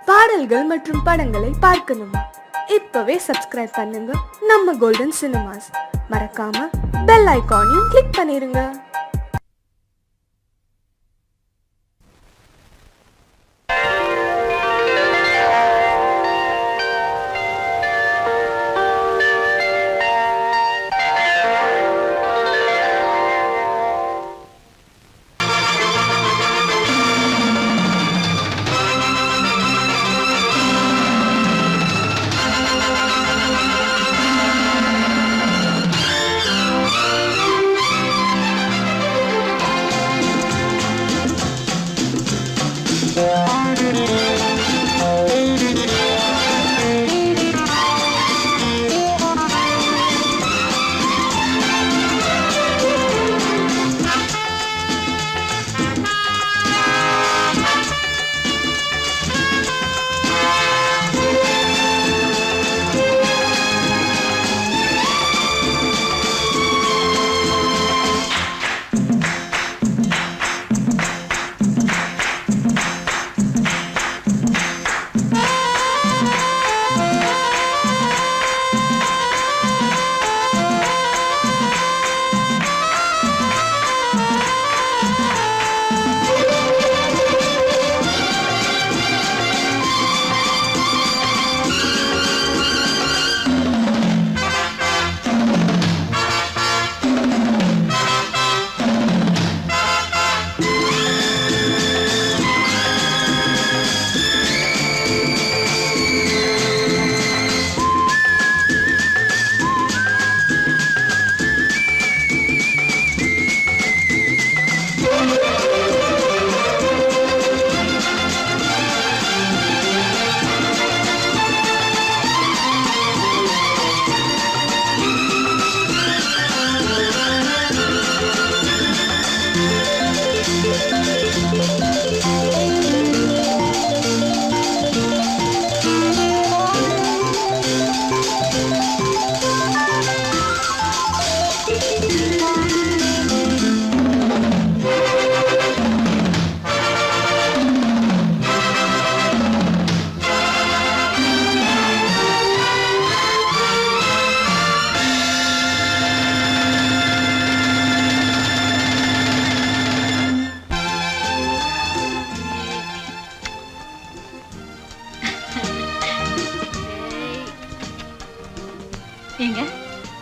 பாடல்கள் மற்றும் படங்களை பார்க்கணுமா? இப்பவே சப்ஸ்கிரைப் பண்ணுங்க நம்ம கோல்டன் சினிமாஸ். மறக்காம பெல் ஐகானையும் கிளிக் பண்ணிருங்க.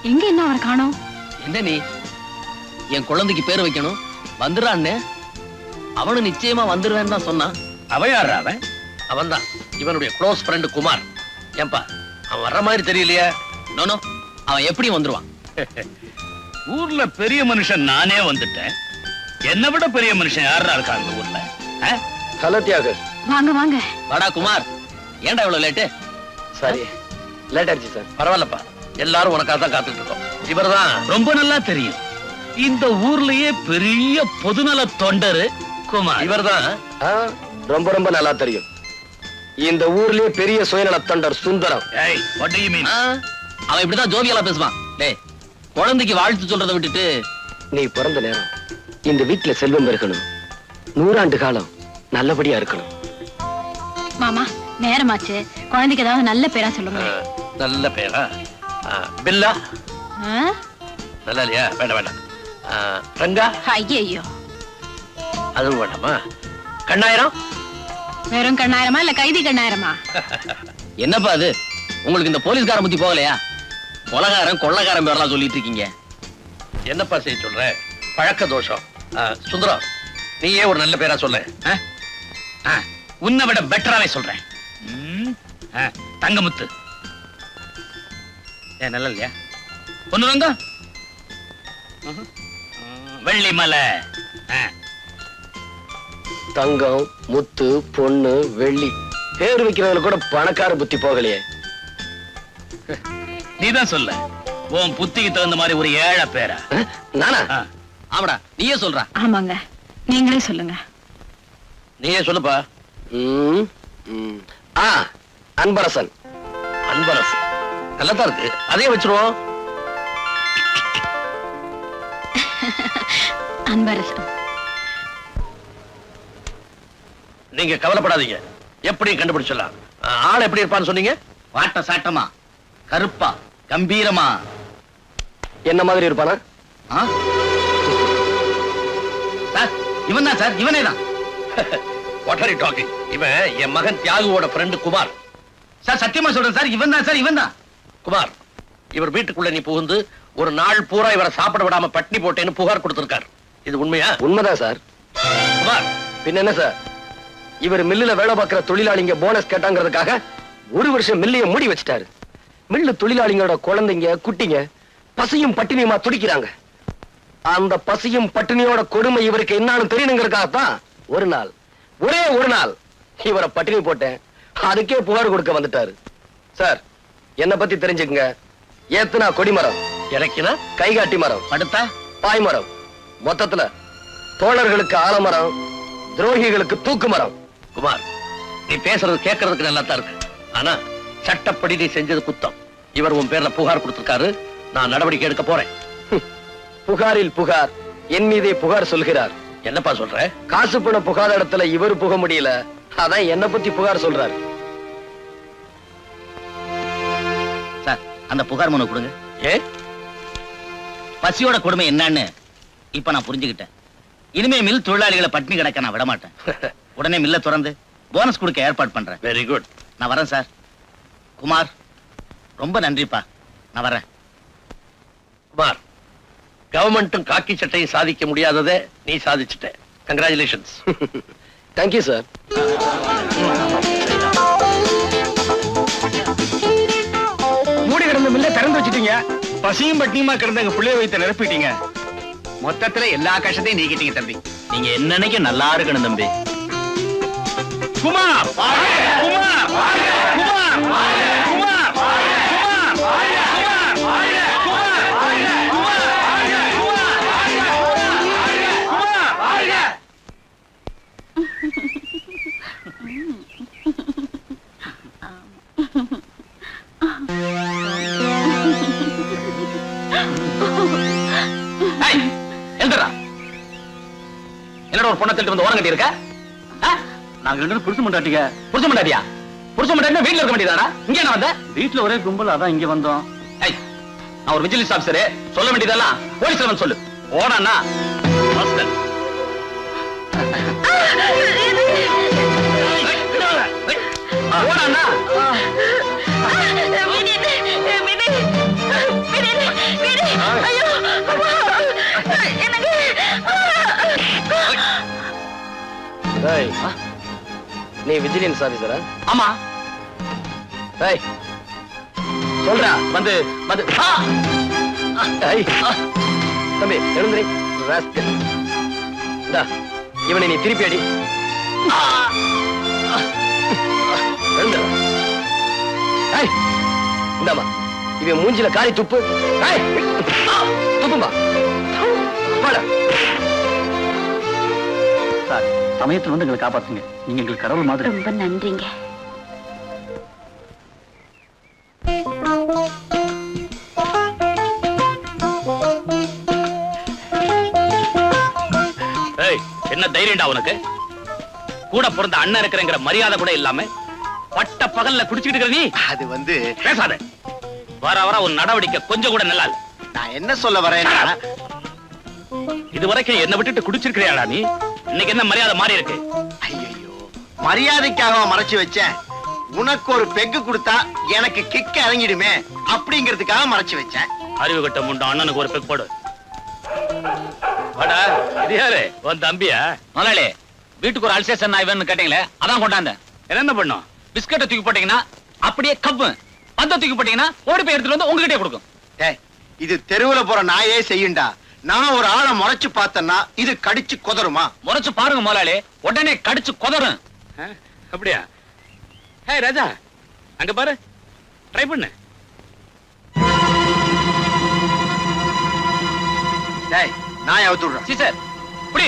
எங்க என்ன அவரை காணோம்? என்ன நீ என் குழந்தைக்கு பேர் வைக்கணும் வந்துடுறான்னு அவனு நிச்சயமா வந்துருவேன்னு தான் சொன்னான். அவன் யாரு? அவன் தான் இவனுடைய க்ளோஸ் ஃப்ரெண்டு குமார். ஏன்பா அவன் வர்ற மாதிரி தெரியலையா? நோனோ அவன் எப்படி வந்துருவான்? ஊர்ல பெரிய மனுஷன் நானே வந்துட்டேன். என்னை விட பெரிய மனுஷன் யாரா இருக்கா அந்த ஊர்ல? ஹலோ தியாகர். வாங்க வாங்க. வாடா குமார். ஏன்டா இவ்வளவு லேட்டு? சாரி லேட் ஆயிடுச்சு சார். பரவாயில்லப்பா, எல்லாரும் உனக்காக தான் காத்துட்டு இருக்கோம். இவர்தான் ரொம்ப நல்லா தெரியும். இந்த ஊர்லயே பெரிய பொதுநல தொண்டரு குமார். இவர்தான் ரொம்ப ரொம்ப நல்லா தெரியும். இந்த ஊர்லயே பெரிய சுயநல தொண்டர் சுந்தரம். ஏய், what do you mean? அவன் இப்படிதான் ஜோவியலா பேசுவான். டேய், குழந்தைக்கு வாழ்த்து சொல்றதை விட்டுட்டு நீ பிறந்த நேரம் இந்த வீட்டுல செல்வம் இருக்கணும், 100 ஆண்டு காலம் நல்லபடியா இருக்கணும். மாமா நேரமாச்சு, குழந்தைக்கு ஏதாவது நல்ல பேரா சொல்லுங்க. நல்ல பேரா? பில்லா ஆ? நல்லா இல்லையா? வேண்டாம் வேண்டாம். ரங்கா? ஐயையோ, அதுவும் வேண்டாமா? கண்ணாயிரம்? வெறும் கண்ணாயிரமா இல்ல கைதி கண்ணாயிரமா? என்னப்பா அது, உங்களுக்கு இந்த போலீஸ்காரன் புத்தி போகலையா? கொலகாரன் கொள்ளக்காரன் பேரெல்லாம் சொல்லிட்டு இருக்கீங்க. என்னப்பா செய்ய சொல்ற? பழக்க தோஷம். சுந்தரம், நீயே ஒரு நல்ல பேரா சொல்ல. உன்னை விட பெட்டராவே சொல்றேன். தங்கமுத்து. ஏன் நல்லா இல்லையா? பொண்ணு ரங்க, வெள்ளிமலை. தங்கம், முத்து, பொண்ணு, வெள்ளி பேர் வைக்கிறவங்க கூட பணக்கார புத்தி போகலையே. நீதான் சொல்ல, உன் புத்திக்கு தகுந்த மாதிரி ஒரு ஏழை பேரா? நானா? ஆமாடா, நீயே சொல்ற. ஆமாங்க, நீங்களே சொல்லுங்க. நீயே சொல்லுப்பா. அன்பரசன். அன்பரசன் நல்லதான் இருக்கு, அதே வச்சிருவோம். அன்பரசன். நீங்க கவலைப்படாதீங்க, எப்படி கண்டுபிடிச்சிடலாம். ஆள் எப்படி இருப்பான்னு சொன்னீங்க? வாட்ட சாட்டமா, கருப்பா, கம்பீரமா. என்ன மாதிரி இருப்பானா? ஆ? சார் இவன் தான் சார், இவனே தான். What are you talking? இவன் என் மகன் தியாகுவோட ஃப்ரெண்டு குமார். சார் சத்தியமா சொல்றேன் சார், இவன் தான் சார், இவன் தான். குமார், இவர் வீட்டுக்குள்ள நீ புகுந்து ஒரு நாள் பூரா இவரை சாப்பிட விடாம பட்டினி போட்டேன்னு புகார் கொடுத்திருக்காரு. இது உண்மையா? உண்மைதான் சார். குமார், பின்ன என்ன சார், இவர் மில்லுல வேலை பார்க்கிற தொழிலாளிங்க போனஸ் கேட்டாங்கிறதுக்காக 1 வருஷம் மில்லைய மூடி வச்சிட்டாரு. மில்லு தொழிலாளிங்களோட குழந்தைங்க குட்டிங்க பசியும் பட்டினியுமா துடிக்கிறாங்க. அந்த பசியும் பட்டினியோட கொடுமை இவருக்கு என்னன்னு தெரியணுங்கிறதுக்காகத்தான் ஒரே ஒரு நாள் இவரை பட்டினி போட்டேன். அதுக்கே புகார் கொடுக்க வந்துட்டாரு. சார், என்ன பத்தி தெரிஞ்சுக்குங்க. ஏத்துனா கொடிமரம், இறக்கினா கைகாட்டி மரம், படுத்தா பாய்மரம், மொத்தத்துல தோழர்களுக்கு ஆலமரம், துரோகிகளுக்கு தூக்கு மரம். குமார், நீ பேசுறது கேட்கறதுக்கு நல்லா தான் இருக்கு. ஆனா சட்டப்படி நீ செஞ்சது குத்தம். இவர் உன் பேர்ல புகார் கொடுத்திருக்காரு. நான் நடவடிக்கை எடுக்க போறேன். புகாரில் புகார், என் மீதே புகார் சொல்கிறார். என்னப்பா சொல்ற? காசு பணம் புகாத இடத்துல இவரு புக முடியல, அதான் என்ன பத்தி புகார் சொல்றாரு. சார் அந்த புகார் மனு கொடுங்க. ஏ, பசியோட கொடுமை என்னன்னு இப்ப நான் புரிஞ்சுக்கிட்டேன். இனிமே மில் தொழிலாளிகளை பட்டினி கிடக்க நான் விட மாட்டேன். உடனே மில்ல திறந்து போனஸ் கொடுக்க ஏற்பாடு பண்றேன். Very good. நான் வரேன் சார். குமார், ரொம்ப நன்றிப்பா. நான் வரேன். குமார், கவர்மெண்ட்டும் காக்கி சட்டையை சாதிக்க முடியாததை நீ சாதிச்சுட்ட. கங்க்ராச்சுலேஷன்ஸ். Thank you sir. மூடி கிடந்த மில்ல திறந்து வச்சிட்டீங்க. பசியும் பட்டினியுமா கிடந்த எங்க பிள்ளைய வைத்த நிரப்பிட்டீங்க. மொத்தத்துல எல்லா கஷ்டத்தையும் நீக்கிட்டீங்க தம்பி. நீங்க என்னன்னைக்கு நல்லா இருக்கணும் தம்பி. குமார் குமார் குமார் குமார் என்னோட ஒரு பொண்ணை தள்ளிட்டு வந்து ஓரம் கட்டி இருக்க? நாங்க ரெண்டு புருஷ முண்டாட்டிங்க. புருஷ மாட்டாடியா? புருஷ மாட்டாடினா வீட்டுல இருக்க வேண்டியதானா? இங்க என்ன வந்த? வீட்டுல ஒரே கும்பல், அதான் இங்க வந்தோம். நான் ஒரு விஜிலன்ஸ் ஆபீசர், சொல்ல வேண்டியதெல்லாம் போலீஸ்ல வந்து சொல்லு. ஓடானா ஓடானா ஏய், நீ விஜிலன்ஸ் ஆபீசரா? ஆமா. ஏய், சொல்றா. வந்து வந்து ஏய், தம்பி எழுந்திரி. ராஸ்கல். இந்தா, இவனை நீ திருப்பி அடி. எழுந்துடா. ஏய், இந்தாமா, இவன் மூஞ்சில காரி துப்பு. ஏய், துப்புமா. போடா. சார், சமயத்துல வந்து எங்களை காப்பாத்துங்க. நீங்க எங்களுக்கு கடவுள் மாதிரி. ரொம்ப நன்றிங்க. என்ன தைரியம்டா உனக்கு? கூட பிறந்த அண்ணன் இருக்கிறங்கிற மரியாதை கூட இல்லாம பட்ட பகல்ல குடிச்சிட்டு இருக்க நீ. அது வந்து பேசாத. வர வர ஒரு நடவடிக்கை கொஞ்சம் கூட நல்லா இல்ல. நான் என்ன சொல்ல வரேன்னா, இதுவரைக்கும் என்ன விட்டுட்டு குடிச்சிருக்கிறியாடா நீ? இன்னைக்கு என்ன மரியாதை மாறி இருக்கு? ஐயோ, மரியாதைக்காக மறைச்சு வச்சேன். உனக்கு ஒரு பெக்கு கொடுத்தா எனக்கு கிக் இறங்கிடுமே அப்படிங்கிறதுக்காக மறைச்சு வச்சேன். அறிவு கட்ட முண்டம் அண்ணனுக்கு ஒரு பெக் போடு. வாடா, இது யாரு? உன் தம்பியா? முதலாளி, வீட்டுக்கு ஒரு அல்சேஷன் ஆய்வுன்னு கேட்டீங்களே, அதான் கொண்டாந்தேன். என்ன பண்ணும்? பிஸ்கட்டை தூக்கி போட்டீங்கன்னா அப்படியே கப்பு, பந்த தூக்கி போட்டீங்கன்னா ஓடி போய் எடுத்துட்டு வந்து உங்ககிட்டே கொடுக்கும். டேய், இது தெருவுல போற நாயே செய்யுண்டா. நான் ஒரு ஆளை முறைச்சு பார்த்தேன்னா இது கடிச்சு கொதருமா? முறைச்சு பாருங்க முதலாளி, உடனே கடிச்சு கொதரும். அப்படியா? ஹே ராஜா, அங்க பாரு, ட்ரை பண்ணு. டேய், நான் அவுத்து விடுறேன். சீசர், இப்படி.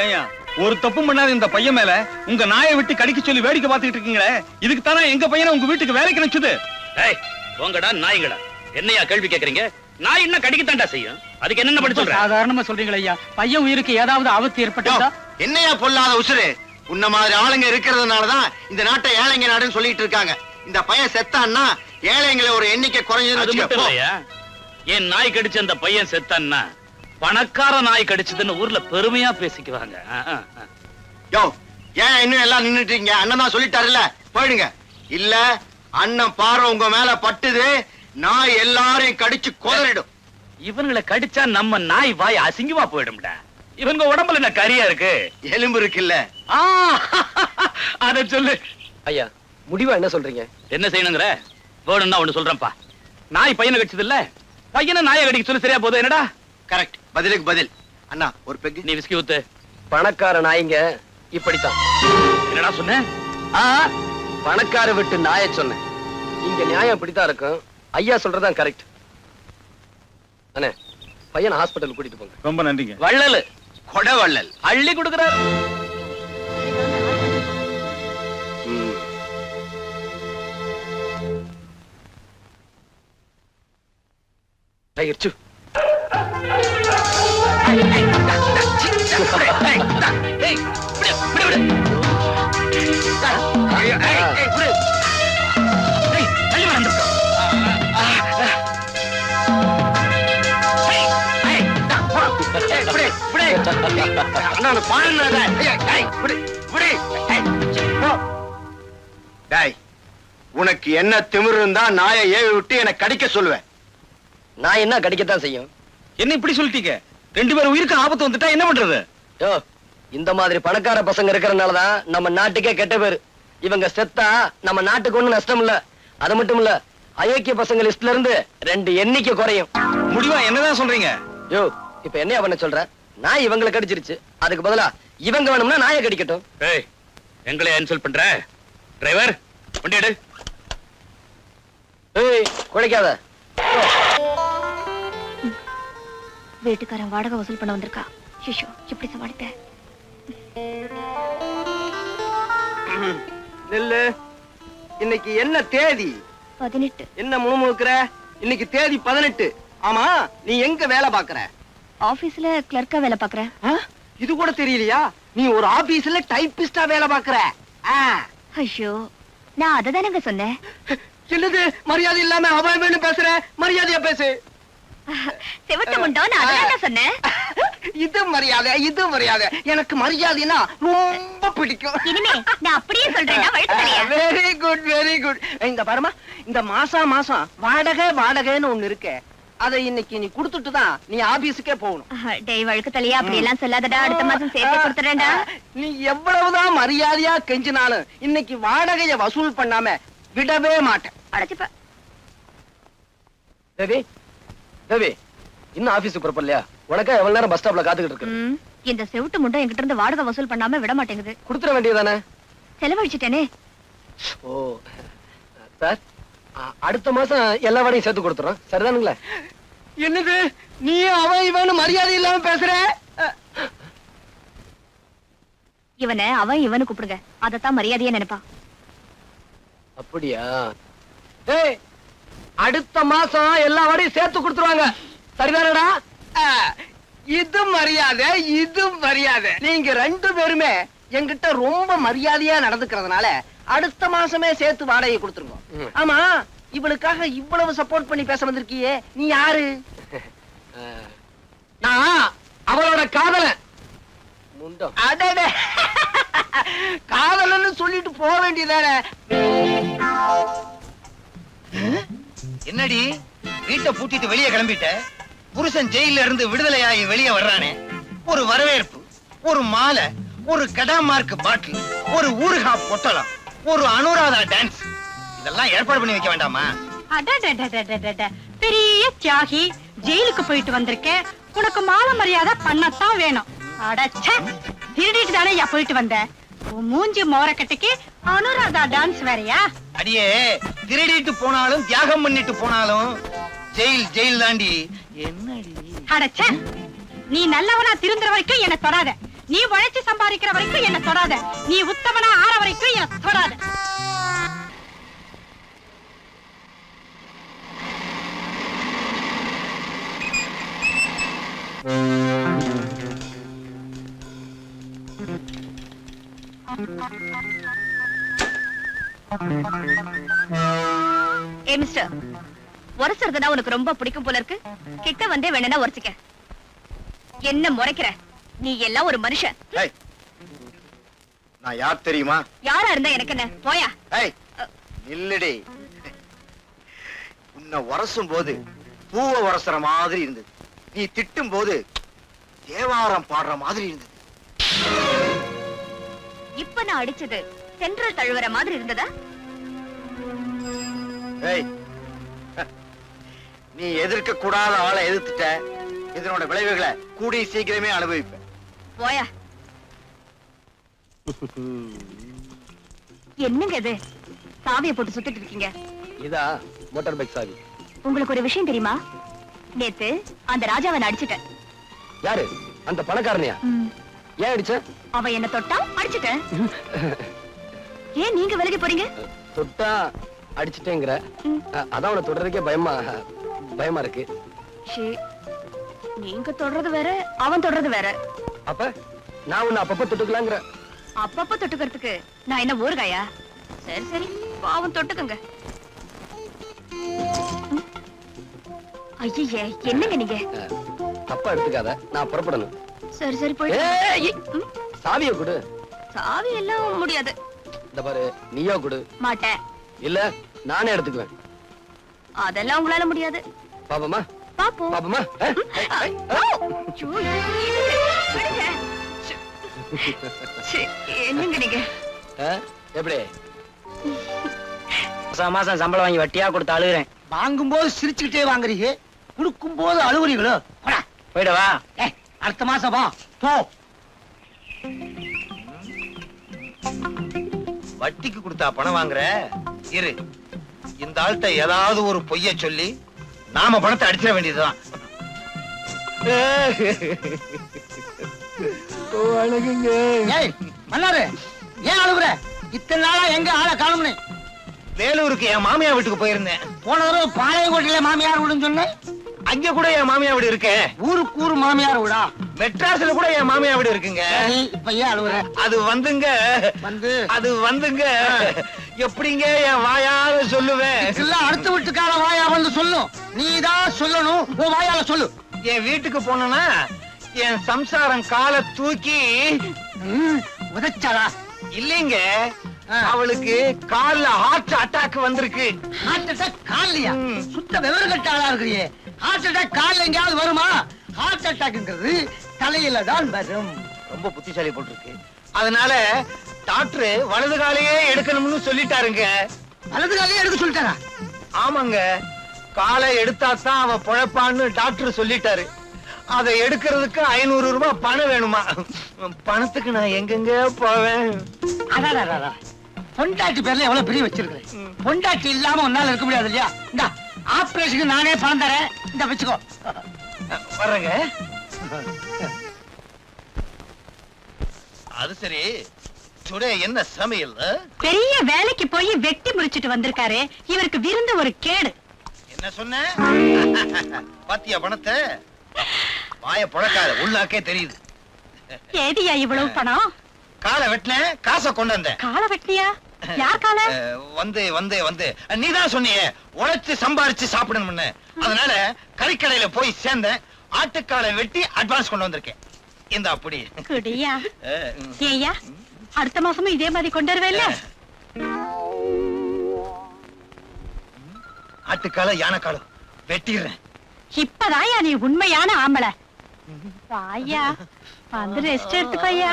ஏயா ஒரு தப்பு பண்ணாத இந்த பையன் மேல உங்க நாயை விட்டு கடிக்க சொல்லி வேடிக்கை பார்த்துட்டு இருக்கீங்களே, இதுக்கு தானே எங்க பையனை உங்க வீட்டுக்கு வேலைக்கு நினைச்சது. ஏய் போங்கடா நாய்களா, என்னையா கேள்வி கேக்குறீங்க? நாய் என்ன கடிக்கத்தாண்டா செய்யும், அதுக்கு என்னென்ன பண்ண சொல்ற? சாதாரணமா சொல்றீங்களா ஐயா? பையன் உயிருக்கு ஏதாவது ஆபத்து ஏற்பட்டா? என்னையா பொல்லாத உசுரு, உன்ன மாதிரி ஆளுங்க இருக்கிறதுனாலதான் இந்த நாட்டை ஏழைங்க நாடுன்னு சொல்லிட்டு இருக்காங்க. இந்த பையன் செத்தான்னா ஏழைங்களை ஒரு எண்ணிக்கை அது மட்டும் குறைஞ்சது. இல்லையா, என் நாய் கடிச்ச அந்த பையன் செத்தான்னா பணக்கார நாய் கடிச்சதுன்னு ஊர்ல பெருமையா பேசிக்குவாங்க. யோ ஏன் இன்னும் எல்லாம் நின்னுட்டீங்க? அண்ணன் தான் சொல்லிட்டாருல்ல, போயிடுங்க. இல்ல அண்ணன் பார்வை உங்க மேல பட்டுது, நாய் எல்லாரையும் கடிச்சு கொதறிடும். இவங்களை கடிச்சா நம்ம நாய் வாய் அசிங்கமா போயிடும்டா. இவங்க உடம்புல என்ன கரியா இருக்கு? எலும்பு இருக்குல்ல. அத சொல்லு ஐயா, முடிவா என்ன சொல்றீங்க? என்ன செய்யணுங்கிற? வேணும்னா ஒண்ணு சொல்றேன்ப்பா. நாய் பையனை கடிச்சது இல்ல, பையனை நாயை கடிக்க சொல்லி சரியா போதும். என்னடா கரெக்ட், பதிலுக்கு பதில். அண்ணா ஒரு பெக்கு. நீ விஸ்கி ஊத்து. பணக்கார நாய்ங்க இப்படித்தான். என்னடா சொன்ன? பணக்கார விட்டு நாயை சொன்னேன். இங்க நியாயம் இப்படித்தான் இருக்கும். ஐயா சொல்றதான் கரெக்ட். அண்ணே, பையன் ஹாஸ்பிட்டல் கூட்டிட்டு போங்க. ரொம்ப நன்றிங்க. வள்ளலு கொடவள்ளல் அள்ளி கொடுக்கிறார். ஆயிடுச்சு. உனக்கு என்ன திமிரு இருந்தா நாயை ஏவி விட்டு என்னை கடிக்க சொல்லுவேன். நான் என்ன கடிக்கத்தான் செய்யும். என்ன இப்படி சொல்லிட்டீங்க? 2 பேர் உயிருக்கு ஆபத்து வந்துட்டா என்ன பண்றது? யோ, இந்த மாதிரி பணக்கார பசங்க இருக்கறனாலதான் நம்ம நாட்டுக்கே கெட்ட பேரு. இவங்க செத்தா நம்ம நாட்டுக்கு ஒண்ணும் நஷ்டம் இல்ல. அது மட்டும் இல்ல, அயோக்கிய பசங்க லிஸ்ட்ல இருந்து 2 எண்ணிக்கை குறையும். முடிவா என்னதான் சொல்றீங்க? யோ, இப்ப என்ன பண்ண சொல்ற? நாய் இவங்களை கடிச்சிருச்சு, அதுக்கு பதிலா இவங்க வேணும்னா நாயை கடிக்கட்டும். ஏய், எங்களை இன்சல்ட் பண்ற? டிரைவர் வண்டி எடு. ஏய், குழைக்காத. வீட்டுக்காரன் வாடகை வசூல் பண்ண வந்திருக்கா. ஷிஷோ, எப்படி சமாளித்த? நெல்லு, இன்னைக்கு என்ன தேதி? 18. என்ன முணுமுணுக்கிற? இன்னைக்கு தேதி 18. ஆமா, நீ எங்க வேலை பாக்குற? ஆபீஸ்ல கிளர்க்கா வேலை பாக்குறேன். இது கூட தெரியலையா? நீ ஒரு ஆபீஸ்ல டைப்பிஸ்டா வேலை பாக்குற. ஐயோ, நான் அததானங்க சொன்னேன். என்னது மரியாதை இல்லாம அவன் வேணும் பேசுற? மரியாதையா பேசு. செவட்ட முண்டோ, நான் அததானே சொன்னேன். இது மரியாதை, இது மரியாதை. எனக்கு மரியாதைனா ரொம்ப பிடிக்கும். இனிமே நான் அப்படியே சொல்றேன். Very good, very good. இந்த பாருமா, இந்த மாசம் வாடகைன்னு ஒண்ணு இருக்கு. அதை இன்னைக்கு நீ குடுத்துட்டு தான் நீ ஆபீஸுக்கே போகணும். டேய் வழுக்கு தலையா, அப்படி எல்லாம் சொல்லாதடா. அடுத்த மாசம் சேர்த்து கொடுத்துறேன்டா. நீ எவ்வளவுதான் மரியாதையா கெஞ்சினாலும் இன்னைக்கு வாடகைய வசூல் பண்ணாம விடவே மாட்டேன். அடைச்சுப்ப. தேவி, தேவி, இன்னும் ஆபீஸுக்கு புறப்படலையா? உனக்கா எவ்வளவு நேரம் பஸ் ஸ்டாப்ல காத்துக்கிட்டு இருக்கு? இந்த செவிட்டு முண்டை என்கிட்ட இருந்து வாடகை வசூல் பண்ணாம விட மாட்டேங்குது. கொடுத்துட வேண்டியதானே? செலவழிச்சிட்டேனே. ஓ சார், அடுத்த மாசம் எல்லா வாடையும் சேர்த்து கொடுத்துறோம், சரிதானுங்களா? என்னது நீ அவன் இவனு மரியாதை இல்லாம பேசுற? இவனை அவன் இவனு கூப்பிடுங்க, அதத்தான் மரியாதையா நினைப்பா. அப்படியா? ஏய், அடுத்த மாசம் எல்லா வாடையும் சேர்த்து கொடுத்துருவாங்க, சரிதானடா? இது மரியாதை, இது மரியாதை. நீங்க 2 பேருமே என்கிட்ட ரொம்ப மரியாதையா நடந்துக்கிறதுனால அடுத்த மாசமே சேர்த்து வாடகை கொடுத்துருங்க. ஆமா, இவளுக்காக இவ்வளவு சப்போர்ட் பண்ணி பேச வந்திருக்கியே, நீ யாரு? நான் அவளோட காதலன். அடடே, காதலன்னு சொல்லிட்டு போக வேண்டியதானே. என்னடி வீட்டை பூட்டிட்டு வெளியே கிளம்பிட்ட? புருஷன் ஜெயில இருந்து விடுதலையாகி வெளியே வர்றானே, ஒரு வரவேற்பு, ஒரு மாலை, ஒரு கடாமார்க் பாட்டில், ஒரு ஊறுகா பொட்டலம், ஒரு அனுராதா டான்ஸ், இதெல்லாம் ஏற்பாடு பண்ணி வைக்க வேண்டாமா? பெரிய தியாகி, ஜெயிலுக்கு போயிட்டு வந்திருக்கேன், உனக்கு மாலை மரியாதை பண்ணத்தான் வேணும். அடச்ச, திருடிட்டு தானே போயிட்டு வந்த? மூஞ்சி மோரக்கட்டைக்கு அனுராதா டான்ஸ் வேறையா? அடியே, திருடிட்டு போனாலும் தியாகம் பண்ணிட்டு போனாலும் ஜெயில் ஜெயில் தாண்டி. என்னடி அடச்ச, நீ நல்லவனா திருந்துற வரைக்கும் என்ன தொடாத. நீ உழைச்சு சம்பாதிக்கிற வரைக்கும் என்ன தொடாத, நீ உத்தமனா ஆற வரைக்கும் என்ன தொடாத. ஏ மிஸ்டர், உரசுறதுனா உனக்கு ரொம்ப பிடிக்கும் போல இருக்கு. கிட்ட வந்தே வேணும்னா உரசிக்க. என்ன முறைக்கிற? நீ எல்லாம் ஒரு மனுஷன். ஏய், நான் யார் தெரியுமா? யாரா இருந்தா எனக்கு என்ன? போயா. ஏய், நில்லுடி. உன்னை உரசும் போது பூவை உரசுற மாதிரி இருந்தது. நீ திட்டும் போது தேவாரம் பாடுற மாதிரி இருந்தது. இப்ப நான் அடிச்சது சென்ட்ரல் தழுவற மாதிரி இருந்ததா? ஏய், நீ எதிர்க்க கூடாத ஆளை எதிர்த்துட்ட. இதனோட விளைவுகளை கூடிய சீக்கிரமே அனுபவிப்ப. போயா. என்னங்க இது? சாவியை போட்டு சுத்திட்டு இருக்கீங்க. இதா மோட்டார் பைக் சாவி. உங்களுக்கு ஒரு விஷயம் தெரியுமா? நேத்து அந்த ராஜாவை நான் அடிச்சிட்டேன். யாரு? அந்த பணக்காரனையா? ஏன் அடிச்ச? அவன் என்ன தொட்டா அடிச்சிட்டேன். ஏன் நீங்க விலகி போறீங்க? தொட்டா அடிச்சிட்டேங்கிற, அதான் அவனை தொடர்றதுக்கே பயமா இருக்கு. நீங்க தொடறது வேற, அவன் தொடறது வேற. அப்ப நான் உன்னை அப்பப்ப தொட்டுக்கலாங்கிற. அப்பப்ப தொட்டுக்கிறதுக்கு நான் என்ன ஊறுகாயா? சரி சரி, அவன் தொட்டுக்கங்க. ஐயே, என்னங்க நீங்க? தப்பா எடுத்துக்காத, நான் புறப்படணும். சரி சரி, போய். சாவியை கொடு. சாவி எல்லாம் முடியாது. இந்த பாரு, நீயோ கொடு. மாட்டேன். இல்ல நானே எடுத்துக்குவேன். அதெல்லாம் உங்களால முடியாது. பாப்பமா பாப்போம். பாப்பமா. என்னங்க நீங்க? எப்படி? மாசம் சம்பளம் வாங்கி வட்டியா கொடுத்து அழுகுறேன். வாங்கும் போது சிரிச்சுக்கிட்டே வாங்குறீங்க, கொடுக்கும் போது அழுகுறீங்களோ? போயிடவா. அடுத்த மாசம் வா போ. வட்டிக்கு கொடுத்தா பணம் வாங்குற? இரு, இந்த ஆள்கிட்ட ஏதாவது ஒரு பொய்ய சொல்லி நாம பணத்தை அடிச்சிட வேண்டியதுதான். ஏய் மன்னாரு, ஏன் அழுகுற? இத்தனை நாளா எங்க ஆளை காணும்னு. வேலூருக்கு என் மாமியார் வீட்டுக்கு போயிருந்தேன். போன தடவை பாளையங்கோட்டையில மாமியார் வீடுன்னு சொன்னேன். அங்க கூட என் மாமியார் வீடு இருக்கு. ஊருக்கு ஊரு மாமியார் வீடா? மெட்ராஸ்ல கூட என் மாமியார் வீடு இருக்குங்க. இப்ப ஏன் அழுகுற? அது வந்துங்க எப்படிங்க என் வாயால சொல்லுவேன்? எல்லாம் அடுத்த வீட்டுக்கார வாயா வந்து சொல்லும். நீதான் சொல்லணும், உன் வாயால சொல்லு. என் வீட்டுக்கு போனா என் சம்சாரம் காலை தூக்கி உதைச்சாரா? இல்லைங்க, அவளுக்கு கால்ல ஹார்ட் அட்டாக் வந்திருக்கு. ஹார்ட் அட்டாக் கால்லையா? சுத்த விவரம் கட்ட ஆளா இருக்கிறியே. ஹார்ட் அட்டாக் கால்ல எங்கேயாவது வருமா? ஹார்ட் அட்டாக்ங்கிறது தலையில தான் வரும். ரொம்ப புத்திசாலி போட்டிருக்கு. அதனால டாக்டர் வலது காலையே எடுக்கணும்னு சொல்லிட்டாருங்க. வலது காலையே எடுக்க சொல்லிட்டாரா? ஆமாங்க, காலை எடுத்தாதான் அவ பொழப்பான்னு டாக்டர் சொல்லிட்டாரு. அதை எடுக்கிறதுக்கு 500 ரூபாய் பணம் வேணுமா? பணத்துக்கு நான் எங்கெங்க போவேன்? அதான் பொண்டாட்டி பேர்ல எவ்வளவு பெரிய வச்சிருக்கிறேன். பொண்டாட்டி இல்லாம உன்னால இருக்க முடியாது இல்லையா? இந்த ஆபரேஷனுக்கு நானே பணம் தரேன், இந்த வச்சுக்கோ. வர்றேங்க. அது சரி, சுடே என்ன சமையல்? பெரிய வேலைக்கு போய் வெட்டி முடிச்சிட்டு வந்திருக்காரு. இவருக்கு விருந்து ஒரு கேடு. என்ன சொன்ன? பாத்தியா பணத்தை? வாய புழக்காத, உள்ளாக்கே தெரியுது. ஏதியா இவ்வளவு பணம்? காலை வெட்டினேன், காசை கொண்டு வந்தேன். காலை வெட்டியா? யார் காலை? வந்து நீதான் சொன்னியே உழைச்சு சம்பாரிச்சு சாப்பிடணும்னு. அதனால கறிக்கடையில போய் சேர்ந்தேன். ஆட்டுக்காலை வெட்டி அட்வான்ஸ் கொண்டு வந்திருக்கேன். இந்த அப்படி குடியா? ஏய்யா, அடுத்த மாசமும் இதே மாதிரி கொண்டு வருவேல்ல? ஆட்டுக்கால யானைக்காலம் வெட்டிடுறேன். இப்பதாயா நீ உண்மையான ஆம்பளை. வாயா, வந்து ரெஸ்ட் எடுத்துக்கோயா.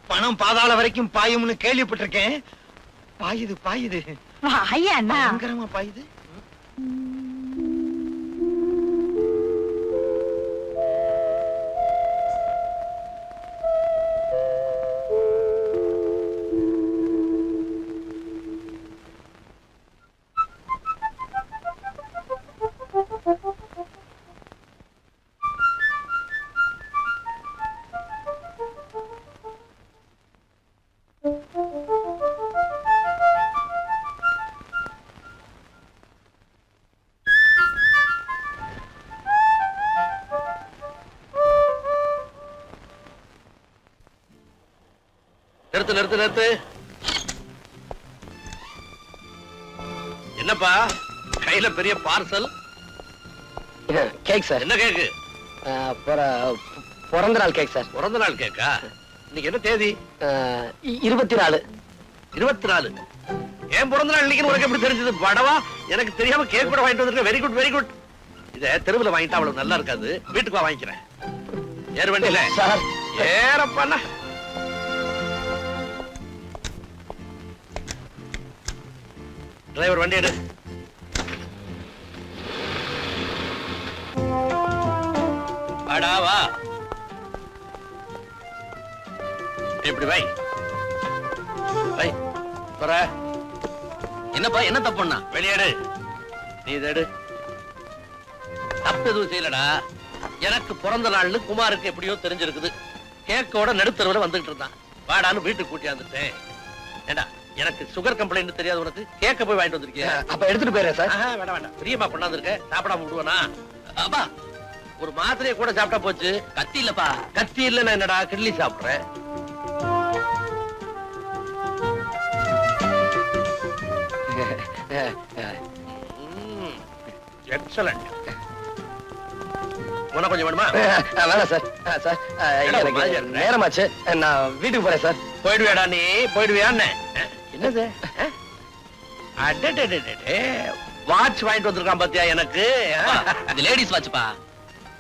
பணம் பாதாள வரைக்கும் பாயும்னு கேள்விப்பட்டிருக்கேன். பாயுது வாயா அண்ணா. பயங்கரமா பாயுது. நிறுத்து நிறுத்து நிறுத்து. என்னப்பா கையில பெரிய பார்சல்? Cake sir. என்ன கேக்கு? பிறந்த நாள் கேக் சார். பிறந்த நாள் கேக்கா? இன்னைக்கு என்ன தேதி? 24. 24. ஏன் பிறந்த நாள் இன்னைக்கு உனக்கு எப்படி தெரிஞ்சது? படவா, எனக்கு தெரியாம கேக் கூட வாங்கிட்டு வந்திருக்க. Very good very good. இத தெருவுல வாங்கிட்டா அவ்வளவு நல்லா இருக்காது. வீட்டுக்கு வா வாங்கிக்கிறேன். ஏற வண்டியில சார். ஏறப்பா. டிரைவர் வண்டி எடு. வாடா வா. இப்படி வை வை. போற. என்னப்பா என்ன தப்புன்னா? வெளியேடு. நீ இதை எடு. தப்பு எதுவும் செய்யலடா. எனக்கு பிறந்த நாள்னு குமாருக்கு எப்படியோ தெரிஞ்சிருக்குது. கேக்கோட நடுத்தரவுல வந்துகிட்டு இருந்தான். வாடான்னு வீட்டுக்கு கூட்டியாந்துட்டேன். ஏண்டா எனக்கு சுகர் கம்ப்ளைண்ட் தெரியாது உனக்கு? கேக்க போய் வாங்கிட்டு வந்திருக்கிய. அப்ப எடுத்துட்டு போயிடுறேன் சார். வேண்டாம் வேண்டாம். பிரியமா கொண்டாந்து இருக்க. சாப்பிடாம விடுவனா? அப்பா ஒரு மாத்திரையை கூட சாப்பிட்டா போச்சு. கத்தி இல்லப்பா. கத்தி இல்ல. நான் என்னடா கிட்லி சாப்பிடுறேன். எக்ஸலண்ட். உனக்கு கொஞ்சம் வேணுமா? வேணாம் சார். சார் எனக்கு நேரமாச்சு. நான் வீட்டுக்கு போறேன் சார். போயிடுவியாடா நீ? போயிடுவியா? என்னது? வாட்ச் வாங்கிட்டு வந்திருக்கான் பாத்தியா எனக்கு? இது லேடிஸ் வாட்ச்ப்பா.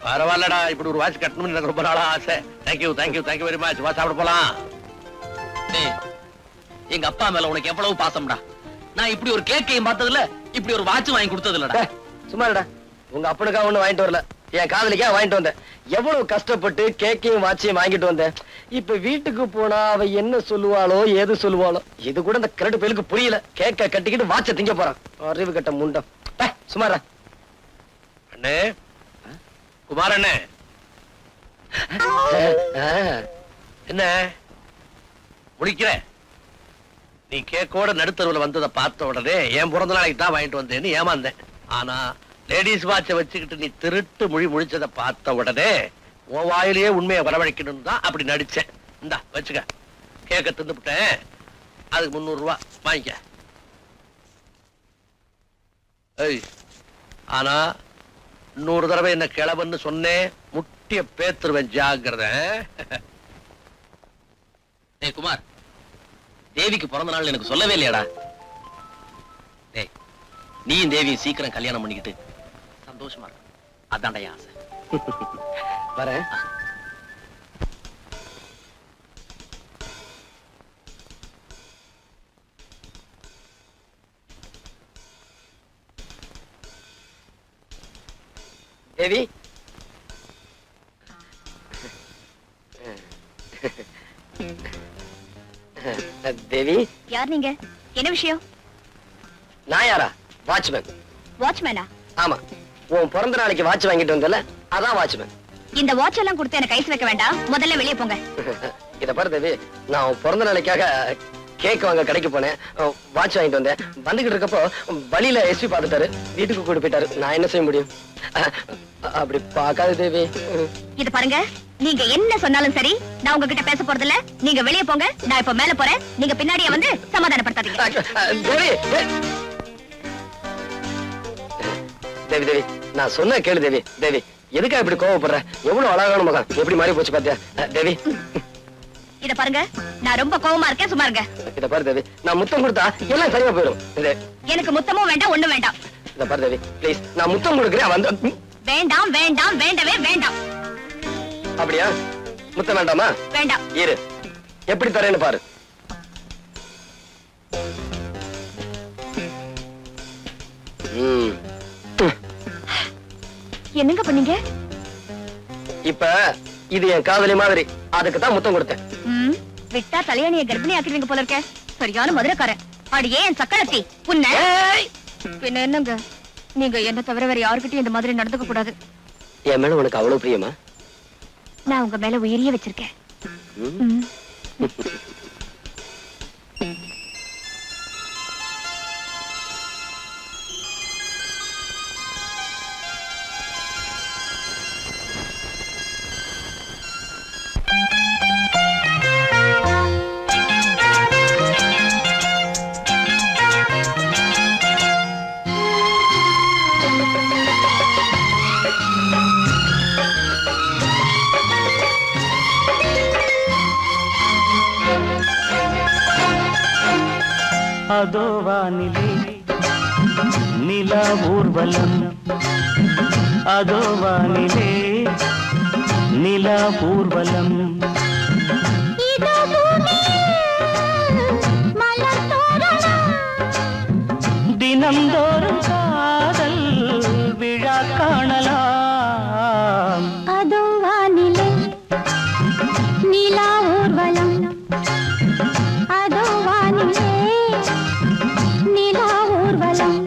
பரவாயில்லடா, இப்படி ஒரு வாட்ச் கட்டணும்னு எனக்கு ரொம்ப நாளா ஆசை. Thank you thank you thank you very much. வா சாப்பிட போலாம். எங்க அப்பா மேல உனக்கு எவ்வளவு பாசம்டா. நான் இப்படி ஒரு கேக்கையும் பார்த்ததுல, இப்படி ஒரு வாட்ச் வாங்கி கொடுத்தது இல்லடா. சும்மா இருடா. உங்க அப்பனுக்கா ஒண்ணு வாங்கிட்டு வரல, என் காதலிக்கா வாங்கிட்டு வந்தேன். எவ்வளவு கஷ்டப்பட்டு கேக்கையும் வாட்சையும் வாங்கிட்டு வந்தேன். இப்ப வீட்டுக்கு போனா அவ என்ன சொல்லுவாளோ ஏது சொல்லுவாளோ, இது கூட இந்த கிரட்டு பேருக்கு புரியல. கேக்க கட்டிக்கிட்டு வாட்ச திங்க போறான். அறிவு கட்ட முண்டம். சுமாரா. அண்ணே, குமார் அண்ணே. என்ன முடிக்கிற? நீ கேக்கோட நடுத்தருவுல வந்ததை பார்த்த உடனே என் பிறந்த நாளைக்கு தான் வாங்கிட்டு வந்தேன்னு ஏமாந்தேன். ஆனா லேடிஸ் வாட்சை வச்சுக்கிட்டு நீ திருட்டு மொழி முழிச்சதை பார்த்த உடனே உன் வாயிலேயே உண்மையை வரவழைக்கணும் தான் அப்படி நடிச்சேன். இந்தா வச்சுக்க. கேக்க தின்னுபிட்டேன். அதுக்கு 300 ரூபாய் வாங்கிக்க. ஆனா இன்னொரு தடவை என்ன கிளவன்னு சொன்னேன், முட்டிய பேத்துருவேன். ஜாக்கிரதை. டேய் குமார், தேவிக்கு பிறந்த நாள் எனக்கு சொல்லவே இல்லையாடா? டேய், நீயும் தேவியும் சீக்கிரம் கல்யாணம் பண்ணிக்கிட்டு சந்தோஷமா இருக்கு. அதான்டா என் ஆசை. வரேன். தேவி, தேவி. யார் நீங்க? என்ன விஷயம்? நான் யாரா? வாட்ச்மேன். வாட்ச்மேனா? ஆமா, உன் பிறந்த நாளைக்கு வாட்ச் வாங்கிட்டு வந்தல, அதான் வாட்ச்மேன். இந்த வாட்ச் எல்லாம் கொடுத்து எனக்கு ஐஸ் வைக்க வேண்டாம். முதல்ல வெளியே போங்க. இத பாரு தேவி, நான் உன் பிறந்த நாளைக்காக கேக் வாங்க கடைக்கு போனேன். வாட்ச் வாங்கிட்டு வந்தேன். வந்துகிட்டு இருக்கப்போ வழியில எஸ்பி பார்த்துட்டாரு. வீட்டுக்கு கூட்டு போயிட்டாரு. நான் என்ன செய்ய முடியும்? அப்படி பார்க்காத தேவி. இது பாருங்க, நீங்க என்ன சொன்னாலும் சரி, நான் உங்ககிட்ட பேச போறது இல்ல. நீங்க வெளியே போங்க. நான் இப்ப மேல போறேன். நீங்க பின்னாடியே வந்து சமாதானப்படுத்தாதீங்க. தேவி, தேவி தேவி, நான் சொன்ன கேளு தேவி. தேவி, எதுக்கா இப்படி கோவப்படுற? எவ்வளவு அழகான முகம், எப்படி மாறி போச்சு பாத்தியா? தேவி, இத பாருங்க, நான் ரொம்ப கோவமா இருக்கேன். சும்மா இருங்க. இத பாரு தேவி, நான் முத்தம் கொடுத்தா எல்லாம் சரியா போயிடும். எனக்கு முத்தமும் வேண்டாம், ஒண்ணும் வேண்டாம். இத பாரு தேவி, ப்ளீஸ், நான் முத்தம் கொடுக்கிறேன். வந்து வேண்டாம் வேண்டாம், வேண்டவே வேண்டாம். அப்படியா? முத்தம் வேண்டாமா? வேண்டாம். இரு, எப்படி தரேன்னு பாரு. என்னங்க பண்ணீங்க? இப்ப இது என் காதலி மாதிரி, அதுக்கு தான் முத்தம் கொடுத்தேன். விட்டா தலையணிய கர்ப்பிணி ஆக்கிடுவீங்க போல இருக்க. சரியான மதுரைக்காரன். அடியே என் சக்கரத்தி உன்ன. பின்ன என்னங்க, நீங்க என்ன தவிர வேற யாருக்கிட்டையும் இந்த மாதிரி நடந்துக்க கூடாது. என் மேல உனக்கு அவ்வளவு பிரியமா? நான் உங்க மேல உயிரிய வச்சிருக்கேன். அதோ வானிலே நிலா ஊர்வலம், அதோ வானிலே நிலா ஊர்வலம். தினந்தோறும் காதல் விழா காணலாம். அதோ வானிலே நிலா ஊர்வலம், அதோ வானிலே நிலா ஊர்வலம்.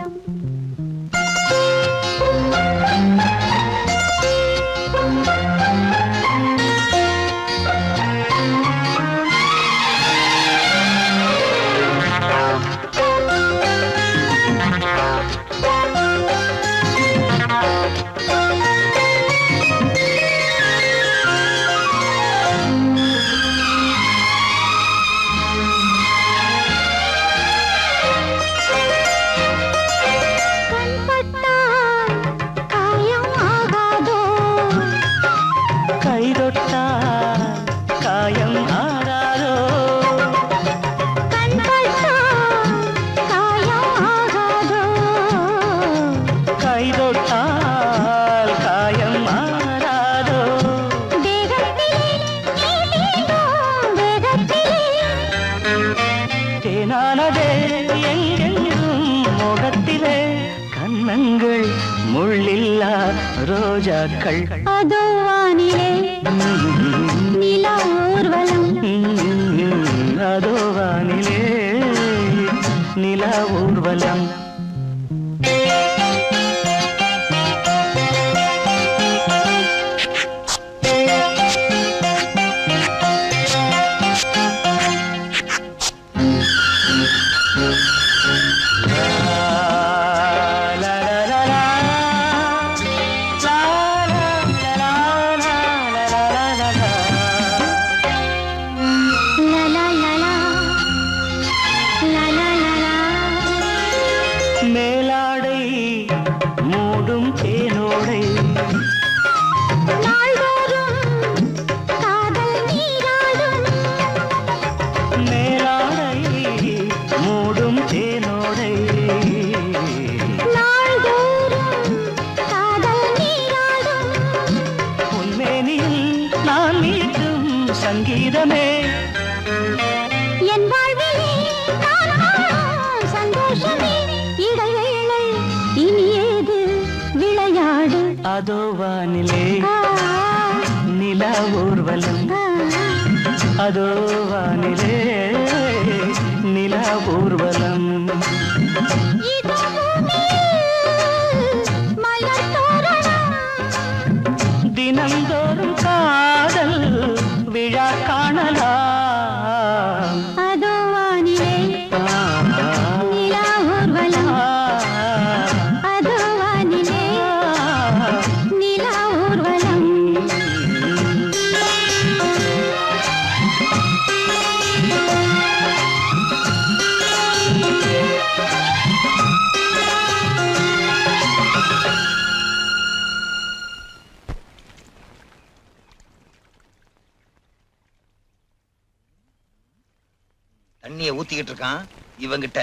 முள்ளில்லா ரோஜாக்கள். அதோ வானிலே நிலா ஊர்வலம், அதோ வானிலே நிலா ஊர்வலம். மேலாடை மூடும் தேனோடை, மேலாடை மூடும் தேனோடை, உன்மேனில் நான் மீட்டும் சங்கீதமே, என் வாழ்விலே சந்தோஷமே, இடைவேளை இனியேது விளையாடு. அதோ வானிலே நிலா ஊர்வலம், அதோ வானிலே நிலா ஊர்வலம். தினந்தோறும் காதல் விழா காணலாம். அதோ வானிலே நிலா ஊர்வலம், அதோ வானிலே நிலா ஊர்வலம். தண்ணிய ஊத்திக்கிட்டு இருக்கான் இவங்கிட்ட,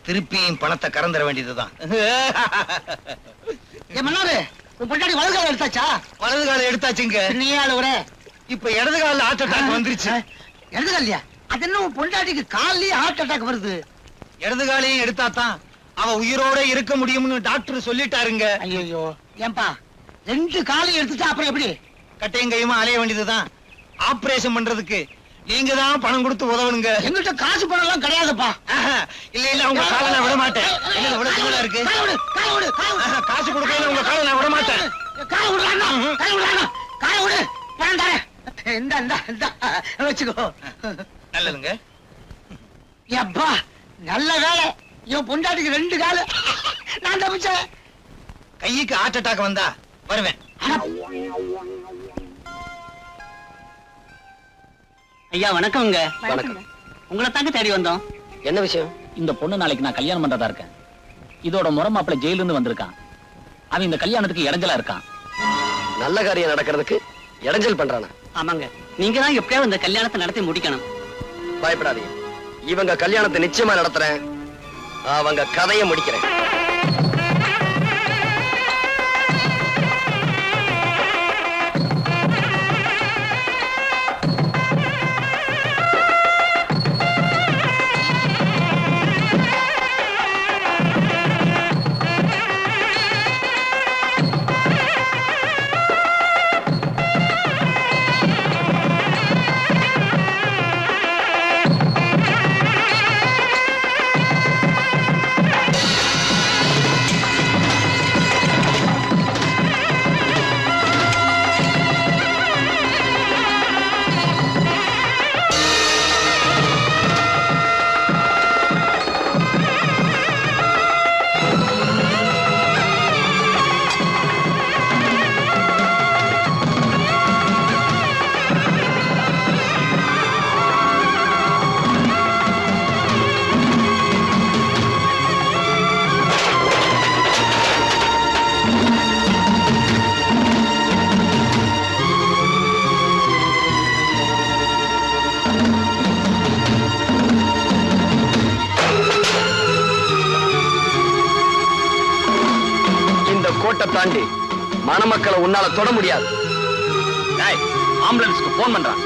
திருப்பியும் பணத்தை கறந்துட வேண்டியதுதான். பொண்டாடி வலது காலம் எடுத்தாச்சா? வலது காலம் எடுத்தாச்சுங்க. நீ ஆளு ஒரு இப்ப இடது கால ஹார்ட் அட்டாக் வந்துருச்சு. இடது காலியா? அது என்ன உன் பொண்டாட்டிக்கு கால்லயே ஹார்ட் அட்டாக் வருது? இடது காலையும் எடுத்தாதான் அவ உயிரோட இருக்க முடியும்னு டாக்டர் சொல்லிட்டாருங்க. ஐயோ ஏன்பா, ரெண்டு காலையும் எடுத்துட்டா அப்புறம் எப்படி? கட்டையும் கையுமா அலைய வேண்டியதுதான். ஆபரேஷன் பண்றதுக்கு நீங்க தான் பணம் கொடுத்து உதவணுங்க. எங்கிட்ட காசு பணம் எல்லாம் கிடையாதுப்பா. இல்ல இல்ல, உங்க காலை நான் விட மாட்டேன். என்ன இவ்வளவு தூரம் இருக்கு? காசு கொடுக்கல, உங்க காலை நான் விட மாட்டேன். காலை விடு, பணம் தரேன். இந்த வச்சுக்கோ. நல்லதுங்க. எப்பா நல்ல வேலை, இவன் பொண்டாட்டிக்கு ரெண்டு காலு, நான் தப்பிச்சேன். கைக்கு ஹார்ட் அட்டாக் வந்தா வருவேன். ஐயா வணக்கம்ங்க. வணக்கம். உங்களை தாங்க தேடி வந்தோம். என்ன விஷயம்? இந்த பொண்ணு நாளைக்கு நான் கல்யாணம் பண்றதா இருக்கேன். இதோட முறை மாப்பிள்ளை ஜெயில இருந்து வந்திருக்கான். அவன் இந்த கல்யாணத்துக்கு இடைஞ்சலா இருக்கான். நல்ல காரியம் நடக்கிறதுக்கு இடைஞ்சல் பண்றானா? ஆமாங்க, நீங்க தான் எப்படியாவது இந்த கல்யாணத்தை நடத்தி முடிக்கணும். பயப்படாதீங்க, இவங்க கல்யாணத்தை நிச்சயமா நடத்துறேன். அவங்க கதையை முடிக்கிறேன். கோட்டை தாண்டி மணமக்களை உன்னால தொட முடியாது. ஆம்புலன்ஸ்க்கு போன் பண்றான்.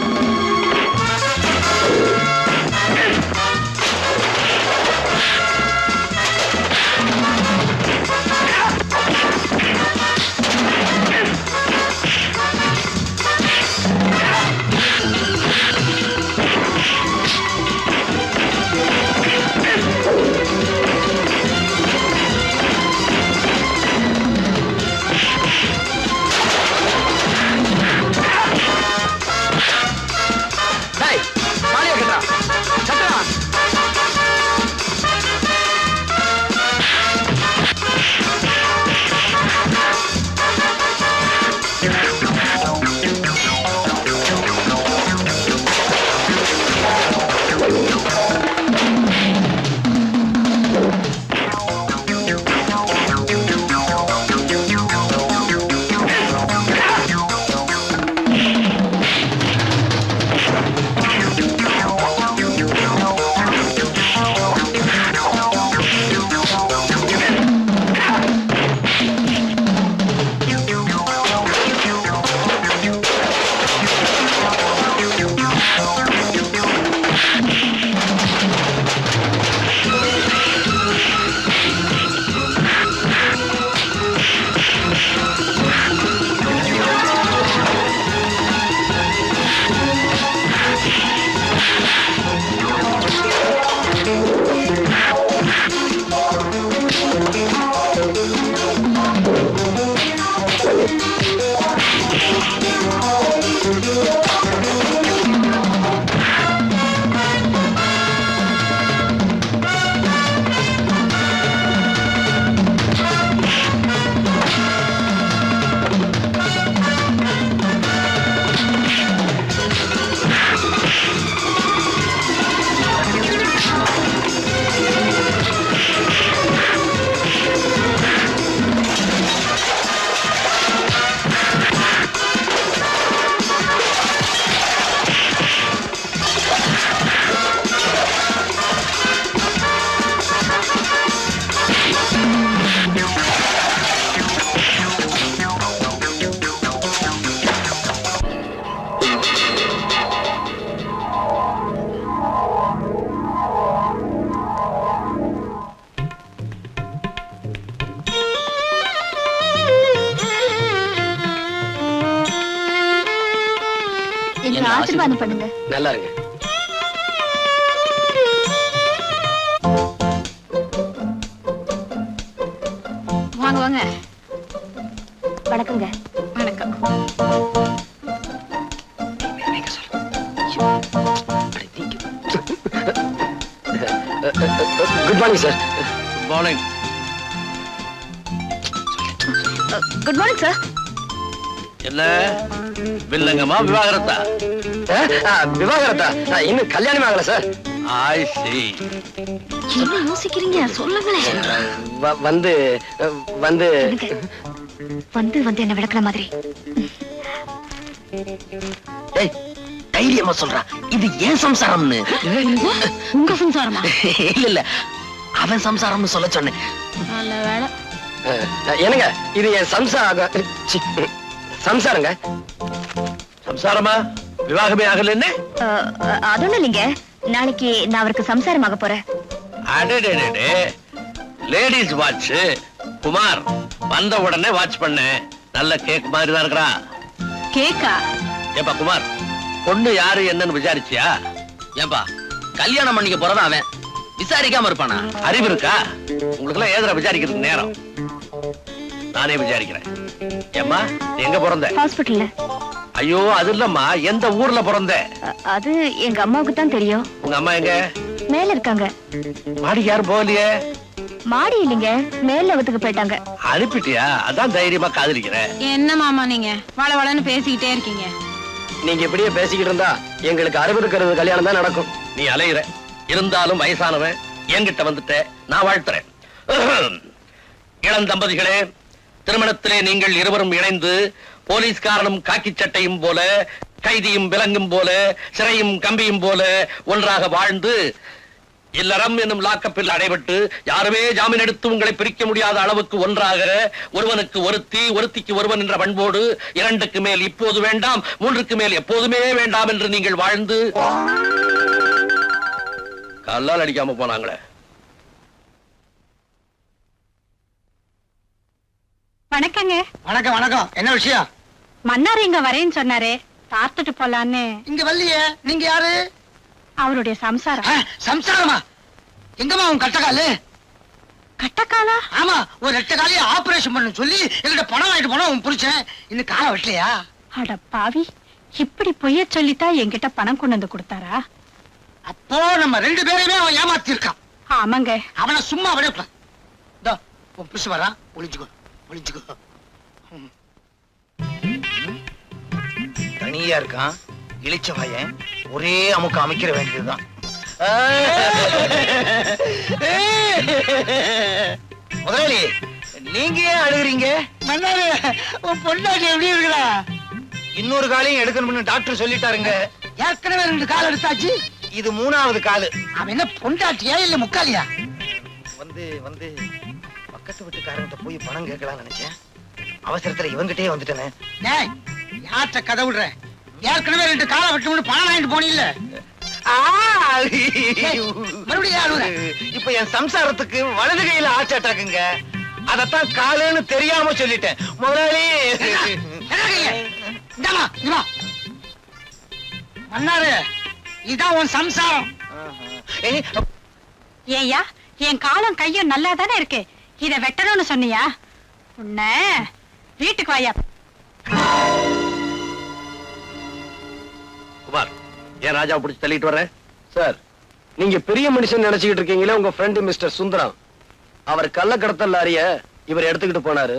ஆசீர்வாதம் பண்ணுங்க. நல்லா இருங்க. வாங்க வாங்க. வணக்கங்க. வணக்கம். Good morning sir. Good morning. Good morning sir. என்ன வில்லங்கமா விவாகரத்தா? விவாகரத்தா? இன்னும் கல்யாணம் ஆகல சார். ஐ see. என்ன யோசிக்கிறீங்க? சொல்லுங்களேன். வந்து வந்து வந்து வந்து என்ன விளக்குற மாதிரி. ஏய், தைரியமா சொல்றா, இது ஏன் சம்சாரம்னு. உங்க சம்சாரமா? இல்ல இல்ல, அவன் சம்சாரம்னு சொல்ல சொன்னேன். நல்ல வேலை. என்னங்க இது என் சம்சாரங்க. சம்சாரமா? விவாகமே ஆகல என்ன? அது ஒண்ணும் இல்லைங்க, நாளைக்கு நான் அவருக்கு சம்சாரமாக போறேன். அடடே, லேடிஸ் வாட்ச். குமார் வந்த உடனே வாட்ச் பண்ண. நல்ல கேக் மாதிரி தான் இருக்கிறா. கேக்கா? ஏப்பா குமார், பொண்ணு யாரு என்னன்னு விசாரிச்சியா? ஏன்பா கல்யாணம் பண்ணிக்க போறதா அவன் விசாரிக்காம இருப்பானா? அறிவு இருக்கா உங்களுக்கு எல்லாம்? ஏதா விசாரிக்கிறதுக்கு நேரம்? நானே விசாரிக்கிறேன். ஏம்மா நீ எங்க பிறந்த? ஹாஸ்பிட்டல்ல. ஐயோ அது இல்லம்மா, எந்த ஊர்ல பிறந்த? அது எங்க அம்மாவுக்கு தான் தெரியும். உங்க அம்மா எங்க? மேல இருக்காங்க. மாடிக்கு யாரும் போகலையே? மாடி இல்லைங்க, மேல லவத்துக்கு போயிட்டாங்க. அனுப்பிட்டியா? அதான் தைரியமா காதலிக்கிறேன். என்ன மாமா நீங்க வளவளன்னு பேசிக்கிட்டே இருக்கீங்க? நீங்க இப்படியே பேசிக்கிட்டு இருந்தா எங்களுக்கு 60 கல்யாணம் தான் நடக்கும். நீ அலையிற, இருந்தாலும் வயசானவன் என்கிட்ட வந்துட்ட, நான் வாழ்த்துறேன். இளம் தம்பதிகளே, திருமணத்திலே நீங்கள் இருவரும் இணைந்து போலீஸ்காரனும் காக்கி சட்டையும் போல, கைதியும் விலங்கும் போல, சிறையும் கம்பியும் போல ஒன்றாக வாழ்ந்து இல்லறம் என்னும் லாக்கப்பில் அடைபட்டு யாருமே ஜாமீன் எடுத்து உங்களை பிரிக்க முடியாத அளவுக்கு ஒன்றாக, ஒருவனுக்கு ஒருத்தி, ஒருத்திக்கு ஒருவன் என்ற பண்போடு 2க்கு மேல் இப்போது வேண்டாம், 3க்கு மேல் எப்போதுமே வேண்டாம் என்று நீங்கள் வாழ்ந்து கல்லால் அடிக்காம போனாங்களே. வணக்கங்க. வணக்கம் வணக்கம். என்ன விஷயம்? மன்னார் இங்க வரேன்னு சொன்னாரு, பார்த்துட்டு போலான்னு. இங்க வரலையே. நீங்க யாரு? அவருடைய சம்சாரம். சம்சாரமா? எங்கம்மா உன் கட்டக்காலு? கட்டக்காலா? ஆமா, ஒரு 2 காலையை ஆபரேஷன் பண்ண சொல்லி எங்கிட்ட பணம் வாங்கிட்டு போனா உன் புரிச்சேன். இன்னும் காலை வெட்டலையா? அட பாவி, இப்படி பொய்ய சொல்லித்தான் என்கிட்ட பணம் கொண்டு வந்து கொடுத்தாரா? அப்போ நம்ம 2 பேரையுமே அவன் ஏமாத்தி இருக்கான். ஆமாங்க. அவனை சும்மா விடக்கூடாது. இதோ உன் புருஷன் வரான், ஒளிஞ்சுக்கோ ஒளிஞ்சுக்கோ. தனியா இருக்கான், இளிச்ச வாயன், ஒரே அமுக்கு அமைக்கிற வேண்டியதுதான். முதலாளி, நீங்க ஏன் அழுகுறீங்க? மன்னாரு, உன் பொண்டாட்டி எப்படி இருக்கா? இன்னொரு காலையும் எடுக்கணும்னு டாக்டர் சொல்லிட்டாருங்க. ஏற்கனவே 2 கால் எடுத்தாச்சு, இது 3வது காலு. அவன் என்ன பொண்டாட்டியா இல்ல முக்காலியா? வந்து பக்கத்து வீட்டுக்காரங்கிட்ட போய் பணம் கேட்கலாம்னு நினைச்சேன். அவசரத்துல இவங்கிட்டே வந்துட்டேனே. டேய், யார்கிட்ட கதை விடுற? ஏற்கனவே 2 காலை வெட்டணும்னு பணம் வாங்கிட்டு போனீல்ல? மறுபடியும் இப்ப என் சம்சாரத்துக்கு வலது கையில ஹார்ட் அட்டாக்குங்க. அதத்தான் காலுன்னு தெரியாம சொல்லிட்டேன். முதலாளி மன்னாரு, இதான் உன் சம்சாரம். ஏய்யா, என் காலம் கையும் நல்லா தானே இருக்கு, இத வெட்டணும்னு சொன்னியா? உன்ன வீட்டுக்கு வாயா. குமார், ஏன் ராஜா பிடிச்சி தள்ளிட்டு வர்ற? சார், நீங்க பெரிய மனுஷன் நினைச்சுக்கிட்டு இருக்கீங்களே, உங்க ஃப்ரெண்டு மிஸ்டர் சுந்தரம். அவர் கள்ள கடத்தல் லாரிய இவர் எடுத்துக்கிட்டு போனாரு.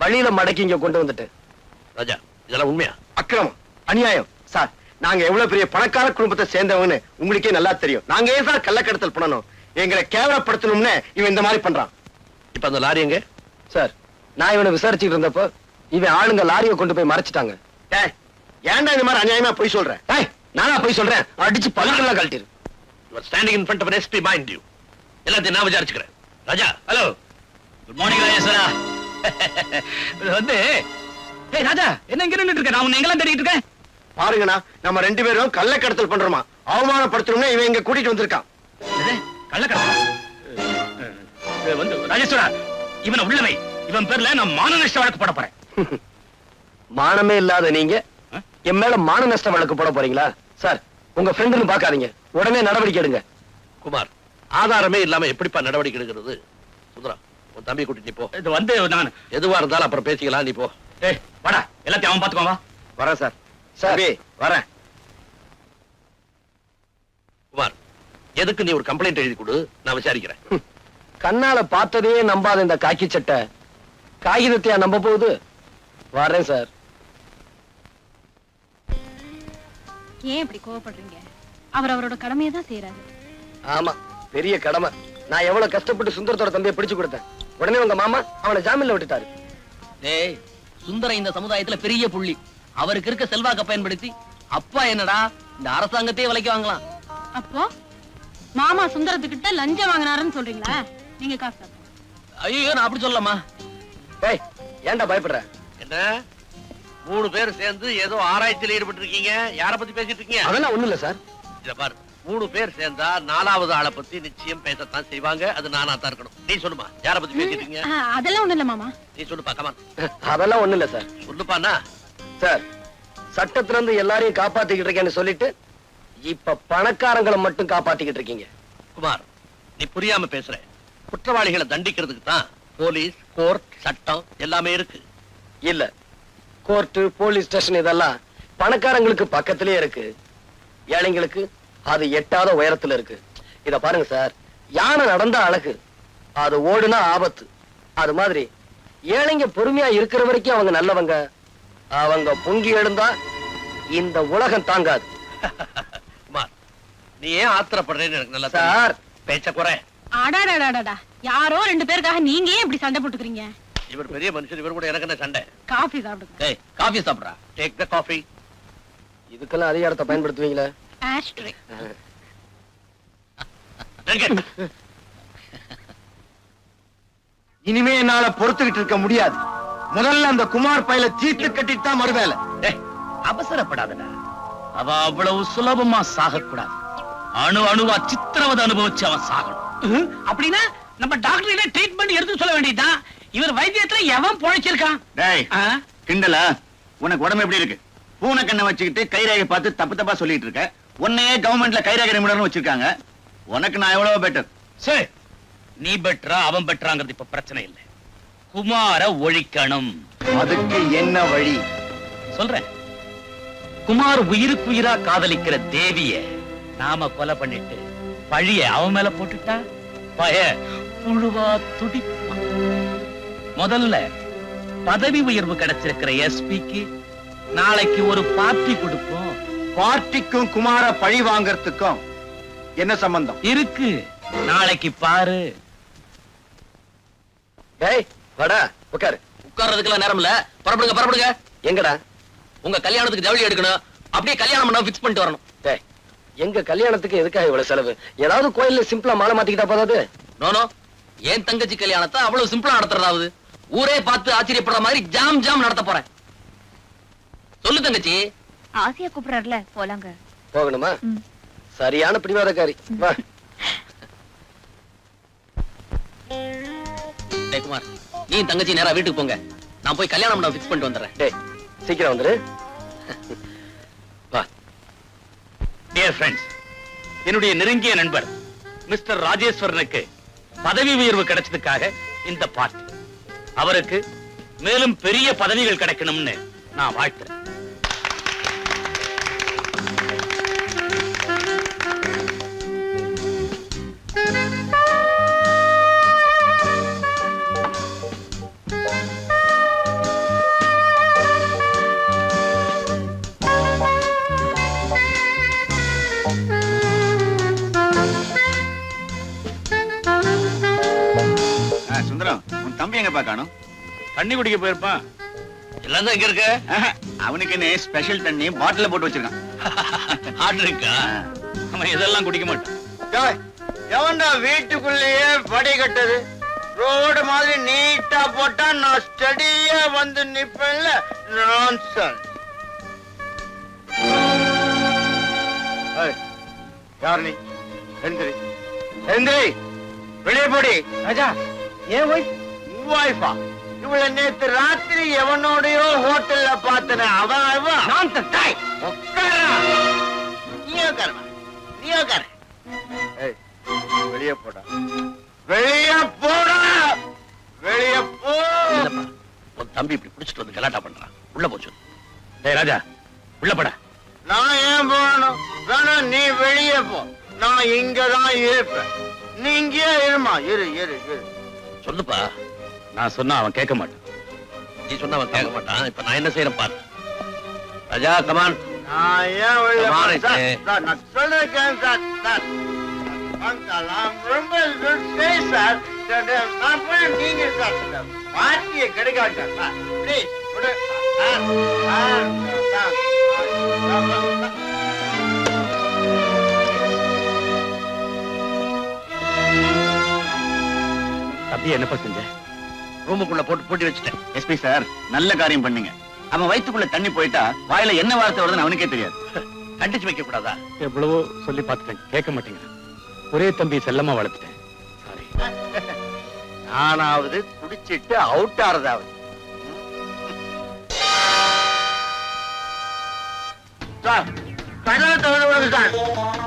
வழியில மடக்கி இங்க கொண்டு வந்துட்டு. ராஜா, இதெல்லாம் உண்மையா? அக்கிரமம், அநியாயம். சார், நாங்க எவ்வளவு பெரிய பணக்கார குடும்பத்தை சேர்ந்தவன்னு உங்களுக்கே நல்லா தெரியும். நாங்க ஏன் சார் கள்ள கடத்தல் பண்ணணும்? எங்களை கேவலப்படுத்தணும்னு இவன் இந்த மாதிரி பண்றான். இப்ப அந்த லாரி எங்க? சார், நான் இவனை விசாரிச்சுட்டு இருந்தப்போ இவன் ஆளுங்க லாரியை கொண்டு போய் மறைச்சிட்டாங்க. ஏன்டா இந்த மாதிரி அநியாயமா போய் சொல்றேன்? நானா போய் சொல்றேன்? அடிச்சு பல்லெல்லாம் கழட்டிரு. You are standing in front of an SP, mind you. எல்லாத்தையும் நான் விசாரிச்சுக்கிறேன். Raja, hello. Good morning Rajeshwara. வந்து ஏய் ராஜா, என்ன இங்க நின்னுட்டு இருக்க? நான் உன்னை எங்கெல்லாம் தேடிட்டு இருக்கேன். பாருங்கண்ணா, நம்ம 2 பேரும் கள்ள கடத்தல் பண்றோமா, அவமானப்படுத்தணும்னு இவன் இங்க கூட்டிட்டு வந்திருக்கான். கள்ளக்கடத்தல் வந்து ராஜேஸ்வரா, இவனை உள்ளவை. இவன் பேர்ல நான் மான நஷ்ட வழக்கு போட போறேன். மானமே இல்லாத நீங்க என் மேல மான நஷ்ட வழக்கு போட போறீங்களா? சார், உங்க ஃப்ரெண்டுன்னு பாக்காதீங்க, உடனே நடவடிக்கை எடுங்க. குமார், ஆதாரமே இல்லாம எப்படிப்பா நடவடிக்கை எடுக்கிறது? சுந்தரா, உன் தம்பி கூட்டிட்டு நீ போ. இது வந்து நான் எதுவா இருந்தாலும் அப்புறம் பேசிக்கலாம், நீ போ. ஏய் வாடா, எல்லாத்தையும் அவன் பாத்துக்கோ. வா வரேன் சார். சார் வரேன். குமார், எதுக்கு நீ ஒரு கம்ப்ளைண்ட் எழுதி கொடு, நான் விசாரிக்கிறேன். கண்ணால பார்த்ததே நம்பாத இந்த காக்கி சட்டை காகிதத்தையா நம்ப போகுது? வரேன் சார். ஏன் இப்படி கோவப்படுறீங்க? அவர் அவரோட கடமையை தான் செய்யறாரு. ஆமா, பெரிய கடமை. நான் எவ்வளவு கஷ்டப்பட்டு சுந்தரத்தோட தம்பியை பிடிச்சு கொடுத்தேன். உடனே உங்க மாமா அவனை ஜாமீன்ல விட்டுட்டாரு. டேய், சுந்தரம் இந்த சமுதாயத்துல பெரிய புள்ளி. அவருக்கு இருக்க செல்வாக்க பயன்படுத்தி அப்பா என்னடா இந்த அரசாங்கத்தையே விலைக்கு வாங்கலாம். அப்போ மாமா சுந்தரத்துக்கிட்ட லஞ்சம் வாங்கினாருன்னு சொல்றீங்களா? நீங்க காசு சாப்பிடுங்க. ஐயோ நான் அப்படி சொல்லலாமா? டேய் ஏன்டா பயப்படுற? என்ன 3 பேர் சேர்ந்து ஏதோ ஆராய்ச்சியில் ஈடுபட்டு இருக்கீங்க? யார பத்தி பேசிட்டு இருக்கீங்க? அதெல்லாம் ஒண்ணும் இல்ல சார். இத பாரு, 3 பேர் சேர்ந்தா 4வது ஆளை பத்தி நிச்சயம் பேசத்தான் செய்வாங்க. அது நானா தான் இருக்கணும். நீ சொல்லுமா, யார பத்தி பேசிட்டு இருக்கீங்க? அதெல்லாம் ஒண்ணு இல்ல மாமா. நீ சொல்லுப்பா, கமான் அதெல்லாம் ஒண்ணும் இல்ல சார். சொல்லுப்பாண்ணா. சார், சட்டத்துல இருந்து எல்லாரையும் காப்பாத்திக்கிட்டு இருக்கேன்னு சொல்லிட்டு இப்ப பணக்காரங்களை மட்டும் காப்பாத்திக்கிட்டு இருக்கீங்க. குமார், நீ புரியாம பேசுற. குற்றவாளிகளை தண்டிக்கிறதுக்கு தான் போலீஸ், கோர்ட், சட்டம் எல்லாமே இருக்கு. இல்ல, கோர்ட், போலீஸ் ஸ்டேஷன் இதெல்லாம் பணக்காரங்களுக்கு பக்கத்திலே இருக்கு. ஏழைங்களுக்கு அது எட்டாத உயரத்துல இருக்கு. இத பாருங்க சார், யானை நடந்தா அழகு, அது ஓடுனா ஆபத்து. அது மாதிரி ஏழைங்க பொறுமையா இருக்கிற வரைக்கும் அவங்க நல்லவங்க. அவங்க பொங்கி எழுந்தா இந்த உலகம் தாங்காது. குமார், நீ ஏன் ஆத்திரப்படுறேன்னு எனக்கு நல்லா சார், பேச்ச குறை. அடாடாடாடா, யாரோ 2 பேருக்காக நீங்க ஏன் இப்படி சண்டை போட்டுக்கிறீங்க? இவர் பெரிய மனுஷன், இவர் கூட எனக்கு என்ன சண்டை? காஃபி சாப்பிடுங்க. டேய் காஃபி சாப்பிடுறா. Take the coffee. இதுக்கெல்லாம் அதிகாரத்தை பயன்படுத்துவீங்களா? ஆஸ்ட்ரே. இனிமே என்னால பொறுத்துக்கிட்டு இருக்க முடியாது. முதல்ல அந்த குமார் பையில தீர்த்து கட்டிட்டு தான் மறுவேலை. டேய், அவசரப்படாதடா. அவ அவ்வளவு சுலபமா சாகக்கூடாது. அணு அணுவா சித்திரவதை அனுபவிச்சு அவன் சாகணும். அப்படின்னா நம்ம டாக்டர் ட்ரீட்மெண்ட் எடுத்து சொல்ல வேண்டியதுதான். இவர் வைத்தியத்துல எவன் பொழைச்சிருக்கான்? டேய் கிண்டலா? உனக்கு உடம்பு எப்படி இருக்கு? பூனை கண்ணை வச்சுக்கிட்டு கைரேகை பார்த்து தப்பு தப்பா சொல்லிட்டு இருக்க. உன்னையே கவர்மெண்ட்ல கைரேகை நிபுணர்னு வச்சிருக்காங்க. உனக்கு நான் எவ்வளவு பெட்டர். சரி, நீ பெட்டரா அவன் பெட்டராங்கிறது இப்ப பிரச்சனை இல்லை. குமார ஒழிக்கணும். அதுக்கு என்ன வழி? சொல்றேன். குமார் உயிருக்கு உயிரா காதலிக்கிற தேவிய நாம கொலை பண்ணிட்டு பழிய அவன் மேல போட்டுட்டா பய புழுவா துடிப்பான். முதல்ல பதவி உயர்வு கிடைச்சிருக்கிற எஸ்பிக்கு நாளைக்கு ஒரு பார்ட்டி கொடுப்போம். பார்ட்டிக்கும் குமார பழி வாங்கறதுக்கும் என்ன சம்பந்தம் இருக்கு? நாளைக்கு பாரு. டேய் வாடா, உட்காரு. உட்கார்றதுக்கெல்லாம் நேரம் இல்ல. புறப்படுங்க புறப்படுங்க. எங்கடா? உங்க கல்யாணத்துக்கு ஜவுளி எடுக்கணும். அப்படியே கல்யாணம் பண்ண ஃபிக்ஸ் பண்ணிட்டு வரணும். டேய், எங்க கல்யாணத்துக்கு எதுக்காக இவ்வளவு செலவு? ஏதாவது கோயில்ல சிம்பிளா மாலை மாத்திக்கிட்டா போதாது? நோனோ, என் தங்கச்சி கல்யாணத்தை அவ்வளவு சிம்பிளா நடத்துறதாவது. ஊரே பார்த்து ஆச்சரியப்படுற மாதிரி ஜாம் ஜாம் நடத்த போறேன். சொல்லு தங்கச்சி. ஆசையா கூப்பிடுறாருல, போலாங்க. போகணுமா? சரியான பிடிவாதக்காரி. வா. டேய் குமார், நீ தங்கச்சி நேரா வீட்டுக்கு போங்க. நான் போய் கல்யாணம் பண்ண ஃபிக்ஸ் பண்ணிட்டு வந்துடுறேன். டேய் சீக்கிரம் வந்துரு. வா. டியர் ஃப்ரெண்ட்ஸ், என்னுடைய நெருங்கிய நண்பர் மிஸ்டர் ராஜேஸ்வரனுக்கு பதவி உயர்வு கிடைச்சதுக்காக இந்த பார்ட்டி. அவருக்கு மேலும் பெரிய பதவிகள் கிடைக்கணும்னு நான் வாழ்த்துறேன். சுந்தரம், உன் தம்பி எங்க காணோம்? தண்ணி குடிக்க போயிருப்பான். எல்லாம் தான் இங்க இருக்கு. அவனுக்கு என்ன ஸ்பெஷல் தண்ணி பாட்டில போட்டு வச்சிருக்கான். ஆர்டர் இருக்கா? அவன் இதெல்லாம் குடிக்க மாட்டான். எவன்டா வீட்டுக்குள்ளேயே படி கட்டது? ரோடு மாதிரி நீட்டா போட்டா நான் ஸ்டடியா வந்து நிப்பேன்ல. நான்சென்ஸ். யார் நீ? எந்திரி எந்திரி, வெளியே போடி. ராஜா, ஏன் வைஃபா? இவள நேத்து ராத்திரி எவனோடயோ ஹோட்டல்ல பார்த்தன. அவன் வெளியே போடா, வெளியே போடா, வெளியே போ. இல்லப்பா, உன் தம்பி இப்படி பிடிச்சிட்டு வந்து கலாட்டா பண்றான். உள்ள போச்சு. டேய் ராஜா, உள்ள போடா. நான் ஏன் போகணும்? வேணாம், நீ வெளியே போ. நான் இங்கதான் இருப்பேன். நீ இங்கேயே இருமா. இரு இரு இரு. சொல்லுப்பா. நான் சொன்னா அவன் கேட்க மாட்டான். நீ சொன்னா அவன் கேட்க மாட்டான். இப்ப நான் என்ன செய்யறேன் பாரு. ராஜா, கமான். நான் ஏன் வெளியே Come on, போறேன்? Sir, Ike. சார், நான் சொல்லிருக்கேன் சார். சார், அங்கிள், I'm ரொம்ப good say, சார். நான் போய் நீங்க சார் பார்ட்டியை கிடைக்காது சார். ப்ளீஸ் விடு சார். Sir, sir. நீ என்னப்பா செஞ்ச? ரூமுக்குள்ள போட்டு பூட்டி வச்சுட்டேன். எஸ்பி சார், நல்ல காரியம் பண்ணீங்க. அவன் வயித்துக்குள்ள தண்ணி போயிட்டா வாயில என்ன வார்த்தை வருதுன்னு அவனுக்கே தெரியாது. கண்டிச்சு வைக்க கூடாதா? எவ்வளவோ சொல்லி பார்த்துட்டேன், கேட்க மாட்டேங்கிறான். ஒரே தம்பி செல்லமா வளர்த்துட்டேன். சாரி. நானாவது குடிச்சிட்டு அவுட் ஆறதாவது. சார், கதவை திறந்து விடுங்க சார்.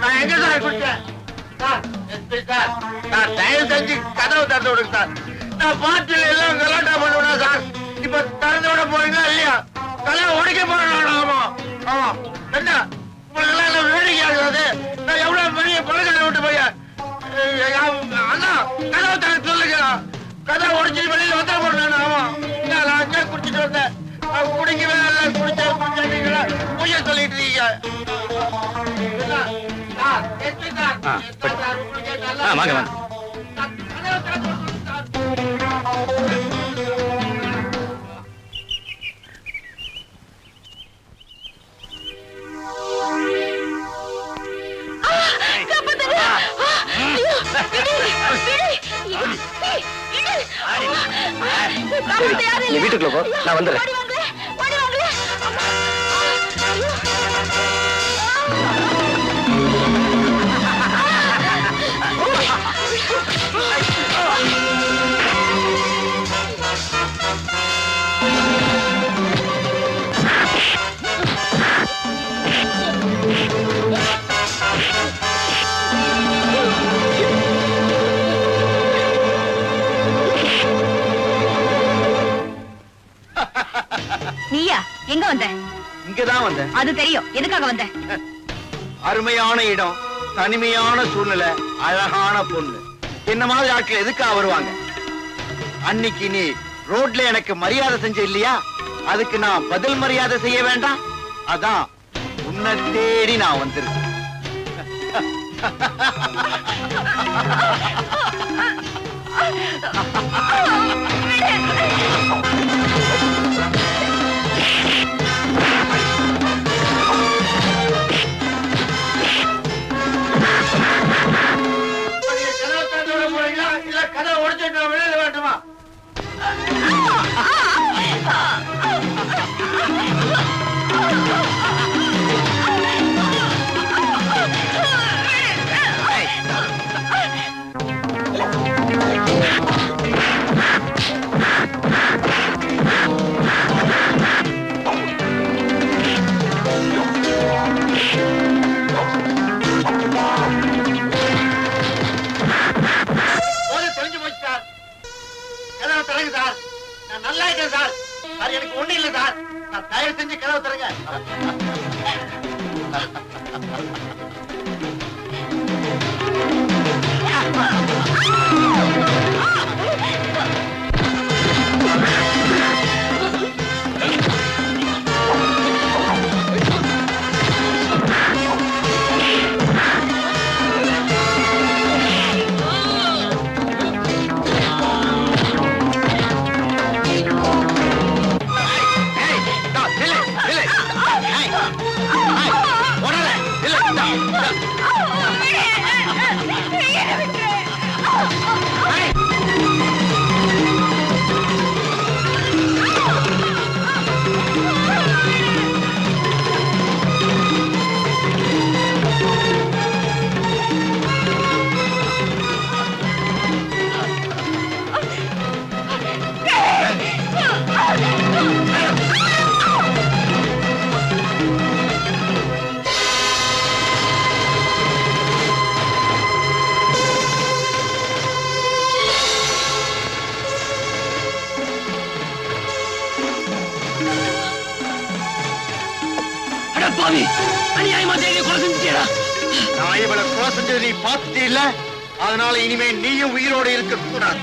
நான் எங்க சார் குடிச்சேன்? சார், எஸ்பி சார், நான் தயவு செஞ்சு கதவை திறந்து விடுங்க சார். நான் பாட்டில் எல்லாம் கலாட்டா பண்ணுவேன் சார். இப்ப திறந்து விட போறீங்களா இல்லையா? கதவை உடைக்க போறேன். ஆமா ஆமா. என்ன உங்களுக்கு எல்லாம் வேடிக்கை ஆகுது? நான் எவ்வளவு பெரிய பழக்கத்தை விட்டு போய் அண்ணா கதவை திறந்து சொல்லுங்க. கதவை உடைச்சு வெளியில வந்தா போறேன். ஆமா, நான் அங்கே குடிச்சிட்டு வந்தேன். குடிக்கவே இல்லை, குடிச்சீங்களா பொய்ய சொல்லிட்டு இருக்கீங்க. வாங்க வாங்க. நீ வீட்டுக்குள்ள போ, நான் வந்துடுறேன். நீயா எங்க வந்த? இங்கதான் வந்தேன். அது தெரியும், எதுக்காக வந்த? அருமையான இடம், தனிமையான சூழ்நிலை, அழகான பொண்ணு. என்ன மாதிரி ஆட்கள் எதுக்காக வருவாங்க? அன்னைக்கு நீ ரோட்ல எனக்கு மரியாதை செஞ்ச இல்லையா? அதுக்கு நான் பதில் மரியாதை செய்ய வேண்டாம்? அதான் உன்னை தேடி நான் வந்திருக்கேன். இல்ல கதை உடைச்சிட்டு வெளியில வேண்டுமா? தெரிஞ்சு போச்சு சார். கதவை திறங்க சார். நான் நல்லா இருக்கேன் சார். சார், எனக்கு ஒண்ணு இல்லை சார். நான் தயவு செஞ்சு கதவை திறங்க. நான் இவளை கொலை செஞ்சது நீ பார்த்துட்டே இல்ல, அதனால இனிமே நீயும் உயிரோடு இருக்க கூடாது.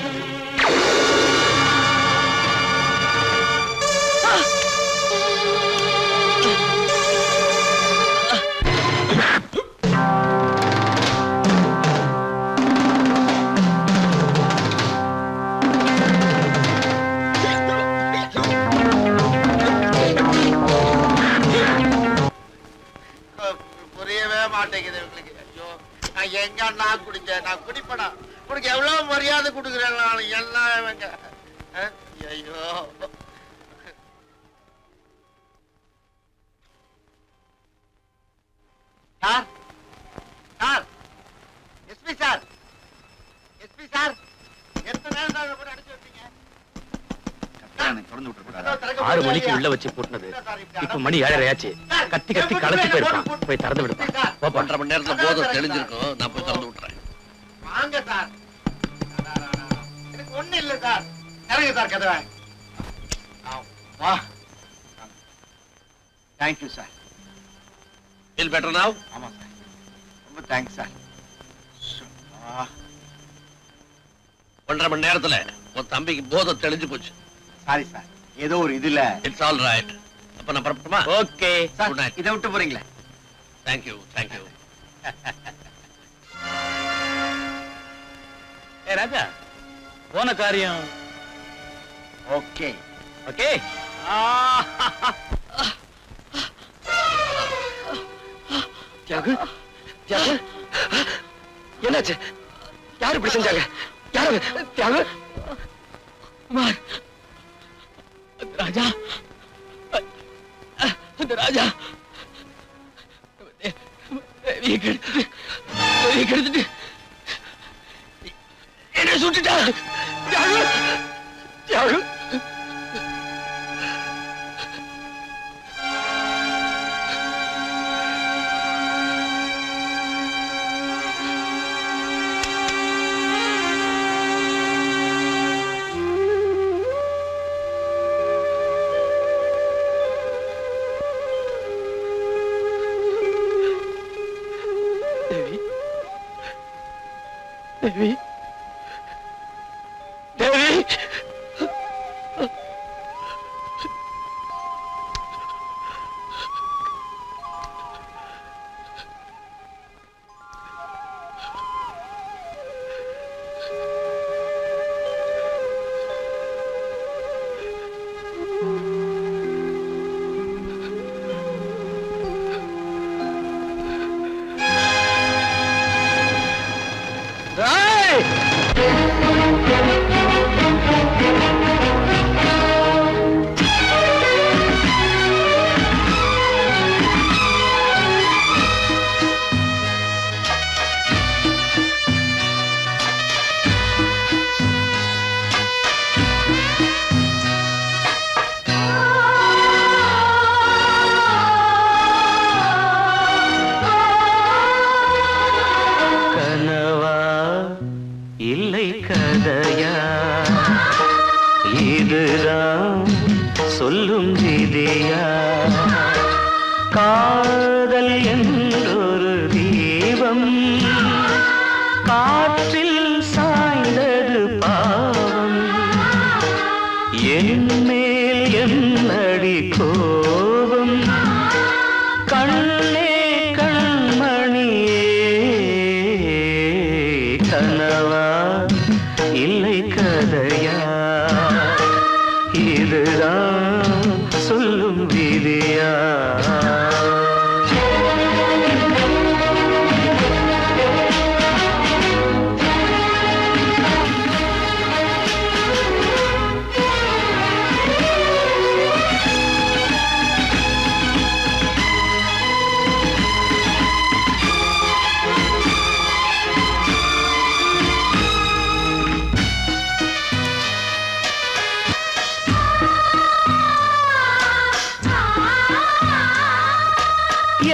புரியவே மாட்டேங்குது இவங்களுக்கு. ஐயோ, நான் எங்க நான் குடிச்சேன்? நான் குடிப்படா. உனக்கு எவ்வளவு மரியாதை கொடுக்குறேன் நான் எல்லாம் இவங்க. ஐயோ sir sir SP sir SP sir எத்தனை நேரம் சார் போட்டு அடிச்சு வைப்பீங்க? திறந்து விட்டுருக்கூடாது. 6 மணிக்கு உள்ள வச்சு பூட்டினது இப்ப மணி 7:30 ஆச்சு. கத்தி கத்தி களைச்சு போயிருப்பான். போய் திறந்து விடுப்பா. 1.5 மணி நேரத்துல போதும் தெளிஞ்சிருக்கும். நான் போய் திறந்து விட்டுறேன். வாங்க சார். எனக்கு ஒண்ணு இல்ல சார். இறங்க சார் கதவை. வா. Thank you sir. Feel better now? ஆமா சார். ரொம்ப தேங்க்ஸ் சார். 1.5 மணி நேரத்துல உன் தம்பிக்கு போதை தெளிஞ்சு போச்சு. Sorry sir. ஏதோ ஒரு இதுல. It's all right. அப்ப நான் புறப்பட்டுமா? ஓகே. Sir Good night. இதை விட்டு போறீங்களா? Thank you thank you. ஏ ராஜா, போன காரியம் ஓகே. ஓகே. தியாகு தியாகு என்னாச்சு? யாரு இப்படி செஞ்சாங்க? யாரு? தியாகு குமார், அந்த ராஜா தேவியை கெடுத்துட்டு என்ன சுட்டுட்டா. தியாகு தியாகு தேவி தேவி இல்லை கதையா, இதுதான் சொல்லும் விதியா? காதல் என்றொரு தீபம் காற்றில் சாய்ந்தது பாவம். என் மேல் என்னடி கோபம்? கண்ணே கண்மணியே, கனவா இல்லை கதையா? இதுதான் சொல்லும் விதியா?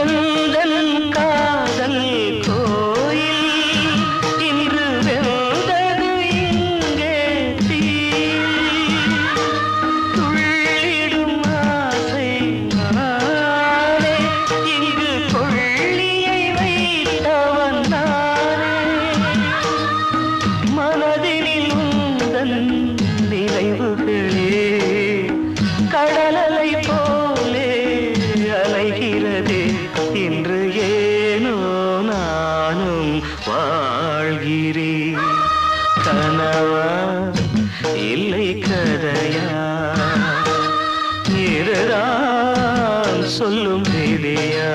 எந்தன் காதல் கோயில் இன்று வெந்தது இங்கே தீ. துள்ளிடும் ஆசை நானே, இங்கு கொள்ளியை வைத்தவன் நானே. மனதினில் உந்தன் நினைவுகளே கடலலை போலே அலைகிறதே. இன்று ஏனோ நானும் வாழ்கிறேன். கனவா இல்லை கதையா? இதுதான் சொல்லும் விதியா?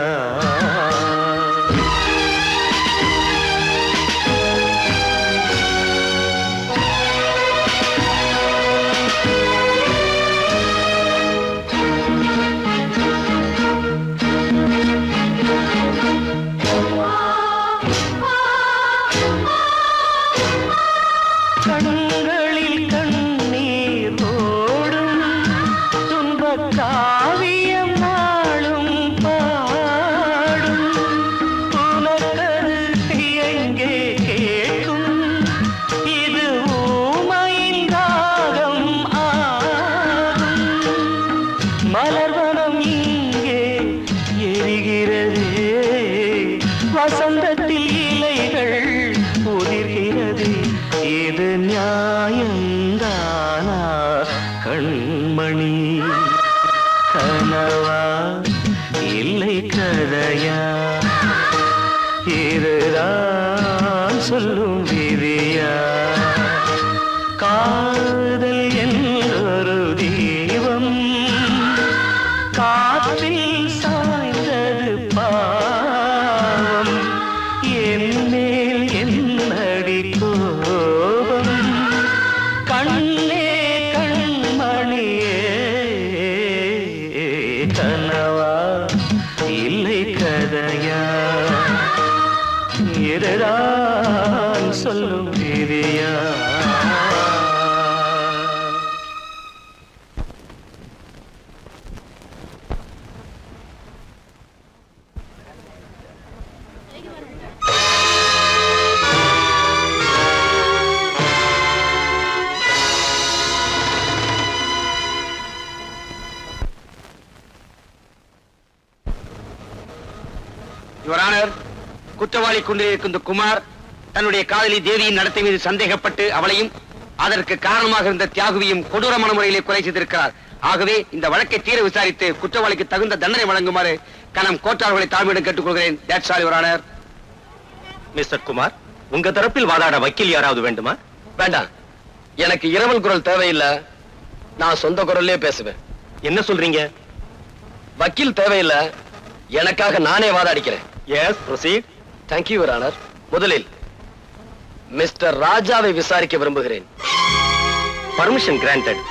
வசந்தத்தில் இலைகள் உதிர்கிறது, இது நியாயந்தானா கண்மணி? கனவா இல்லை கதையா, இதுதான் சொல்லும் விதியா? காதல் என்றொரு தீபம் காற்றில் சாய்ந்தது பாவம், என் மேல் என்னடி கோபம்? கண்ணே கண்மணியே, கனவா இல்லை கதையா, இதுதான் சொல்லும் விதியா? யுவர் ஆனர், குற்றவாளி கொண்டிருக்கும் இந்த குமார் தன்னுடைய காதலி தேவியின் நடத்தை மீது சந்தேகப்பட்டு அவளையும் அதற்கு காரணமாக இருந்த தியாகுவையும் கொடூரமான முறையிலே கொலை செய்திருக்கிறார். ஆகவே இந்த வழக்கை தீர விசாரித்து குற்றவாளிக்கு தகுந்த தண்டனை வழங்குமாறு கனம் கோட்டார்களை தாழ்மையிடம் கேட்டுக்கொள்கிறேன். That's all your honour. Mister Kumar, உங்க தரப்பில் வாதாட வக்கீல் யாராவது வேண்டுமா? வேண்டாம், எனக்கு இரவல் குரல் தேவையில்லை. நான் சொந்த குரல்லே பேசுவேன். என்ன சொல்றீங்க? வக்கீல் தேவையில்லை, எனக்காக நானே வாதாடிக்கிறேன். Yes, proceed. Thank you your honour. முதலில் மிஸ்டர் ராஜாவை விசாரிக்க விரும்புகிறேன். Permission granted.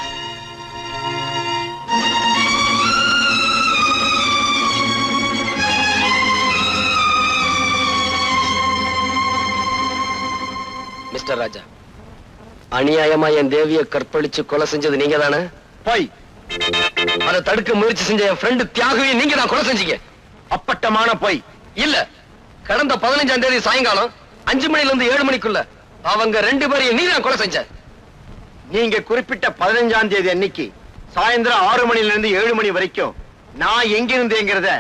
மிஸ்டர் ராஜா, அநியாயமா என் தேவியை கற்பழிச்சு கொலை செஞ்சது நீங்க தானே? போய் அதை தடுக்க முயற்சி செஞ்ச என் ஃப்ரெண்டு தியாகுவை நீங்க தான் கொலை செஞ்சீங்க. அப்பட்டமான போய். இல்ல, கடந்த 15ஆம் தேதி சாயங்காலம் 5 மணில இருந்து 7 மணிக்குள்ள அவங்க 2 பேரையும் நீ தான் கொலை செஞ்ச. நீங்க குறிப்பிட்ட 15ஆம் தேதி அன்னைக்கு சாயந்தரம் 6 மணில இருந்து 7 மணி வரைக்கும் நான் எங்க இருந்தேங்கிறத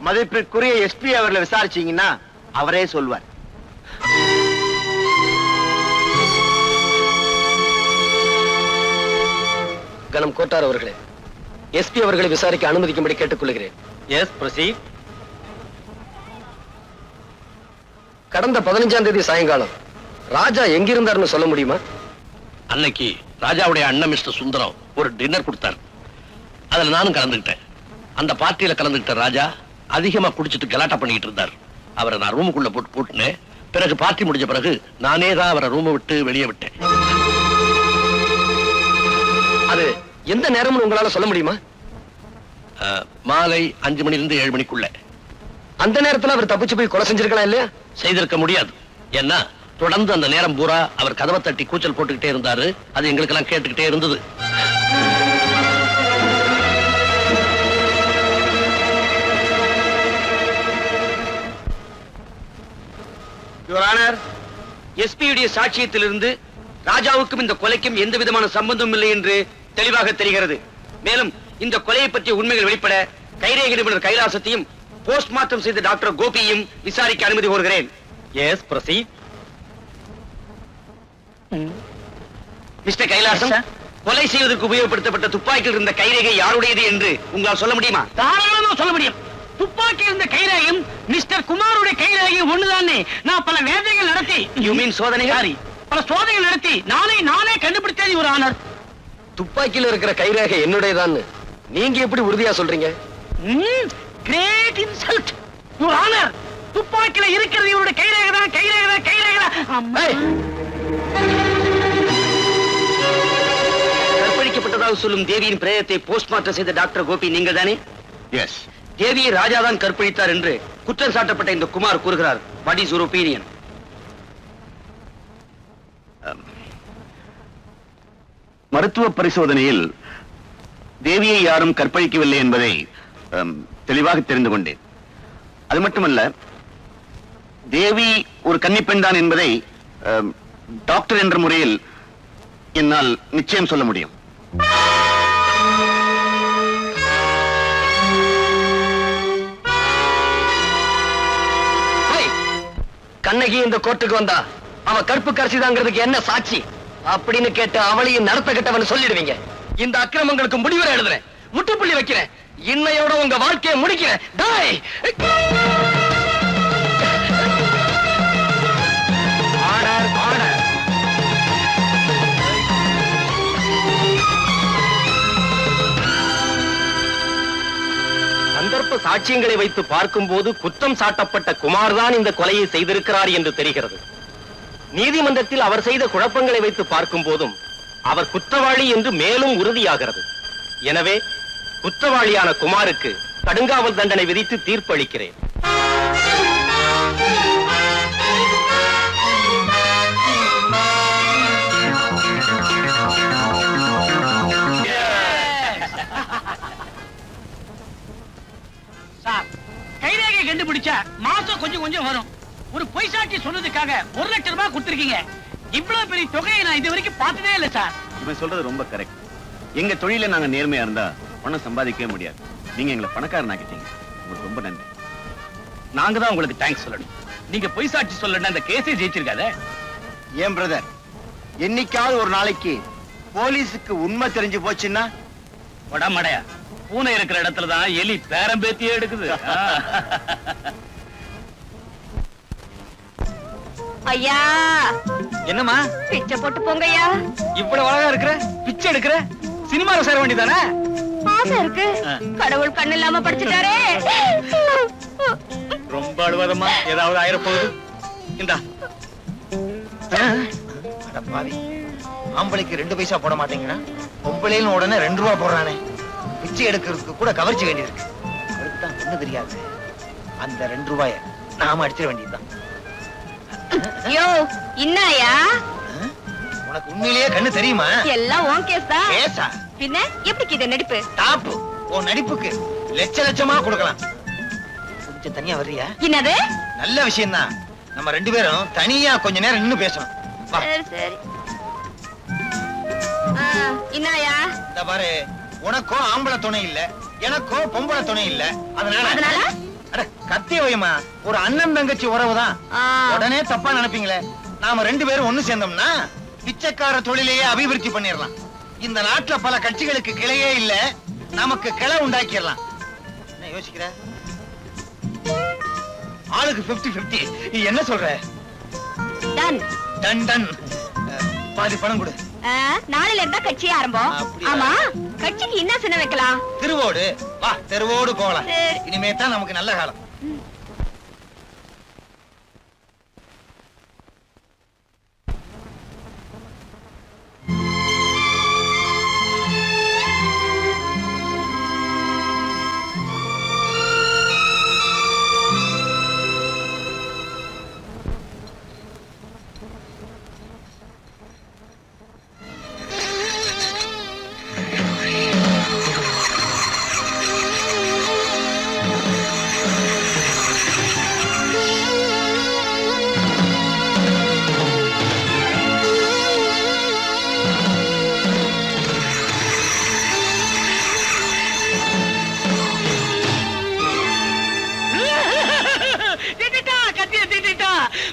மதிப்பிற்குரிய எஸ்பி அவர்களை விசாரிச்சீங்கன்னா அவரே சொல்வார். கனம் கோட்டார் அவர்களே, எஸ்பி அவர்களை விசாரிக்க அனுமதிக்கும்படி கேட்டுக்கொள்கிறேன். Yes, proceed. கடந்த 15ஆம் தேதி சாயங்காலம் ராஜா எங்கிருந்தார்னு சொல்ல முடியுமா? அன்னைக்கு ராஜாவுடைய அண்ணன் மிஸ்டர் சுந்தரம் ஒரு டின்னர் கொடுத்தார். அதுல நானும் கலந்துக்கிட்டேன். அந்த பார்ட்டியில கலந்துக்கிட்ட ராஜா அதிகமா குடிச்சிட்டு கலாட்டா பண்ணிட்டு இருந்தார். அவரை நான் ரூமுக்குள்ள போட்டு பூட்டினேன். பிறகு பார்ட்டி முடிஞ்ச பிறகு நானே தான் அவரை ரூமை விட்டு வெளியே விட்டேன். அது எந்த நேரம்னு உங்களால சொல்ல முடியுமா? மாலை 5 மணிலிருந்து 7 மணிக்குள்ள. அந்த நேரத்துல அவர் தப்பிச்சு போய் கொலை செஞ்சிருக்கலாம் இல்லையா? செய்திருக்க முடியாது. ஏன்னா தொடர்ந்து அந்த நேரம் பூரா அவர் கதவை தட்டி கூச்சல் போட்டுக்கிட்டே இருந்தாரு. அது எங்களுக்கெல்லாம் கேட்டுக்கிட்டே இருந்தது. யுவர் ஆனர், எஸ்பியுடைய சாட்சியத்திலிருந்து ராஜாவுக்கும் இந்த கொலைக்கும் எந்த விதமான சம்பந்தமும் இல்லை என்று தெளிவாக தெரிகிறது. மேலும் இந்த கொலையை பற்றிய உண்மைகள் வெளிப்பட கைரேகை நிபுணர் கைலாசத்தையும் போஸ்ட்மார்ட்டம் செய்த டாக்டர் கோபியையும் விசாரிக்க அனுமதி கோருகிறேன். S, proceed. மிஸ்டர் கைலாசம், கொலை செய்வதற்கு உபயோகப்படுத்தப்பட்ட துப்பாக்கியில் இருந்த கைரேகை யாருடையது என்று உங்களால் சொல்ல முடியுமா? தாராளமா சொல்ல முடியும். துப்பாக்கி இருந்த கைரேகையும் மிஸ்டர் குமாருடைய கைரேகையும் ஒண்ணுதானே. நான் பல வேதைகள் நடத்தி, யூ மீன் சோதனைகள்? பல சோதனைகள் நடத்தி நானே கண்டுபிடித்தது ஒரு ஆனர். துப்பாக்கியில இருக்கிற கைரேகை என்னுடையதான்னு நீங்க எப்படி உறுதியா சொல்றீங்க? Great insult your honour. துப்பாக்கியில இருக்கிறது இவருடைய கைரேகை தான். கற்பழிக்கப்பட்டதாக சொல்லும் தேவியின் பிரேதத்தை போஸ்ட்மார்ட்டம் செய்த டாக்டர் கோபி நீங்கள் தானே? எஸ். தேவியை ராஜாதான் கற்பழித்தார் என்று குற்றம் சாட்டப்பட்ட இந்த குமார் கூறுகிறார். What is your opinion? மருத்துவ பரிசோதனையில் தேவியை யாரும் கற்பழிக்கவில்லை என்பதை தெளிவாக தெரிந்து கொண்டேன். அது மட்டுமல்ல, தேவி ஒரு கன்னிப்பெண் தான் என்பதை டாக்டர் என்ற முறையில் என்னால் நிச்சயம் சொல்ல முடியும். கண்ணகி இந்த கோர்ட்டுக்கு வந்தா அவ கற்பு கரசிதாங்கிறதுக்கு என்ன சாட்சி அப்படின்னு கேட்டு அவளையும் நடத்த கெட்டவன் சொல்லிடுவீங்க. இந்த அக்கிரமங்களுக்கு முடிவுரை எழுதுறேன், முட்டுப்புள்ளி வைக்கிறேன், இன்னையோட உங்க வாழ்க்கையை முடிக்கிறேன். டாய்! Order, order. சந்தர்ப்ப சாட்சியங்களை வைத்து பார்க்கும்போது குற்றம் சாட்டப்பட்ட குமார் தான் இந்த கொலையை செய்திருக்கிறார் என்று தெரிகிறது. நீதிமன்றத்தில் அவர் செய்த குழப்பங்களை வைத்து பார்க்கும் போதும் அவர் குற்றவாளி என்று மேலும் உறுதியாகிறது. எனவே குற்றவாளியான குமாருக்கு கடுங்காவல் தண்டனை விதித்து தீர்ப்பு அளிக்கிறேன். கைரேகை கண்டுபிடிச்சா மாசம் கொஞ்சம் கொஞ்சம் வரும். ஒரு பொய் சாட்சி சொன்னதுக்காக 1 லட்சம் ரூபாய் கொடுத்திருக்கீங்க. இவ்வளவு பெரிய தொகையை நான் இது வரைக்கும் பார்த்ததே இல்ல சார். இவன் சொல்றது ரொம்ப கரெக்ட். எங்க தொழில நாங்க நேர்மையா இருந்தா பணம் சம்பாதிக்கவே முடியாது. நீங்க எங்களை பணக்காரனாக்கிட்டீங்க. உங்களுக்கு ரொம்ப நன்றி. நாங்க தான் உங்களுக்கு தேங்க்ஸ் சொல்லணும். நீங்க பொய் சாட்சி சொல்லணும் அந்த கேஸே ஜெயிச்சிருக்காத. ஏன் பிரதர், என்னைக்காவது ஒரு நாளைக்கு போலீஸுக்கு உண்மை தெரிஞ்சு போச்சுன்னா மடையா பூனை இருக்கிற இடத்துல தான் எலி பேரம்பேத்தியே எடுக்குது. ஐயா என்னம்மா பிச்சை போட்டு போங்க ஐயா. இவ்வளவு அழகா இருக்கிற, பிச்சை எடுக்கிற, சினிமால சேர வேண்டியதானே? ஆசை இருக்கு, கடவுள் கண்ணு இல்லாம படிச்சுட்டாரே. ரொம்ப அழுவாதம்மா, ஏதாவது ஆயிரப்போகுது. இந்தா. அடப்பாவி, ஆம்பளைக்கு 2 பைசா போட மாட்டேங்கிறான், பொம்பளைன்னு உடனே 2 ரூபா போடுறானே. பிச்சை எடுக்கிறதுக்கு கூட கவர்ச்சி வேண்டியிருக்கு. அவருக்கு தான் ஒண்ணு தெரியாது. அந்த 2 ரூபாய நாம அடிச்சிட வேண்டியதுதான். யோ இன்னாயா, உனக்கு உண்மையிலேயே கண்ணு தெரியுமா? எல்லாம் உன் கேஸ் தான். கேஸா? பின்ன எப்படி இது நடிப்பு? டாப்பு. உன் நடிப்புக்கு லட்சமா கொடுக்கலாம். கொஞ்சம் தனியா வர்றியா? என்னது? நல்ல விஷயம் தான். நம்ம 2 பேரும் தனியா கொஞ்ச நேரம் நின்னு பேசணும். வா. சரி சரி. இன்னாயா, இந்த பாரு, உனக்கோ ஆம்பளை துணை இல்ல, எனக்கோ பொம்பளை துணை இல்ல. அதனால அட கத்தி வைமா, ஒரு அண்ணன் தங்கச்சி உறவுதான். உடனே தப்பா நினைப்பீங்களே. நாம 2 பேரும் ஒண்ணு சேர்ந்தோம்னா பிச்சைக்கார தொழிலையே அபிவிருத்தி பண்ணிடலாம். இந்த நாட்டுல பல கட்சிகளுக்கு கிளையே இல்ல, நமக்கு கிளை உண்டாக்கிடலாம். என்ன யோசிக்கிற? ஆளுக்கு 50-50. நீ என்ன சொல்ற? Done done done. பாதி பணம் கொடு. நாளையில இருந்தா கட்சி ஆரம்பம். அப்படியா? ஆமா, கட்சிக்கு என்ன சின்ன வைக்கலாம்? திருவோடு. வா, தெருவோடு போகலாம். சரி. இனிமே தான் நமக்கு நல்ல காலம்.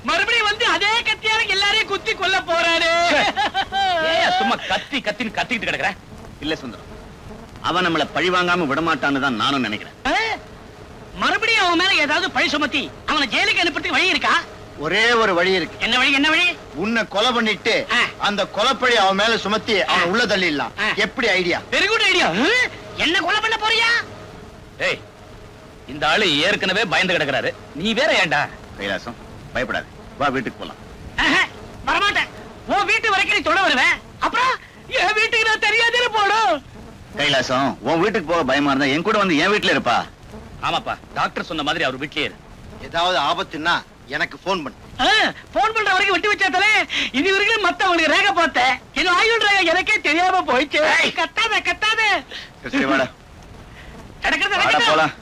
மறுபடியும் வந்து அதே கத்தியால எல்லாரையும் குத்தி கொல்ல போறாரு. சும்மா கத்தி கத்தின்னு கத்திக்கிட்டு கிடக்குற. இல்ல சுந்தரம், அவன் நம்மள பழி வாங்காம விடமாட்டான்னு தான் நானும் நினைக்கிறேன். மறுபடியும் அவன் மேல ஏதாவது பழி சுமத்தி அவனை ஜெயிலுக்கு அனுப்புறதுக்கு வழி இருக்கா? ஒரே ஒரு வழி இருக்கு. என்ன வழி? என்ன வழி? உன்னை கொலை பண்ணிட்டு அந்த கொலைப்பழி அவன் மேல சுமத்தி அவன் உள்ள தள்ளிடலாம். எப்படி ஐடியா? Very good idea. என்ன கொலை பண்ண போறியா? ஏய், இந்த ஆளு ஏற்கனவே பயந்து கிடக்குறாரு, நீ வேற ஏன்டா? கைலாசம், பயப்படாது, வா வீட்டுக்கு போலாம். வரமாட்டேன். உன் வீட்டு வரைக்கும் நீ தொட வருவேன், அப்புறம் என் வீட்டுக்கு நான் தெரியாதே போடும். கைலாசம், உன் வீட்டுக்கு போக பயமா இருந்தா என் கூட வந்து என் வீட்டுல இருப்பா. ஆமாப்பா, டாக்டர் சொன்ன மாதிரி அவர் வீட்லயே இரு. ஏதாவது ஆபத்துன்னா எனக்கு போன் பண்ணு. போன் பண்ற வரைக்கும் விட்டு வச்சாத்தலே இது வரைக்கும் மத்தவங்களுக்கு ரேக பார்த்தேன். இது ஆயுள் ரேக எனக்கே தெரியாம போயிடுச்சு. கத்தாத கத்தாத. சரி வாடா. நடக்கிறது போலாம்.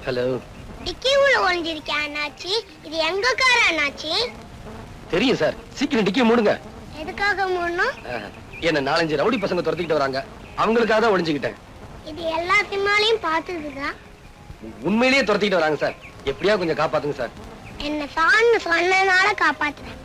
ஹலோ. டிக்கி உள்ள ஒளிஞ்சிருக்கேன் அண்ணாச்சி. இது எங்க கார் அண்ணாச்சி? தெரியும் சார். சீக்கிரம் டிக்கி மூடுங்க. எதுக்காக மூடணும்? என்ன 4-5 ரவுடி பசங்க துரத்திக்கிட்டு வராங்க. அவங்களுக்காக தான் ஒளிஞ்சுக்கிட்டேன். இது எல்லா சினிமாலையும் பார்த்ததுதான். உண்மையிலேயே துரத்திக்கிட்டு வராங்க சார். எப்படியா கொஞ்சம் காப்பாத்துங்க சார். என்ன சான்னு சொன்னனால காப்பாத்துறேன்.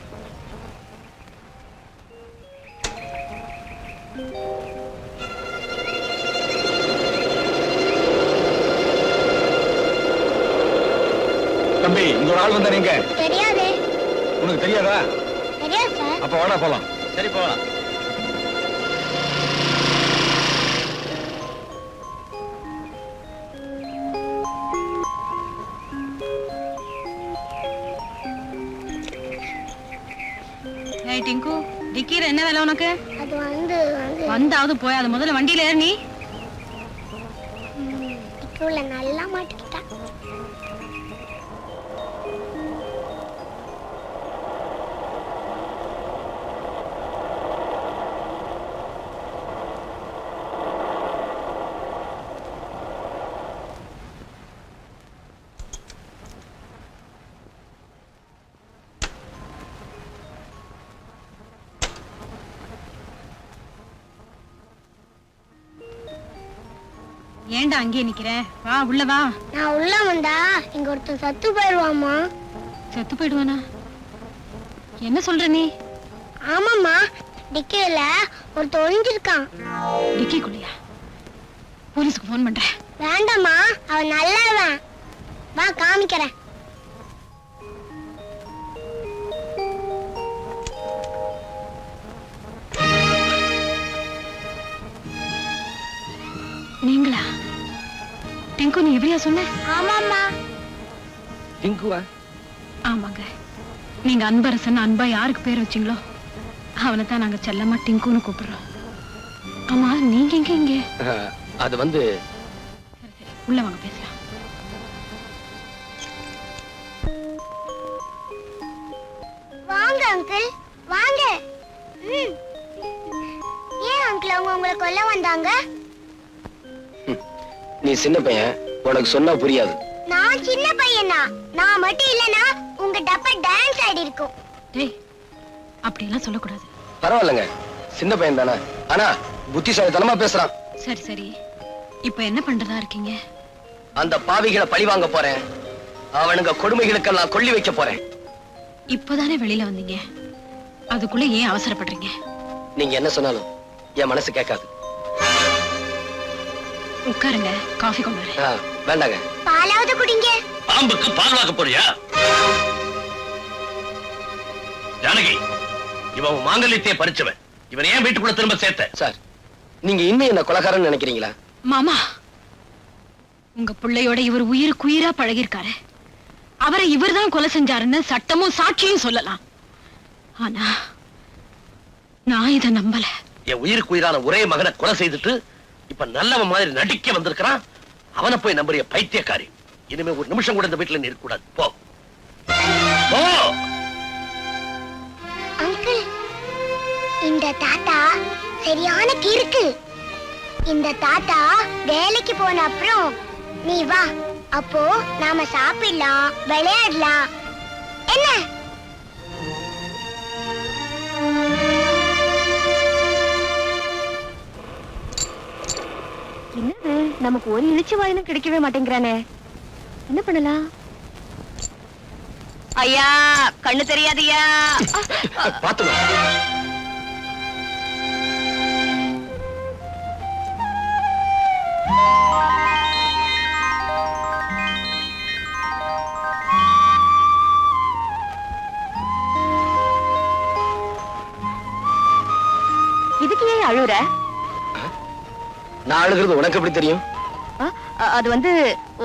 தம்பி, இங்க ஒரு ஆள் வந்தா நீங்க தெரியாதே. உனக்கு தெரியாதா? தெரியாது சார். அப்ப வாடா போலாம். சரி போகலாம். ஏய் டிங்கு, டிக்கில என்ன வேலை உனக்கு? அது வந்து வந்தாவது போய் அது முதல்ல வண்டியில ஏறு நீ. டிக்கி உள்ள நல்லா மாட்டிக்கிட்டா. ஏன்டா அங்கேயே நிக்கிறேன்? வா உள்ள வா. நான் உள்ள வந்தா இங்க ஒருத்தன் சத்து போயிடுவாமா. செத்து போயிடுவானா? என்ன சொல்ற நீ? ஆமாம்மா, டிக்கில ஒருத்தன் ஒளிஞ்சிருக்கான். டிக்கிக்குள்ளையா? போலீஸ்க்கு போன் பண்றேன். வேண்டாம்மா, அவன் நல்லவன். வா காமிக்கிறேன். நீங்களா? டிங்கு, நீ எப்படியா சொன்ன? ஆமாம்மா. டிங்குவா? ஆமாங்க. நீங்க அன்பரசன் அன்பா யாருக்கு பேர் வச்சீங்களோ அவனை தான் நாங்க செல்லமா டிங்குன்னு கூப்பிடுறோம். ஆமா, நீங்க எங்க இங்க? அது வந்து சரி சரி, உள்ள வாங்க பேசலாம். வாங்க அங்கிள், வாங்க. ஏன் அங்கிள் அவங்க உங்களை கொல்ல வந்தாங்க? நீ சின்ன பையன், உனக்கு சொன்னா புரியாது. நான் சின்ன பையனா? நான் மட்டும் இல்லனா உங்க டப்பா டான்ஸ் ஆடி இருக்கும். டேய், அப்படி எல்லாம் சொல்லக்கூடாது. பரவாயில்லைங்க, சின்ன பையன் தானே. ஆனா புத்திசாலித்தனமா பேசுறான். சரி சரி, இப்ப என்ன பண்றதா இருக்கீங்க? அந்த பாவிகளை பழி வாங்க போறேன். அவனுங்க கொடுமைகளுக்கெல்லாம் கொல்லி வைக்க போறேன். இப்பதானே வெளியில வந்தீங்க, அதுக்குள்ள ஏன் அவசரப்படுறீங்க? நீங்க என்ன சொன்னாலும் என் மனசு கேட்காது. உட்காருங்க, காஃபி கொண்டு வரேன். வேண்டாங்க. பாலாவது குடிங்க. பாம்புக்கு பால் வாக்க போறியா? ஜானகி, இவன் மாங்கல்யத்தையே பறிச்சவன். இவன் ஏன் வீட்டுக்குள்ள திரும்ப சேர்த்த? சார், நீங்க இன்னும் என்ன கொலைகாரன்னு நினைக்கிறீங்களா? மாமா, உங்க பிள்ளையோட இவர் உயிருக்குயிரா பழகிருக்காரு. அவரை இவர்தான் கொலை செஞ்சாருன்னு சட்டமும் சாட்சியும் சொல்லலாம். ஆனா நான் இத நம்பல. என் உயிருக்கு உயிரான ஒரே மகனை கொலை செய்துட்டு இப்ப நல்லவன் மாதிரி நடிக்க வந்திருக்கிறான். அவனை போய் நம்புறிய பைத்தியக்காரி. இனிமே ஒரு நிமிஷம் கூட இந்த வீட்டுல நீ இருக்க கூடாது. போ போ. அங்கிள், இந்த தாத்தா சரியான கிறுக்கு. இந்த தாத்தா வேலைக்கு போன அப்புறம் நீ வா, அப்போ நாம சாப்பிடலாம், விளையாடலாம். என்ன? என்னது, நமக்கு ஒரு இழிச்சு வாயினும் கிடைக்கவே மாட்டேங்கிறானே. என்ன பண்ணலாம்? ஐயா, கண்ணு தெரியாதியா? பாத்துமா. இதுக்கு ஏன் அழுற? நான் அழுகிறது உனக்கு எப்படி தெரியும்? அது வந்து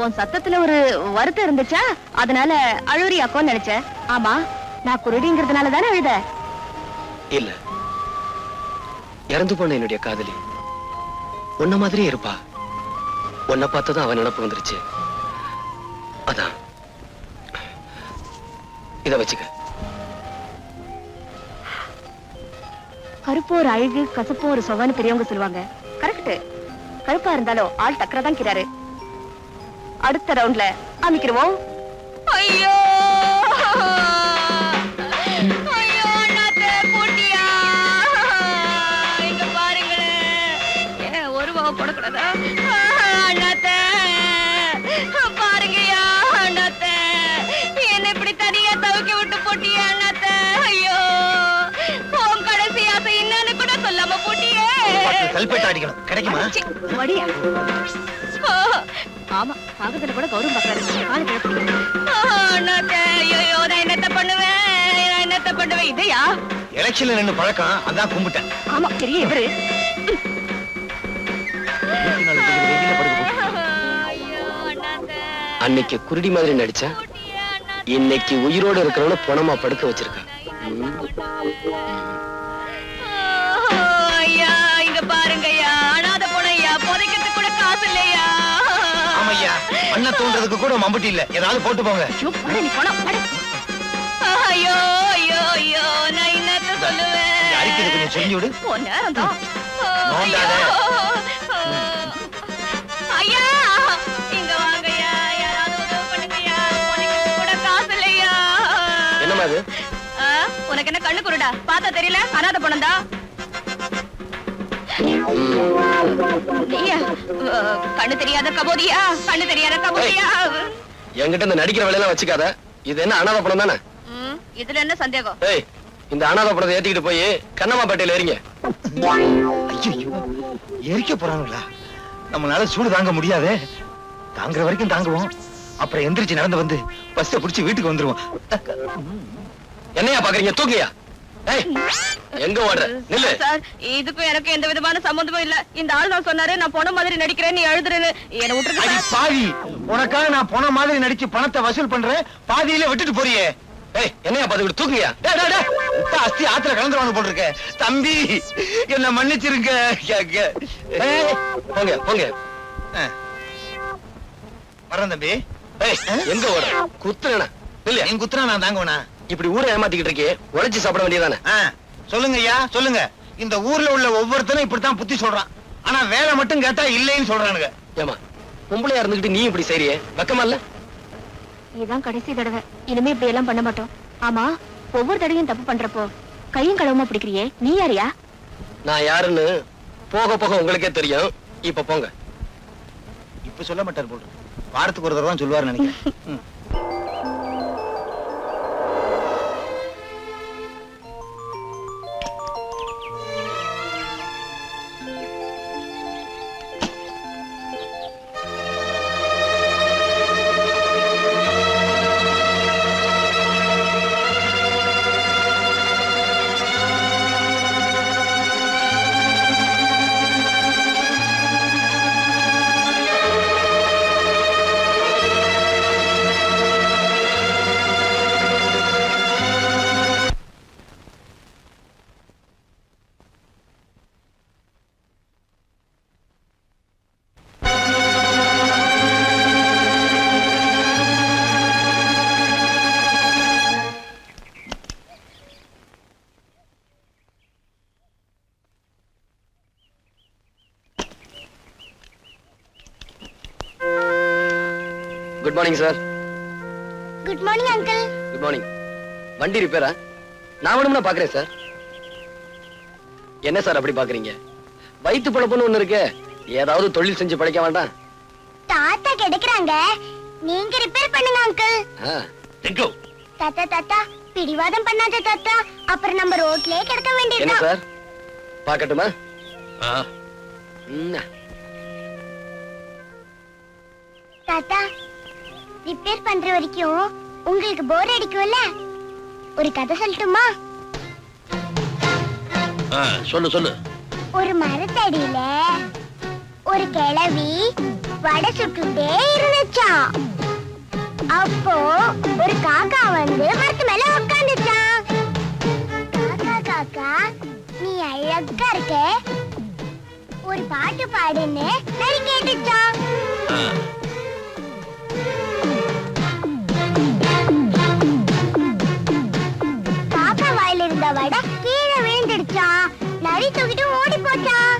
உன் சத்தத்துல ஒரு வருத்தம் இருந்துச்சா, அதனால அழுறியாக்கோன்னு நினைச்சேன். ஆமா, நான் குருடிங்கிறதுனால தானே அழுத? இல்ல, இறந்து போன என்னுடைய காதலி உன்ன மாதிரியே இருப்பா. உன்னை பார்த்ததும் அவன் நினப்பு வந்துருச்சு. அதான். இத வச்சுக்க. கருப்பு ஒரு அழகு, கசப்பு ஒரு சொவன்னு பெரியவங்க சொல்லுவாங்க. கரெக்ட். கருப்பா இருந்தாலும் ஆள் டக்கரா தான் கிறாரு. அடுத்த ரவுண்ட்ல அமைக்கிறோம். ஐயோ ஐயோ அண்ணாத்தே போட்டியா, இங்க பாருங்களேன். ஏன் ஒரு மாவு போடக்கூடாதா? அண்ணாத்தே பாருங்கய்யா, அண்ணாத்தே என்ன இப்படி தனியா தவிக்க விட்டு போட்டியா அண்ணாத்தே? ஐயோ உன் கடைசி ஆசை என்னன்னு கூட சொல்லாம போட்டியே. கல்பேட்டை அடிக்கணும், கிடைக்குமா? வடியா. ஆமா, பாகத்துல கூட கௌரவம் பாக்குறாரு. காலு கிளப்பிங்க. அண்ணாத்தே ஐயோ நான் என்னத்த பண்ணுவேன்? இதையா எலெக்ஷன்ல நின்னு பழக்கம், அதான் கும்பிட்டேன். ஆமா பெரிய இவரு. அன்னைக்கு குருடி மாதிரி நடிச்சா, இன்னைக்கு உயிரோடு இருக்கிறவன பணமா படுக்க வச்சிருக்கான். ஐயா இங்க பாருங்கய்யா, அனாத பொண்ணையா, புதைக்கிறதுக்கு கூட காசு இல்லையா? ஆமையா, அண்ணா தோன்றதுக்கு கூட மம்பட்டி இல்ல, ஏதாவது போட்டு போங்க. நீ போனா ஐயோ ஐயோ ஐயோ நான் என்னத்த சொல்லுவேன்? அறிக்கையை கொஞ்சம் சொல்லி விடு. நேரம் தான். நோண்டாத. ஐயா இங்க வாங்கய்யா, யாராவது உதவி பண்ணுங்கய்யா, புதைக்கிறதுக்கு கூட காசு இல்லையா? என்னமா அது? உனக்கு என்ன கண்ணு குருடா? பார்த்தா தெரியல? அனாத பொண்ணா? கண்ணு தெரியாத கபோதியா, கண்ணு தெரியாத கபோதியா. என்கிட்ட இந்த நடிக்கிற வேலையெல்லாம் வச்சுக்காத. இது என்ன அனாதை படம் தானே? இதுல என்ன சந்தேகம்? ஏய், இந்த அனாதை படத்தை ஏத்திக்கிட்டு போய் கண்ணம்மாப்பேட்டையில ஏறிங்க. ஐயோ, எரிக்க போறாங்களா? நம்மளால சூடு தாங்க முடியாதே. தாங்குற வரைக்கும் தாங்குவோம், அப்புறம் எந்திரிச்சு நடந்து வந்து பஸ்ஸை பிடிச்சு வீட்டுக்கு வந்துருவோம். என்னையா பாக்குறீங்க? தூக்கியா? ஏய், எங்க ஓடுற? நில்லு. சார், இதுக்கும் எனக்கு எந்த விதமான சம்பந்தமும் இல்ல. இந்த ஆள் நான் சொன்னாரு நான் போன மாதிரி நடிக்கிறேன், நீ எழுதுறேன்னு. என்ன அடி விட்டுருக்கு. பாவி, உனக்காக நான் போன மாதிரி நடிச்சு பணத்தை வசூல் பண்றேன், பாதியில விட்டுட்டு போறியே. ஏய், என்னையா பாத்துக்கிட்டு தூக்கியா? அஸ்தி ஆத்துல கலந்துருவாங்க போல் இருக்க. தம்பி என்ன மன்னிச்சிருங்க. போங்க போங்க. வரேன் தம்பி. ஏய், எங்க ஓடுற? குத்துறேனா? இல்ல, நீ குத்துறா நான் தாங்குவனா? இப்படி ஊரை ஏமாத்திக்கிட்டு இருக்கே, உழைச்சு சாப்பிட வேண்டியதானே? சொல்லுங்க ஐயா, சொல்லுங்க. இந்த ஊர்ல உள்ள ஒவ்வொருத்தரும் இப்படித்தான் புத்தி சொல்றான். ஆனா வேலை மட்டும் கேட்டா இல்லைன்னு சொல்றானுங்க. ஏமா, பொம்பளையா இருந்துகிட்டு நீ இப்படி செய்றியே, வெக்கமா இல்ல? இதுதான் கடைசி தடவை, இனிமே இப்படி எல்லாம் பண்ண மாட்டோம். ஆமா, ஒவ்வொரு தடவையும் தப்பு பண்றப்போ கையும் களவுமா பிடிக்கிறியே, நீ யாரியா? நான் யாருன்னு போக போக உங்களுக்கே தெரியும். இப்ப போங்க. இப்ப சொல்ல மாட்டார் போல், வாரத்துக்கு ஒரு தடவை தான் சொல்லுவாரு நினைக்கிறேன். Good morning sir. Good morning uncle. Good morning. வண்டி ரிப்பேரா? நான் வேணும்னா பாக்குறேன் சார். என்ன சார் அப்படி பாக்குறீங்க? வயிற்று பழப்புன்னு ஒண்ணு இருக்கு, ஏதாவது தொழில் செஞ்சு பழைக்க வேண்டாம்? தாத்தா கிடைக்கிறாங்க, நீங்க ரிப்பேர் பண்ணுங்க அங்கிள். தாத்தா தாத்தா பிடிவாதம் பண்ணாத தாத்தா, அப்புறம் நம்ம ரோட்லயே கிடக்க என்ன வேண்டியதுதான். சார், பாக்கட்டுமா? தாத்தா, ரிப்பேர் பண்ற வரைக்கும் உங்களுக்கு போர் அடிக்கும்ல, ஒரு கதை சொல்லட்டுமா? சொல்லு சொல்லு. ஒரு மரத்தடியில ஒரு கிழவி வடை சுட்டுட்டே இருந்துச்சாம். அப்போ ஒரு காக்கா வந்து மரத்து மேல உட்காந்துச்சான். காக்கா காக்கா நீ அழகா இருக்க, ஒரு பாட்டு பாடுன்னு நரி கேட்டுச்சான். காக்கா வாயில இருந்த வடை கீழே விழுந்துடுச்சான். நரி தூக்கிட்டு ஓடி போச்சான்.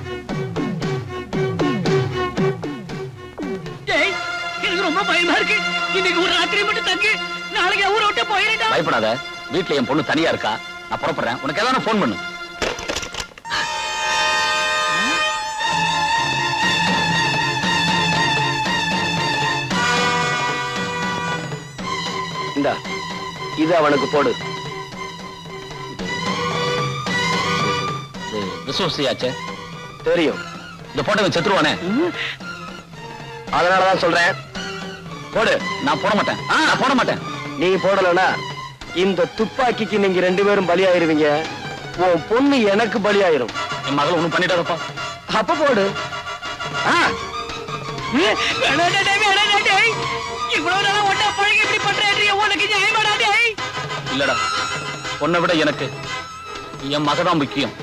எனக்கு ரொம்ப பயமா பயமா இருக்கு. இன்னைக்கு ஒரு ராத்திரி மட்டும் தங்கி நாளைக்கு ஊரை விட்டு போயிடா. பயப்படாத, வீட்டுல என் பொண்ணு தனியா இருக்கா. நான் புறப்படுறேன், உனக்கு ஏதாவது போன் பண்ணு. இந்தா, இது அவனுக்கு போடு. விசுவாசியாச்சே தெரியும். இந்த போட்டோ செத்துருவானே, அதனாலதான் சொல்றேன், போடு. நான் போட மாட்டேன், நான் போட மாட்டேன். நீ போடலனா இந்த துப்பாக்கிக்கு நீங்க 2 பேரும் பலியாயிருவீங்க. உன் பொண்ணு எனக்கு பலியாயிரும். என் மகள் ஒண்ணும் பண்ணிட்டாரப்பா. அப்ப போடு. இவ்வளவு நாளா ஒன்னா பழகி இப்படி பண்றேன், உனக்கு நியாயமாடா? இல்லடா, உன்னை விட எனக்கு என் மகதான் முக்கியம்.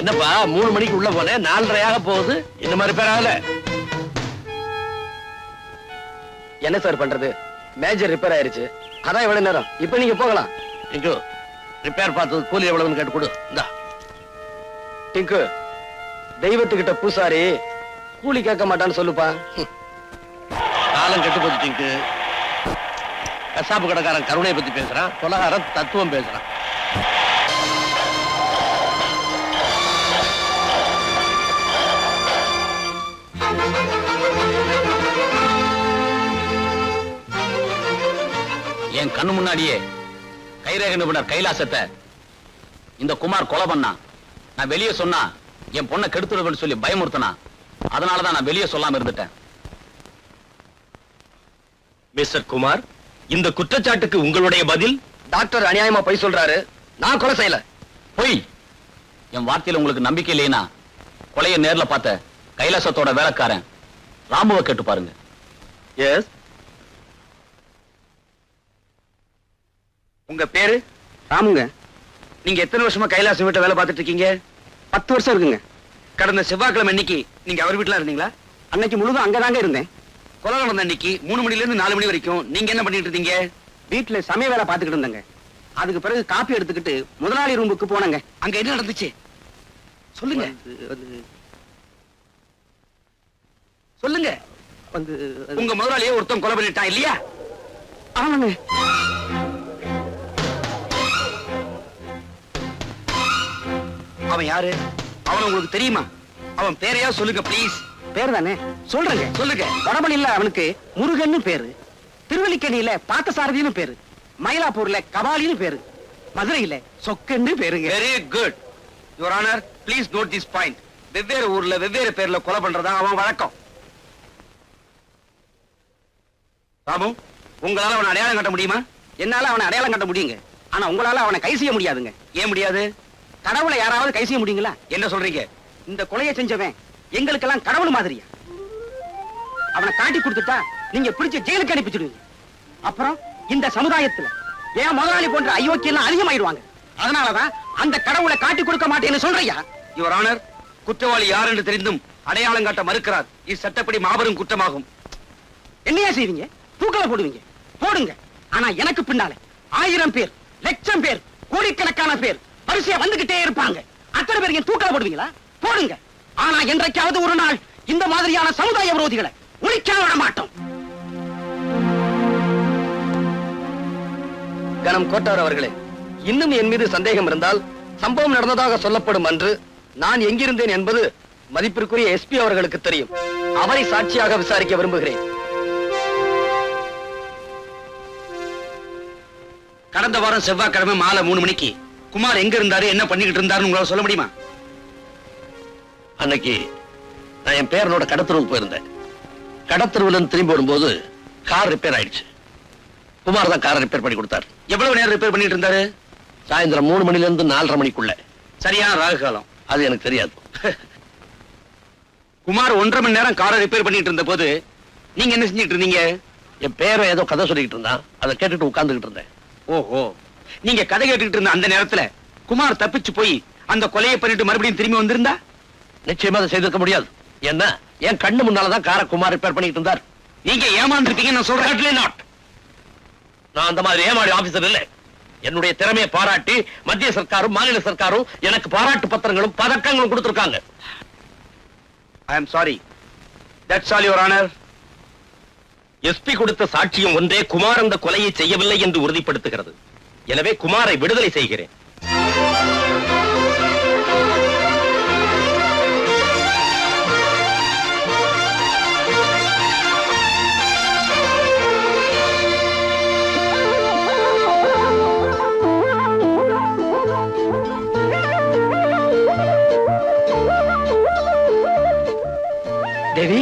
என்னப்பா 3 மணிக்கு உள்ள போனேன், 4:30 போகுது. இந்த மாதிரி பேராகல. என்ன சார் பண்றது, மேஜர் ரிப்பேர் ஆயிருச்சு. அதான் எவ்வளவு நேரம். இப்ப நீங்க போகலாம். டிங்கு, ரிப்பேர் பார்த்தது கூலி எவ்வளவுன்னு கேட்டு கொடு. இந்தா. டிங்கு, தெய்வத்துக்கிட்ட பூசாரி கூலி கேட்க மாட்டான்னு சொல்லுப்பா. காலம் கெட்டு போச்சு டிங்கு. கசாப்பு கடைக்காரன் கருணையை பத்தி பேசுறான், கொலகாரன் தத்துவம் பேசுறான். என் கண்ணு முன்னாடியே கைரேக நிபுணர் கைலாசத்தை இந்த குமார் கொலை பண்ணா. நான் வெளியே சொன்னா என் பொண்ணை கெடுத்துடுவேன்னு சொல்லி பயமுறுத்தனா. அதனாலதான் நான் வெளியே சொல்லாம இருந்துட்டேன். மிஸ்டர் குமார், இந்த குற்றச்சாட்டுக்கு உங்களுடைய பதில்? டாக்டர் அநியாயமா பொய் சொல்றாரு. நான் கொலை செய்யல. பொய். என் வார்த்தையில உங்களுக்கு நம்பிக்கை இல்லைன்னா கொலையை நேர்ல பார்த்த கைலாசத்தோட வேலைக்காரன் ராமுவை கேட்டு பாருங்க. எஸ். உங்க பேரு? ராமுங்க. நீங்க எத்தனை வருஷமா கைலாசம் வீட்டை வேலை பார்த்துட்டு இருக்கீங்க? 10 வருஷம் இருக்குங்க. கடந்த செவ்வாய்க்கிழமை அன்னைக்கு நீங்க அவர் வீட்டுல இருந்தீங்களா? அன்னைக்கு முழுதும் அங்கதாங்க இருந்தேன். கொலை நடந்த அன்னைக்கு 3 மணில இருந்து 4 மணி வரைக்கும் நீங்க என்ன பண்ணிட்டு இருந்தீங்க? வீட்டுல சமய வேலை பார்த்துக்கிட்டு இருந்தேங்க. அதுக்கு பிறகு காப்பி எடுத்துக்கிட்டு முதலாளி ரூமுக்கு போனங்க. அங்க என்ன நடந்துச்சு சொல்லுங்க. சொல்லுங்க. உங்க முதலாளியே ஒருத்தன் கொலை பண்ணிட்டான் இல்லையா? ஆமாங்க. அவன் யாரு? அவன் உங்களுக்கு தெரியுமா? அவன் பேரையா சொல்லுங்க ப்ளீஸ். பேர் தானே சொல்றேங்க. சொல்லுங்க. வடபழனியில அவனுக்கு முருகன்னு பேரு, திருவல்லிக்கேணியில பார்த்தசாரதின்னு பேரு, மயிலாப்பூர்ல கபாலின்னு பேரு, மதுரையில சொக்கன்னு பேருங்க. Very good your honour. Please note this point. வெவ்வேறு ஊர்ல வெவ்வேறு பேர்ல கொலை பண்றதா அவன் வழக்கம். ராமு, உங்களால அவனை அடையாளம் காட்ட முடியுமா? என்னால அவனை அடையாளம் கட்ட முடியுங்க. ஆனா உங்களால அவனை கை செய்ய முடியாதுங்க. ஏன் முடியாது? கடவுளை யாராவது கை செய்ய முடியுங்களா? என்ன சொல்றீங்க? இந்த கொலையை செஞ்சவன் எங்களுக்கெல்லாம் கடவுள் மாதிரியா? அவனை காட்டி கொடுத்துட்டா நீங்க பிடிச்ச ஜெயிலுக்கு அனுப்பிச்சிடுவீங்க. அப்புறம் இந்த சமுதாயத்துல ஏன் முதலாளி போன்ற அயோக்கியெல்லாம் அதிகமாயிடுவாங்க. அதனாலதான் அந்த கடவுளை காட்டி கொடுக்க மாட்டேன்னு சொல்றியா? யுவர் ஆனர், குற்றவாளி யார் என்று தெரிந்தும் அடையாளம் காட்ட மறுக்கிறார். இது சட்டப்படி மாபெரும் குற்றமாகும். என்னையா செய்வீங்க? தூக்கல போடுவீங்க, போடுங்க. ஆனா எனக்கு பின்னால 1000 பேர், லட்சம் பேர், கோடிக்கணக்கான பேர் வரிசையா வந்துகிட்டே இருப்பாங்க. அத்தனை பேர் தூக்கல போடுவீங்களா? போடுங்க. ஆனா என்றைக்காவது ஒரு நாள் இந்த மாதிரியான சமுதாய விரோதிகளை ஒழிக்க விட மாட்டோம். கணம் கோட்டார் அவர்களே, இன்னும் என் மீது சந்தேகம் இருந்தால் சம்பவம் நடந்ததாக சொல்லப்படும் அன்று நான் எங்கிருந்தேன் என்பது மதிப்பிற்குரிய எஸ்பி அவர்களுக்கு தெரியும். அவரை சாட்சியாக விசாரிக்க விரும்புகிறேன். கடந்த வாரம் செவ்வாய்க்கிழமை மாலை 3 மணிக்கு குமார் எங்க இருந்தாரு, என்ன பண்ணிக்கிட்டு இருந்தாருன்னு உங்களால சொல்ல முடியுமா? அன்னைக்கு நான் என் பேரனோட கடத்தருவுக்கு போயிருந்தேன். கடத்தருவுல திரும்பி வரும்போது கார் ரிப்பேர் ஆயிடுச்சு. குமார் தான் காரை ரிப்பேர் பண்ணி கொடுத்தாரு. எவ்வளவு நேரம் ரிப்பேர் பண்ணிட்டு இருந்தாரு? சாயந்தரம் 3 மணில இருந்து 4:30 மணிக்குள்ள. சரியான ராகு காலம். அது எனக்கு தெரியாது. குமார் 1.5 மணி நேரம் காரை ரிப்பேர் பண்ணிட்டு இருந்த போது நீங்க என்ன செஞ்சிட்டு இருந்தீங்க? என் பேரை ஏதோ கதை சொல்லிட்டு இருந்தான், அதை கேட்டுட்டு உட்கார்ந்துகிட்டு இருந்தேன். ஓஹோ, நீங்க கதை கேட்டுக்கிட்டு இருந்த அந்த நேரத்துல குமார் தப்பிச்சு போய் அந்த கொலையை பண்ணிட்டு மறுபடியும் திரும்பி வந்திருந்தா? நிச்சயமா அதை செய்திருக்க முடியாது. என்ன, என் கண்ணு முன்னாலதான் காரை குமார் ரிப்பேர் பண்ணிட்டு இருந்தார். நீங்க ஏமாந்துருப்பீங்க நான் சொல்றேன். நான் அந்த மாதிரி ஏமாடி ஆபீசர் இல்ல. என்னுடைய திறமையை பாராட்டி மத்திய சர்க்காரும் மாநில சர்க்காரும் எனக்கு பாராட்டு பத்திரங்களும் பதக்கங்களும் கொடுத்திருக்காங்க. I am sorry. That's all your honour. SP கொடுத்த சாட்சியம் ஒன்றே குமார் அந்த கொலையை செய்யவில்லை என்று உறுதிப்படுத்துகிறது. எனவே குமாரை விடுதலை செய்கிறேன். தேவி,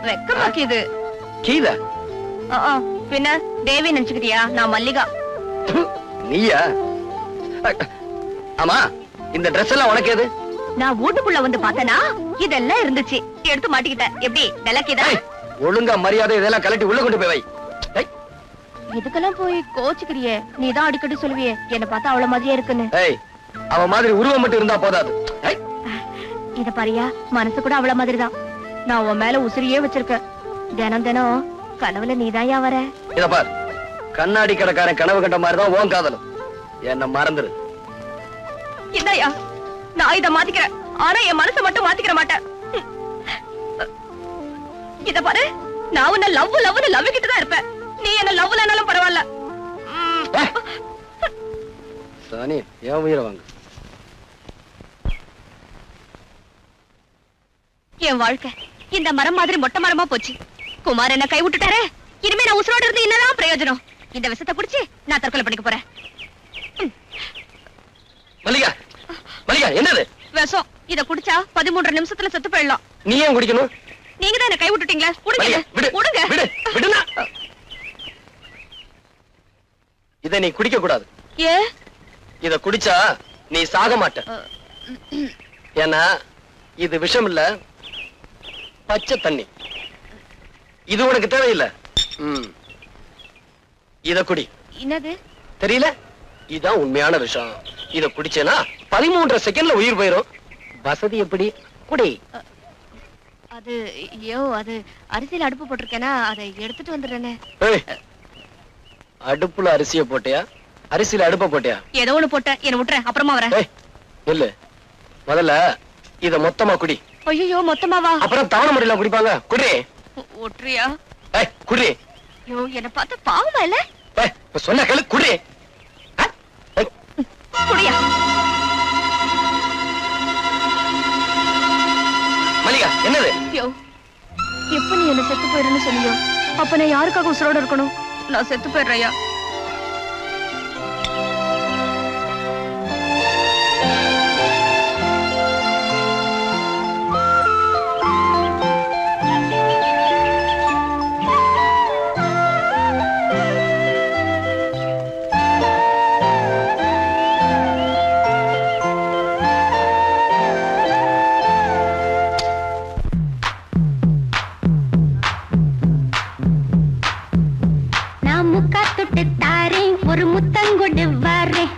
வெக்கமாக்கிது. கீதா பின்ன தேவி நினைச்சுக்கிட்டியா? நான் மல்லிகா. நீயா? ஆமா, இந்த Dress எல்லாம் உனக்கு எது? நான் வீட்டுக்குள்ள வந்து பார்த்தனா இதெல்லாம் இருந்துச்சு, எடுத்து மாட்டிக்கிட்டேன். எப்படி விளக்கிதா? ஒழுங்கா மரியாதை இதெல்லாம் கலட்டி உள்ள கொண்டு போய் வை. இதுக்கெல்லாம் போய் கோச்சுக்கிறியே. நீதான் அடிக்கடி சொல்லுவியே என்ன பார்த்தா அவ்வளவு மாதிரியே இருக்குன்னு. அவ மாதிரி உருவம் மட்டும் இருந்தா போதாது. இத பாரியா, மனசு கூட அவ்வளவு மாதிரிதான். நான் உன் மேல உசிரியே வச்சிருக்கேன். தினம் தினம் கனவுல நீதாயா வர. இத பார், கண்ணாடி கடைக்காரன் கனவு கண்ட மாதிரிதான் உன் காதலும். என்ன மறந்துரு. இதையா, நான் இத மாத்திக்கிறேன். ஆனா என் மனசை மட்டும் மாத்திக்கிற மாட்டேன். இத பாரு, நான் உன்ன லவ் கிட்ட தான் இருப்பேன். நீ என்ன லவ்லனாலும் பரவாயில்ல. சானி, ஏன் உயிரை வாங்க. என் வாழ்க்கை இந்த மரம் மாதிரி மொட்டை மரமா போச்சு. குமார் என்ன கை விட்டுட்டாரு. இனிமே நான் உசுரோட இருந்து என்னதான் பிரயோஜனம்? இந்த விஷத்தை குடிச்சு நான் தற்கொலை பண்ணிக்க போறேன். மல்லிகா, மல்லிகா, என்னது விஷம்? இத குடிச்சா 13 நிமிஷத்துல செத்து போயிடலாம். நீ ஏன் குடிக்கணும்? நீங்க தான் என்ன கை விட்டுட்டீங்களா? விடுங்க. இதை நீ குடிக்க கூடாது. ஏ? இத குடிச்சா நீ சாக மாட்ட. ஏன்னா இது விஷம் இல்ல, பச்சை தண்ணி. இது உனக்கு தேவையில்லை. இத குடி. என்னது தெரியல? இதுதான் உண்மையான விஷம். இத குடிச்சேனா 13 செகண்ட்ல உயிர் போயிரும். வசதி எப்படி? குடி. அது அது அரிசியில அடுப்பு போட்டிருக்கேனா, அதை எடுத்துட்டு வந்துடுறேனே. அடுப்புல அரிசிய போட்டியா, அரிசியில அடுப்ப போட்டியா? ஏதோ ஒண்ணு போட்டேன், என்ன விட்டுறேன், அப்புறமா வரேன். இல்ல, முதல்ல இத மொத்தமா குடி. ஐயோ, மொத்தமாவா? அப்புறம் தவணை முறையில குடிப்பாங்க. குடி. ஒற்றியா? குடி. ஐயோ, என்ன பார்த்து பாவமா இல்ல? சொன்ன கேளு, குடி. குடியா? மல்லிகா, என்னது? ஐயோ, எப்ப நீ என்ன செத்து போயிடுன்னு சொன்னியோ, அப்ப நான் யாருக்காக உசுரோட இருக்கணும்? நான் செத்து போயிடுறையா? ஒரு முத்தங்கொடு வரேன்.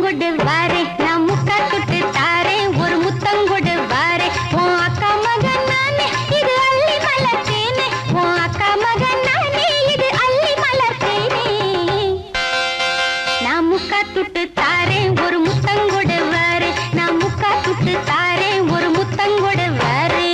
முத்தங்கொடு வாரே நான் முக்கா தொட்டு தாரே ஒரு முத்தங்கொடு வாரே உன் அக்கா மகன் நானே இது அள்ளி மலர்த்தேனே உன் அக்கா மகன் நானே இது அள்ளி மலர்த்தேனே நான் முக்கா தொட்டு தாரே ஒரு முத்தங்கொடு வாரே நான் முக்கா தொட்டு தாரே ஒரு முத்தங்கொடு வாரே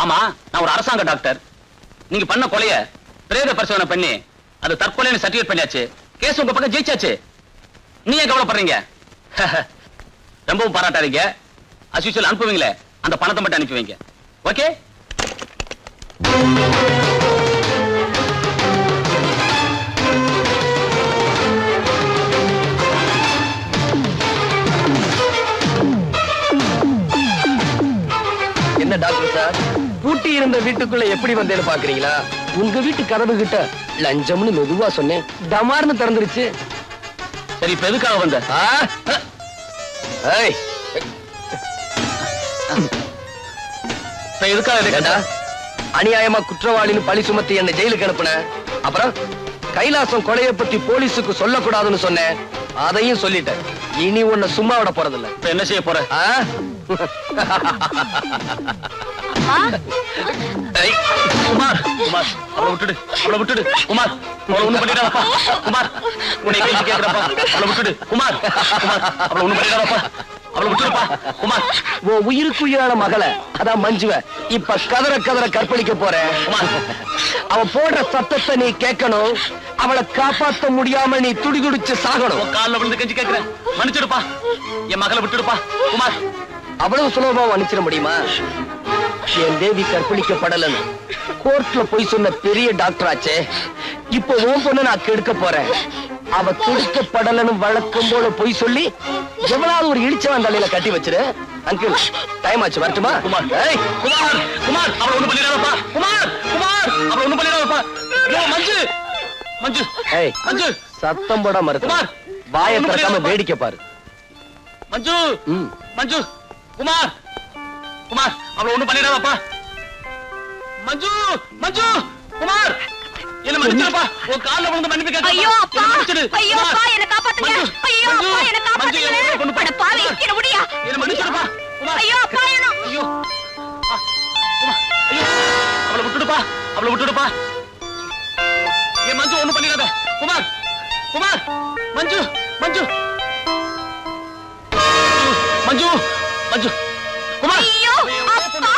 ஆமா, நான் ஒரு அரசாங்க டாக்டர். நீங்க பண்ண கொலைய பிரேத பரிசோதனை பண்ணி அது தற்கொலைன்னு சர்டிஃபிகேட் பண்ணியாச்சு. கேஸ் உங்க பக்கம் ஜெயிச்சாச்சு. நீ ஏன் கவலைப்படுறீங்க? ரொம்பவும் பாராட்டாதீங்க. as usual அனுப்புவீங்களே அந்த பணத்தை மட்டும் அனுப்பி வைங்க. ஓகே? என்ன டாக்டர் சார், பூட்டி இருந்த வீட்டுக்குள்ள எப்படி வந்தேன்னு பாக்குறீங்களா? உங்க வீட்டு கதவு கிட்ட லஞ்சம்னு மெதுவா சொன்னேன், டமார்னு திறந்துருச்சு. சரி, இப்ப எதுக்காக வந்த? எதுக்காக? அநியாயமா குற்றவாளின்னு பழி சுமத்தி என்ன ஜெயிலுக்கு அனுப்புன. அப்புறம் கைலாசம் கொலையை பத்தி போலீஸுக்கு சொல்லக்கூடாதுன்னு சொன்னேன், அதையும் சொல்லிட்டேன். இனி உன்னை சும்மா விட போறதில்ல. இப்ப என்ன செய்ய போற? குமார், குமார், அவளை விட்டுடு, அவளை விட்டுடு. குமார், அவளை ஒண்ணு பண்ணிடாதப்பா. குமார், உன்னை கழிச்சு கேட்கிறப்பா. அவளை விட்டுடு. குமார், குமார், அவளை ஒண்ணு பண்ணிடாதப்பா. அவளை விட்டுடுப்பா. குமார், உன் உயிருக்குயிரான மகளை, அதான் மஞ்சுவ, இப்ப கதற கதற கற்பழிக்க போறேன். அவ போடுற சத்தத்தை நீ கேட்கணும். அவளை காப்பாத்த முடியாம நீ துடிதுடிச்சு சாகணும். காலில் விழுந்து கெஞ்சி கேட்கிறேன், மன்னிச்சிடுப்பா. என் மகளை விட்டுடுப்பா. குமார், அவ்வளவு சுலபமா மன்னிச்சிட முடியுமா? என் தேவி கற்பழிக்கப்படலன்னு கோர்ட்ல போய் சொன்ன பெரிய டாக்டர் ஆச்சே, இப்போ உன் பொண்ணு நான் கெடுக்க போறேன். அவ கெடுக்கப்படலன்னு வழக்கம் போல போய் சொல்லி எவ்வளவு ஒரு இடிச்சவன் தலையில கட்டி வச்சிரு. அங்கிள், டைம் ஆச்சு, வரட்டுமா? குமார், குமார், குமார், அவளை ஒண்ணு பண்ணிடாதப்பா. குமார், குமார், அவளை ஒண்ணு பண்ணிடாதப்பா. மஞ்சு, மஞ்சு, மஞ்சு, சத்தம் போட மறுத்த வாயை திறக்காம வேடிக்கை பாரு. மஞ்சு, மஞ்சு, குமார், குமார், அவளை ஒண்ணு பண்ணிடாதப்பா. மஞ்சு, மஞ்சு, குமார், என்ன மன்னிச்சிடுப்பா. உன் கால்ல விழுந்து மன்னிப்பு கேட்கிறேன். ஐயோ அப்பா, ஐயோ அப்பா, என்ன காப்பாத்துங்க. ஐயோ அப்பா, என்ன காப்பாத்துங்க. அட பாவி, என்ன மஞ்சு மஞ்சு மஞ்சு குமார் ஐயோ அப்பா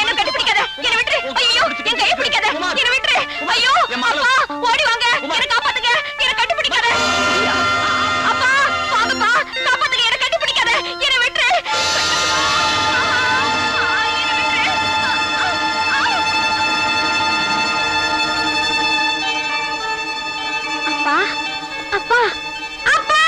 என்ன கட்டி பிடிக்காத என்ன விட்டுரு ஐயோ என் கையை பிடிக்காத என்ன விட்டுரு ஐயோ அப்பா ஓடி வாங்க என்ன காப்பாத்துங்க என்ன கட்டி பிடிக்காத அப்பா வாங்கப்பா காப்பாத்துங்க என்ன கட்டி பிடிக்காத என்ன விட்டுரு அப்பா அப்பா அப்பா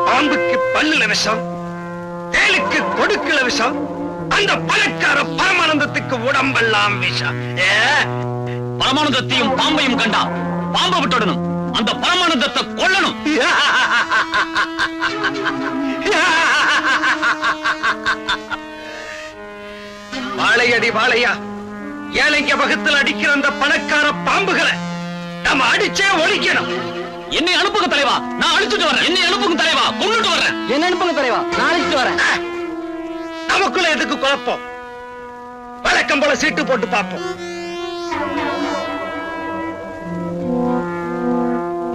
பாம்புக்கு பல்லுல விஷம், தேளுக்கு கொடுக்கல விஷம், அந்த பணக்கார பரமானந்தத்துக்கு உடம்பெல்லாம் விஷம். பரமானந்தத்தையும் பாம்பையும் கண்டா பாம்பை விட்டுடணும், அந்த பரமானந்தத்தை கொல்லணும். வாழையடி வாழையா, ஏழைங்க பக்கத்தில் அடிக்கிற அந்த பணக்கார பாம்புகளை நம்ம அடிச்சே ஒழிக்கணும். என்னை அனுப்புங்க தலைவா, நான் அழிச்சுட்டு வரேன். என்னை அனுப்புங்க தலைவா, கொண்டுட்டு வரேன். என்ன அனுப்புங்க தலைவா, நான் அழைச்சிட்டு வரேன். நமக்குள்ள எதுக்கு குழப்பம்? வழக்கம் போல சீட்டு போட்டு பார்ப்போம்.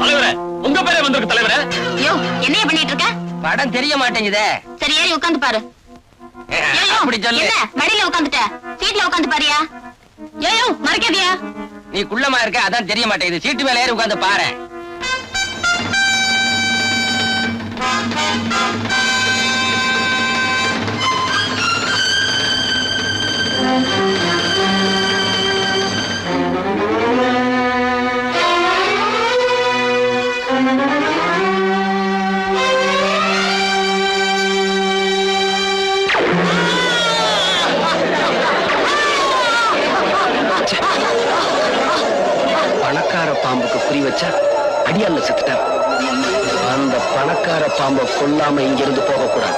தலைவரே, உங்க பேரே வந்திருக்கு தலைவரே. ஐயோ என்னைய பண்ணிட்டு இருக்க? படம் தெரிய மாட்டேங்குதே. சரி ஏறி உட்கார்ந்து பாரு. அப்படி சொல்லு. என்ன மடியில உட்கார்ந்துட்ட? சீட்ல உட்கார்ந்து பாரியா? ஏயோ மறக்காதியா? நீ குள்ளமா இருக்க, அதான் தெரிய மாட்டேங்குது. சீட்டு மேல ஏறி உட்கார்ந்து பாரு. பணக்கார பாம்புக்கு குறி வச்சா அடியால செத்துட்டான். அந்த பணக்கார பாம்பை கொல்லாம இங்கிருந்து போகக்கூடாது.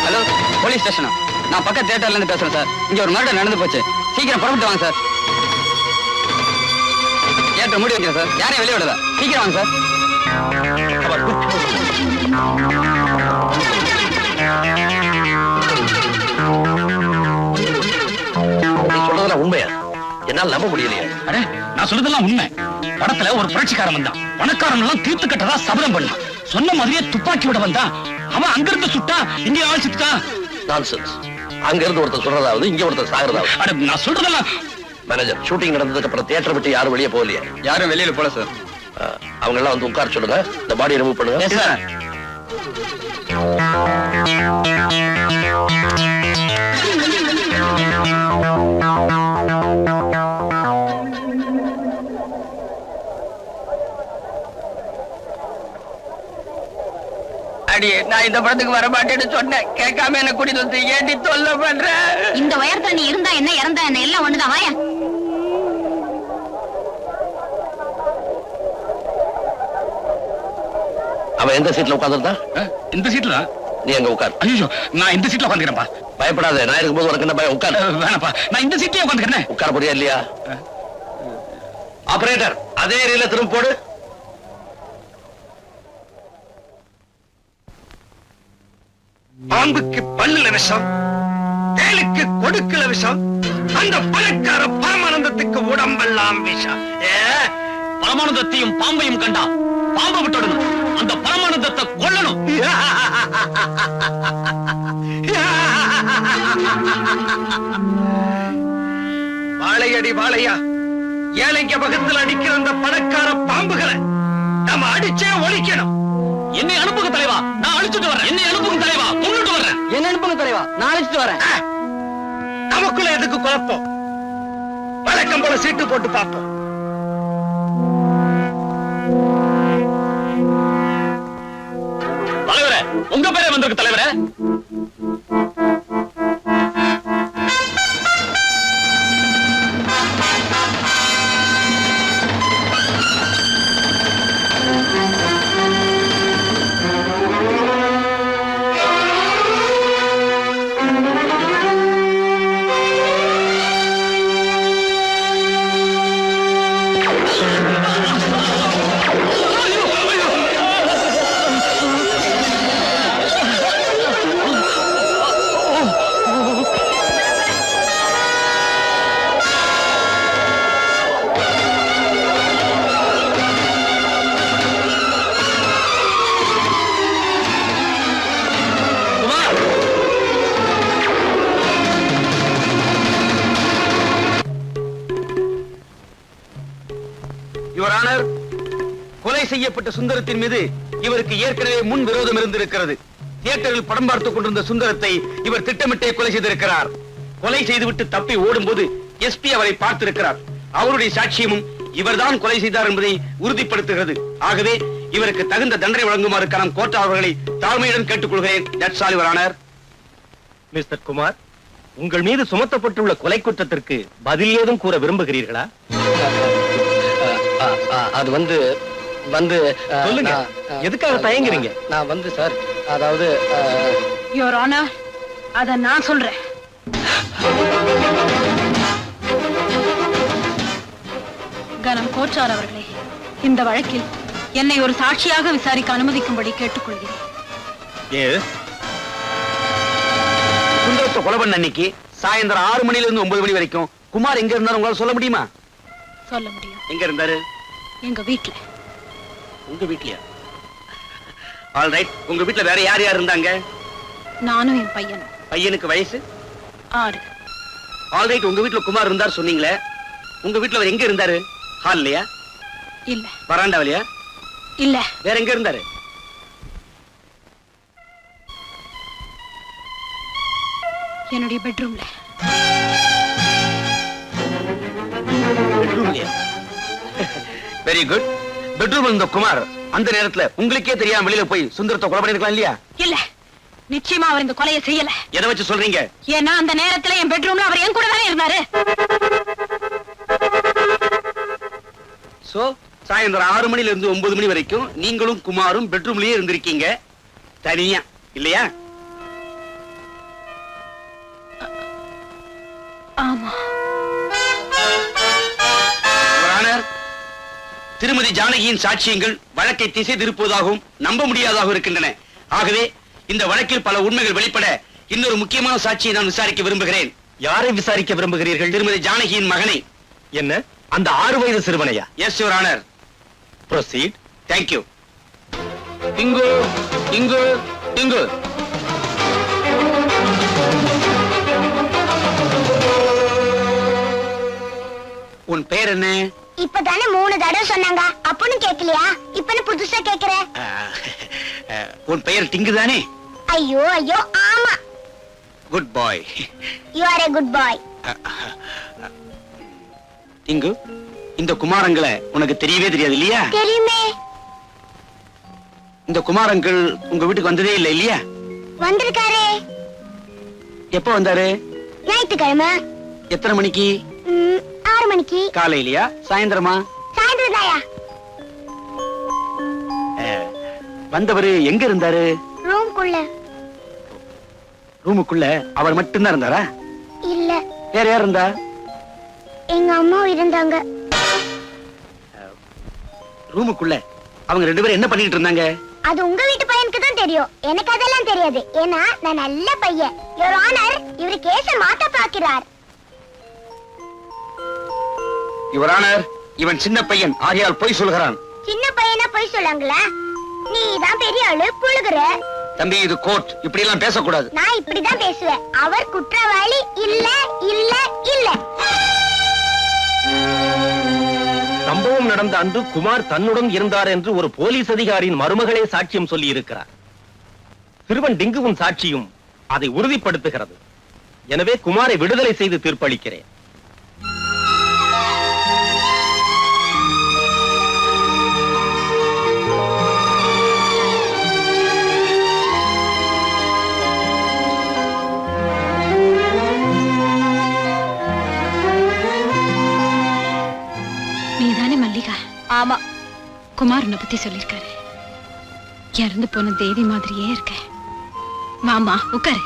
ஹலோ, போலீஸ் ஸ்டேஷனா? நான் பக்க தியேட்டர்ல இருந்து பேசுறேன் சார். இங்க ஒரு மர்டர் நடந்து போச்சு. சீக்கிரம் புறப்பட்டு வாங்க சார். தியேட்டர் மூடி வைக்கிறேன் சார். யாரையும் வெளியே விடல. சீக்கிரம் வாங்க சார். நீ சொல்றதெல்லாம் உண்மையா? என்னால நம்ப முடியலையே. அடே, நான் சொல்றதெல்லாம் உண்மை. படத்துல ஒரு புரட்சிக்காரன் வந்தான். பணக்காரன் எல்லாம் தீர்த்து கட்டதா சபதம் பண்ணான். சொன்ன மாதிரியே துப்பாக்கி விட வந்தான். அவன் அங்கிருந்து சுட்டா, இங்க ஆள் சுட்டான். நான்சென்ஸ். அங்க இருந்து ஒருத்தர் சொல்றதாவது, இங்க ஒருத்தர் சாகிறதாவது. அட, நான் சொல்றதெல்லாம் மேனேஜர், ஷூட்டிங் நடந்ததுக்கு அப்புறம் தியேட்டர் விட்டு யாரும் வெளியே போகலையே? யாரும் வெளியில போல சார். அவங்க எல்லாம் வந்து உட்கார சொல்லுங்க. இந்த பாடியை ரிமூவ் பண்ணுங்க. சார். அடியே, நான் இந்த படத்துக்கு வர மாட்டேன்னு சொன்னேன். கேட்காம என்ன கூட்டிட்டு வந்து ஏண்டி தொல்லை பண்ற? இந்த உயரத்துல நீ இருந்தா என்ன இறந்தா என்ன எல்லாம் ஒண்ணுதான். வாயா. அவன் எந்த சீட்ல உட்கார்ந்துருந்தா? இந்த சீட்ல. நீ அங்க உட்கார். ஐயோ, நான் இந்த சீட்ல உட்காந்துக்கிறேன்ப்பா. பயப்படாத, நான் இருக்கும்போது உனக்கு என்ன பயம்? உட்கார். வேணாப்பா, நான் இந்த சீட்லயே உட்காந்துக்கிறேன். உட்கார போறியா இல்லையா? ஆபரேட்டர், அதே ஏரியில திரும்ப போடு. பாம்புக்கு பல்லுல விஷம், தேளுக்கு கொடுக்கல விஷம், அந்த பணக்கார பரமானந்தத்துக்கு உடம்பெல்லாம் விஷம். பரமானந்தத்தையும் பாம்பையும் கண்டா பாம்பை விட்டுடணும், அந்த பரமானந்தத்தை கொல்லணும். வாழையடி வாழையா, ஏழைங்க பக்கத்தில் அடிக்கிற அந்த பணக்கார பாம்புகளை நம்ம அடிச்சே ஒழிக்கணும். என்னை அனுப்புங்க தலைவா, நான் அழிச்சுட்டு வரேன். என்னை அனுப்புங்க தலைவா, கொண்டுட்டு வரேன். என்ன அனுப்புங்க தலைவா, நான் அழைச்சிட்டு வரேன். நமக்குள்ள எதுக்கு குழப்பம்? வழக்கம் போல போல சீட்டு போட்டு பார்ப்போம். தலைவரே, உங்க பேரே வந்திருக்கு தலைவரே. யுவர் ஆனர், கொலை செய்யப்பட்ட சுந்தரத்தின் மீது இவருக்கு ஏற்கனவே முன் விரோதம் இருந்திருக்கிறது. தியேட்டரில் படம் பார்த்துக் கொண்டிருந்த சுந்தரத்தை இவர் திட்டமிட்டே கொலை செய்திருக்கிறார். கொலை செய்துவிட்டு தப்பி ஓடும்போது எஸ்பி அவரை பார்த்திருக்கிறார். அவருடைய சாட்சியமும் இவர்தான் கொலை செய்தார் என்பதை உறுதிப்படுத்துகிறது. ஆகவே இவருக்கு தகுந்த தண்டனை வழங்குமாறு கனம் கோர்ட் அவர்களை தாழ்மையுடன் கேட்டுக்கொள்கிறேன். That's all your honour. Mister Kumar, உங்கள் மீது சுமத்தப்பட்டுள்ள கொலை குற்றத்திற்கு பதில் ஏதும் கூற விரும்புகிறீர்களா? அது வந்து சொல்லுங்க. எதுக்காக தயங்குறீங்க? நான் வந்து சார், அதாவது யுவர் ஆனர், அத நான் சொல்றேன். கனம் கோச்சார் அவர்களே, இந்த வழக்கில் என்னை ஒரு சாட்சியாக விசாரிக்க அனுமதிக்கும்படி கேட்டுக்கொள்கிறேன். சுந்தரத்தை கொலை பண்ண அன்னைக்கு சாயந்தரம் 6 மணில இருந்து 9 மணி வரைக்கும் குமார் எங்க இருந்தாரு உங்களால சொல்ல முடியுமா? சொல்ல முடியும். எங்க இருந்தாரு? எங்க வீட்டுல. உங்க வீட்லயா? All right. உங்க வீட்ல வேற யார் யார் இருந்தாங்க? நானும் என் பையனும். பையனுக்கு வயசு 6. All right. உங்க வீட்ல குமார் இருந்தார் சொன்னீங்களே, உங்க வீட்ல அவர் எங்க இருந்தாரு? ஹால்லயா? இல்ல. வராண்டாவிலயா? இல்ல. வேற எங்க இருந்தாரு? என்னுடைய பெட்ரூம்ல. பெட்ரூம்லயா? Very good. பெட்ரூம்ல இருந்த குமார் அந்த நேரத்துல உங்களுக்கே தெரியாம வெளியில போய் சுந்தரத்தை கொலை பண்ணிருக்கலாம் இல்லையா? இல்ல, நிச்சயமா அவர் இந்த கொலையை செய்யல. எதை வச்சு சொல்றீங்க? ஏன்னா அந்த நேரத்துல என் பெட்ரூம்ல அவர் என் கூட தானே இருந்தாரு. சோ சாயந்தரம் 6 மணில இருந்து 9 மணி வரைக்கும் நீங்களும் குமாரும் பெட்ரூம்லயே இருந்திருக்கீங்க தனியா, இல்லையா? ஆமா. திருமதி ஜானகியின் சாட்சியங்கள் வழக்கை திசை திருப்புவதாகவும் நம்ப முடியாததாகவும் இருக்கின்றன. ஆகவே இந்த வழக்கில் பல உண்மைகள் வெளிப்பட இன்னொரு முக்கியமான சாட்சியை நான் விசாரிக்க விரும்புகிறேன். யாரை விசாரிக்க விரும்புகிறீர்கள்? திருமதி ஜானகியின் மகனை. என்ன, அந்த 6 வயது சிறுவனையா? Yes your honour. Proceed. Thank you. இங்கு இங்கு இங்கு உன் பெயர் என்ன? இப்பதானே 3 தடவை சொன்னாங்க, அப்பன்னு கேட்கலையா? இப்பன்னு புதுசா கேக்குற? உன் பெயர் டிங்கு தானே? ஐயோ ஐயோ, ஆமா. Good boy. You are a good boy. Tinku, இந்த குமாரங்களை உனக்கு தெரியவே தெரியாது இல்லையா? தெரியுமே. இந்த குமாரங்கள் உங்க வீட்டுக்கு வந்ததே இல்லை இல்லையா? வந்திருக்காரே. எப்ப வந்தாரு? ஞாயிற்றுக்கிழமை. எத்தனை மணிக்கு? 6 மணிக்கு. காலையிலயா சாயந்தரமா? சாயந்தரம் தாயா. வந்தவரு எங்க இருந்தாரு? ரூம்குள்ள. ரூமுக்குள்ள அவர் மட்டும்தான் இருந்தாரா? இல்ல. வேற யார் இருந்தா? எங்க அம்மா இருந்தாங்க. ரூமுக்குள்ள அவங்க 2 பேரும் என்ன பண்ணிட்டு இருந்தாங்க? அது உங்க வீட்டு பையனுக்கு தான் தெரியும், எனக்கு அதெல்லாம் தெரியாது. ஏன்னா நான் நல்ல பையன். யுவர் ஆனர், இவரு கேஸ மாத்த பாக்கிறார். யுவர் ஆனர், இவன் சின்ன பையன் ஆகையால் பொய் சொல்கிறான். சின்ன பையனா பொய் சொல்லாங்களா? நீ தான் பெரிய ஆளு, புழுகுற. தம்பி, இது கோர்ட், இப்படி எல்லாம் பேசக்கூடாது. நான் இப்படிதான் பேசுவேன். அவர் குற்றவாளி இல்ல இல்ல இல்ல. சம்பவம் நடந்த அன்று குமார் தன்னுடன் இருந்தார் என்று ஒரு போலீஸ் அதிகாரியின் மருமகளே சாட்சியம் சொல்லி இருக்கிறார். சிறுவன் டிங்குவின் சாட்சியும் அதை உறுதிப்படுத்துகிறது. எனவே குமாரை விடுதலை செய்து தீர்ப்பளிக்கிறேன். குமார் உன்னை பத்தி சொல்லிருக்காரு. இறந்து போன தேவி மாதிரியே இருக்க. மாமா உட்காரு.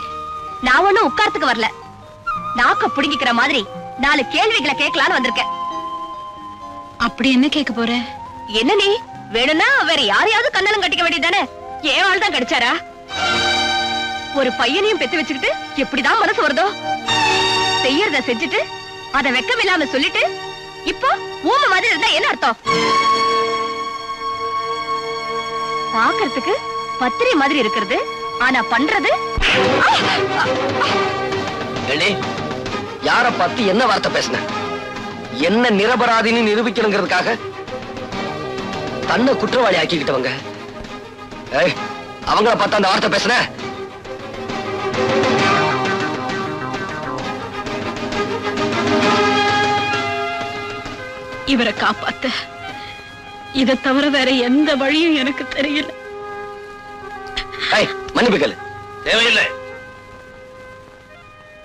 நான் ஒண்ணும் உட்கார்த்துக்கு வரல. நாக்க புடுங்கிக்கிற மாதிரி 4 கேள்விகளை கேட்கலான்னு வந்திருக்கேன். அப்படி என்ன கேட்க போற? என்ன நீ வேணும்னா வேற யாரையாவது கண்ணாலும் கட்டிக்க வேண்டியதானே? ஏன் ஆள் தான் கிடைச்சாரா? ஒரு பையனையும் பெத்து வச்சுக்கிட்டு எப்படிதான் மனசு வருதோ? செய்யறத செஞ்சுட்டு அத வெக்கமில்லாம சொல்லிட்டு இப்போ ஊமை மாதிரி இருந்தா என்ன அர்த்தம்? பாக்குறதுக்கு பத்திரி மாதிரி இருக்கிறது, ஆனா பண்றது யார பார்த்து என்ன வார்த்தை பேசின? என்ன நிரபராதின்னு நிரூபிக்கணுங்கிறதுக்காக தன்னை குற்றவாளி ஆக்கிக்கிட்டவங்க. அவங்கள பார்த்து அந்த வார்த்தை பேசுன? இவரை காப்பாத்த இதை தவிர வேற எந்த வழியும் எனக்கு தெரியல. மன்னிப்புகள் தேவையில்லை.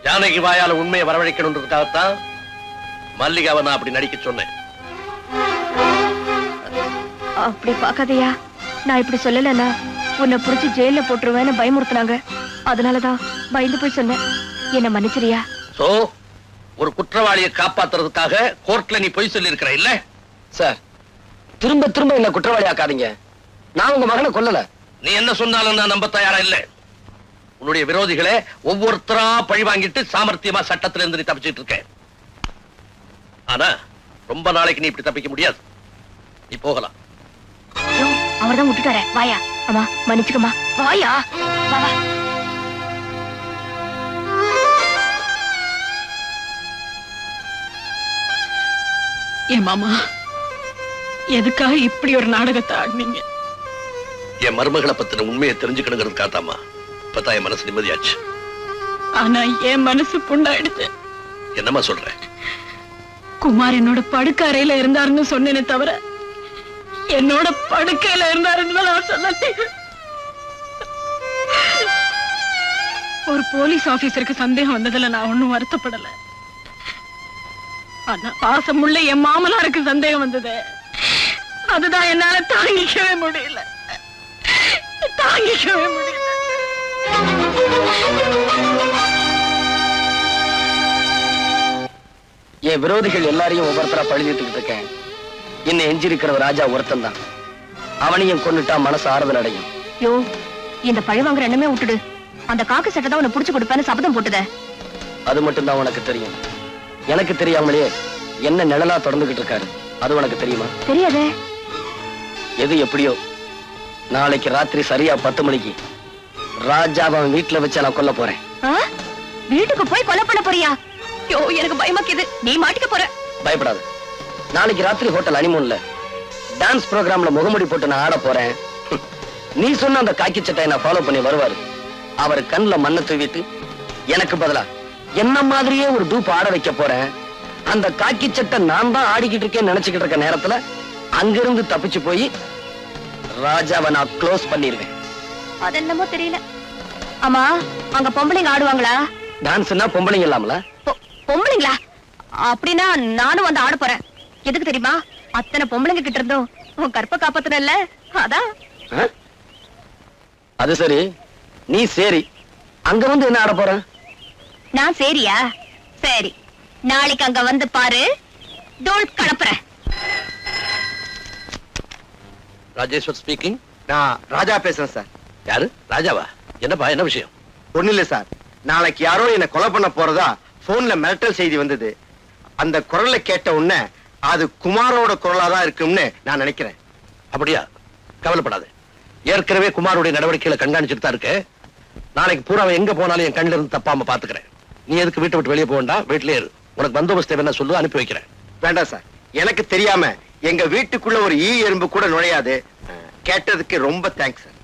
ஜானகி வாயால உண்மையை வரவழைக்கணுன்றதுக்காகத்தான் மல்லிகாவை நான் அப்படி நடிக்க சொன்னேன். அப்படி பாக்காதையா, நான் இப்படி சொல்லலன்னா உன்னை புடிச்சு ஜெயில போட்டுருவேன்னு பயமுறுத்தினாங்க. அதனாலதான் பயந்து போய் சொன்னேன். என்ன மன்னிச்சிரியா? சோ ஒரு குற்றவாளியை காப்பாத்துறதுக்காக கோர்ட்ல நீ பொய் சொல்லி இருக்கிற இல்ல? சார், திரும்ப திரும்ப என்ன குற்றவாளி ஆக்காதீங்க. நான் உங்க மகனை கொல்லல. நீ என்ன சொன்னாலும் நான் நம்ப தயாரா இல்ல. உன்னுடைய விரோதிகளை ஒவ்வொருத்தரா பழி வாங்கிட்டு சாமர்த்தியமா சட்டத்துல இருந்து நீ தப்பிச்சிட்டு இருக்க. ஆனா ரொம்ப நாளைக்கு நீ இப்படி தப்பிக்க முடியாது. நீ போகலாம். அவர்தான் விட்டுட்டாரே. வாயா அம்மா, மன்னிச்சுக்கம்மா. வாயா வா. என் மாமா எதுக்காக இப்படி ஒரு நாடகத்தை ஆடினீங்க? என் மருமகளை பத்தின உண்மையை தெரிஞ்சுக்கணுங்கிறதுக்காகத்தாமா இப்பதான் என் மனசு நிம்மதியாச்சு. ஆனா என் மனசு புண்ணாயிடுச்சு. என்னமா சொல்ற? குமார் என்னோட படுக்கை அறையில இருந்தாருன்னு சொன்னேனே தவிர என்னோட படுக்கையில இருந்தாருன்னு நான் சொன்னேன். ஒரு போலீஸ் ஆபீசருக்கு சந்தேகம் வந்ததுல நான் ஒண்ணும் வருத்தப்படல. ஆனா பாசமுள்ள என் மாமனாருக்கு சந்தேகம் வந்தது. அதுதான் என்னால தாங்கிக்கவே முடியல. என் விரோதிகள் எல்லாரையும் ஒவ்வொருத்தரா பழிஞ்சிட்டு இருக்கேன். என்ன எஞ்சிருக்கிற ராஜா ஒருத்தன் தான். அவனையும் கொன்னுட்டா மனசு ஆறுதல் அடையும். யோ, இந்த பழி வாங்குற எண்ணமே விட்டுடு. அந்த காக்கு சட்டை தான் உன்னை புடிச்சு கொடுப்பேன்னு சபதம் போட்டுத. அது மட்டும் தான் உனக்கு தெரியும். எனக்கு தெரியாமலே என்ன நிழலா தொடர்ந்துகிட்டு இருக்காரு. அது உனக்கு தெரியுமா? தெரியாதே. எது எப்படியோ, நாளைக்கு ராத்திரி சரியா 10 மணிக்கு ராஜாவை அவன் வீட்டுல வச்சு நான் கொல்ல போறேன். வீட்டுக்கு போய் கொலை பண்ண போறியா? யோ, எனக்கு பயமாக்குது. நீ மாட்டிக்க போற. பயப்படாது. நாளைக்கு ராத்திரி ஹோட்டல் அனிமூன்ல டான்ஸ் ப்ரோக்ராம்ல முகமுடி போட்டு நான் ஆட போறேன். நீ சொன்ன அந்த காக்கி சட்டையை நான் ஃபாலோ பண்ணி வருவாரு. அவர் கண்ணுல மண்ணை தூவிட்டு எனக்கு பதிலா என்ன மாதிரியே ஒரு டூப் ஆட வைக்க போறேன். அந்த காக்கி சட்டை நான் தான் ஆடிக்கிட்டு இருக்கேன்னு நினைச்சுக்கிட்டு இருக்க நேரத்துல அங்கிருந்து தப்பிச்சு போய் ராஜாவை நான் க்ளோஸ் பண்ணிருவேன். அது என்னமோ தெரியல. ஆமா, அங்க பொம்பளைங்க ஆடுவாங்களா? டான்ஸ்னா பொம்பளைங்க இல்லாமல? பொம்பளைங்களா? அப்படின்னா நானும் வந்து ஆட போறேன். எதுக்கு தெரியுமா? அத்தனை பொம்பளைங்க கிட்ட இருந்தோம் உன் கற்ப காப்பாத்தனல்ல, அதான். அது சரி, நீ சரி அங்க வந்து என்ன ஆட போற? நான் சரியா? சரி, நாளைக்கு அங்க வந்து பாரு. தோல் கலப்புறேன். ராஜேஸ்வர் ஸ்பீக்கிங். நான் ராஜா பேசுறேன் சார். யாரு? ராஜாவா? என்னப்பா, என்ன விஷயம்? ஒண்ணு இல்ல சார், நாளைக்கு யாரோ என்ன கொலை பண்ண போறதா போன்ல மிரட்டல் செய்தி வந்தது. அந்த குரலை கேட்ட உடனே அது குமாரோட குரலாதான் இருக்கும்னு நான் நினைக்கிறேன். அப்படியா? கவலைப்படாது. ஏற்கனவே குமாரோட நடவடிக்கைகளை கண்காணிச்சுட்டு தான் இருக்கு. நாளைக்கு பூரா எங்க போனாலும் என் கண்ணில இருந்து தப்பாம பாத்துக்கிறேன். நீ எதுக்கு வீட்டை விட்டு வெளியே போக வேண்டாம், வீட்டிலே இரு. உனக்கு பந்தோபஸ்து என்ன சொல்லு, அனுப்பி வைக்கிறேன். வேண்டாம் சார், எனக்கு தெரியாம எங்க வீட்டுக்குள்ள ஒரு ஈ எறும்பு கூட நுழையாது. கேட்டதுக்கு ரொம்ப தேங்க்ஸ் சார்.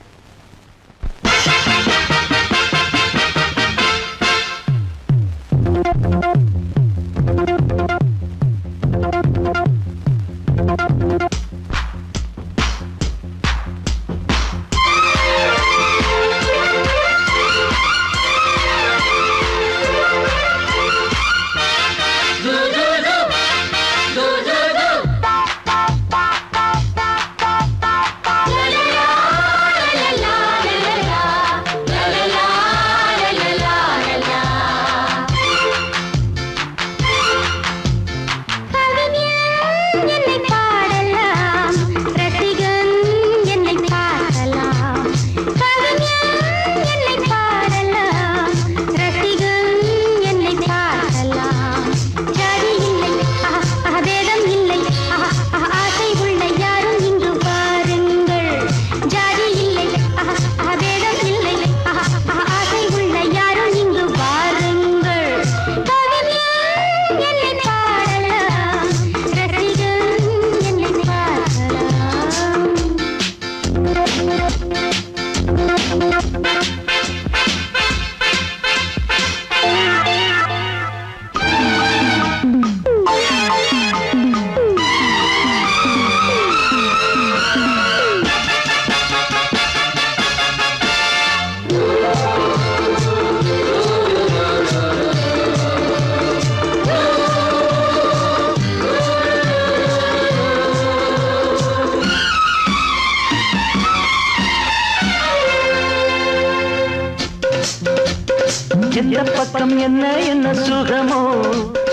எந்த பக்கம் என்ன என்ன சுகமோ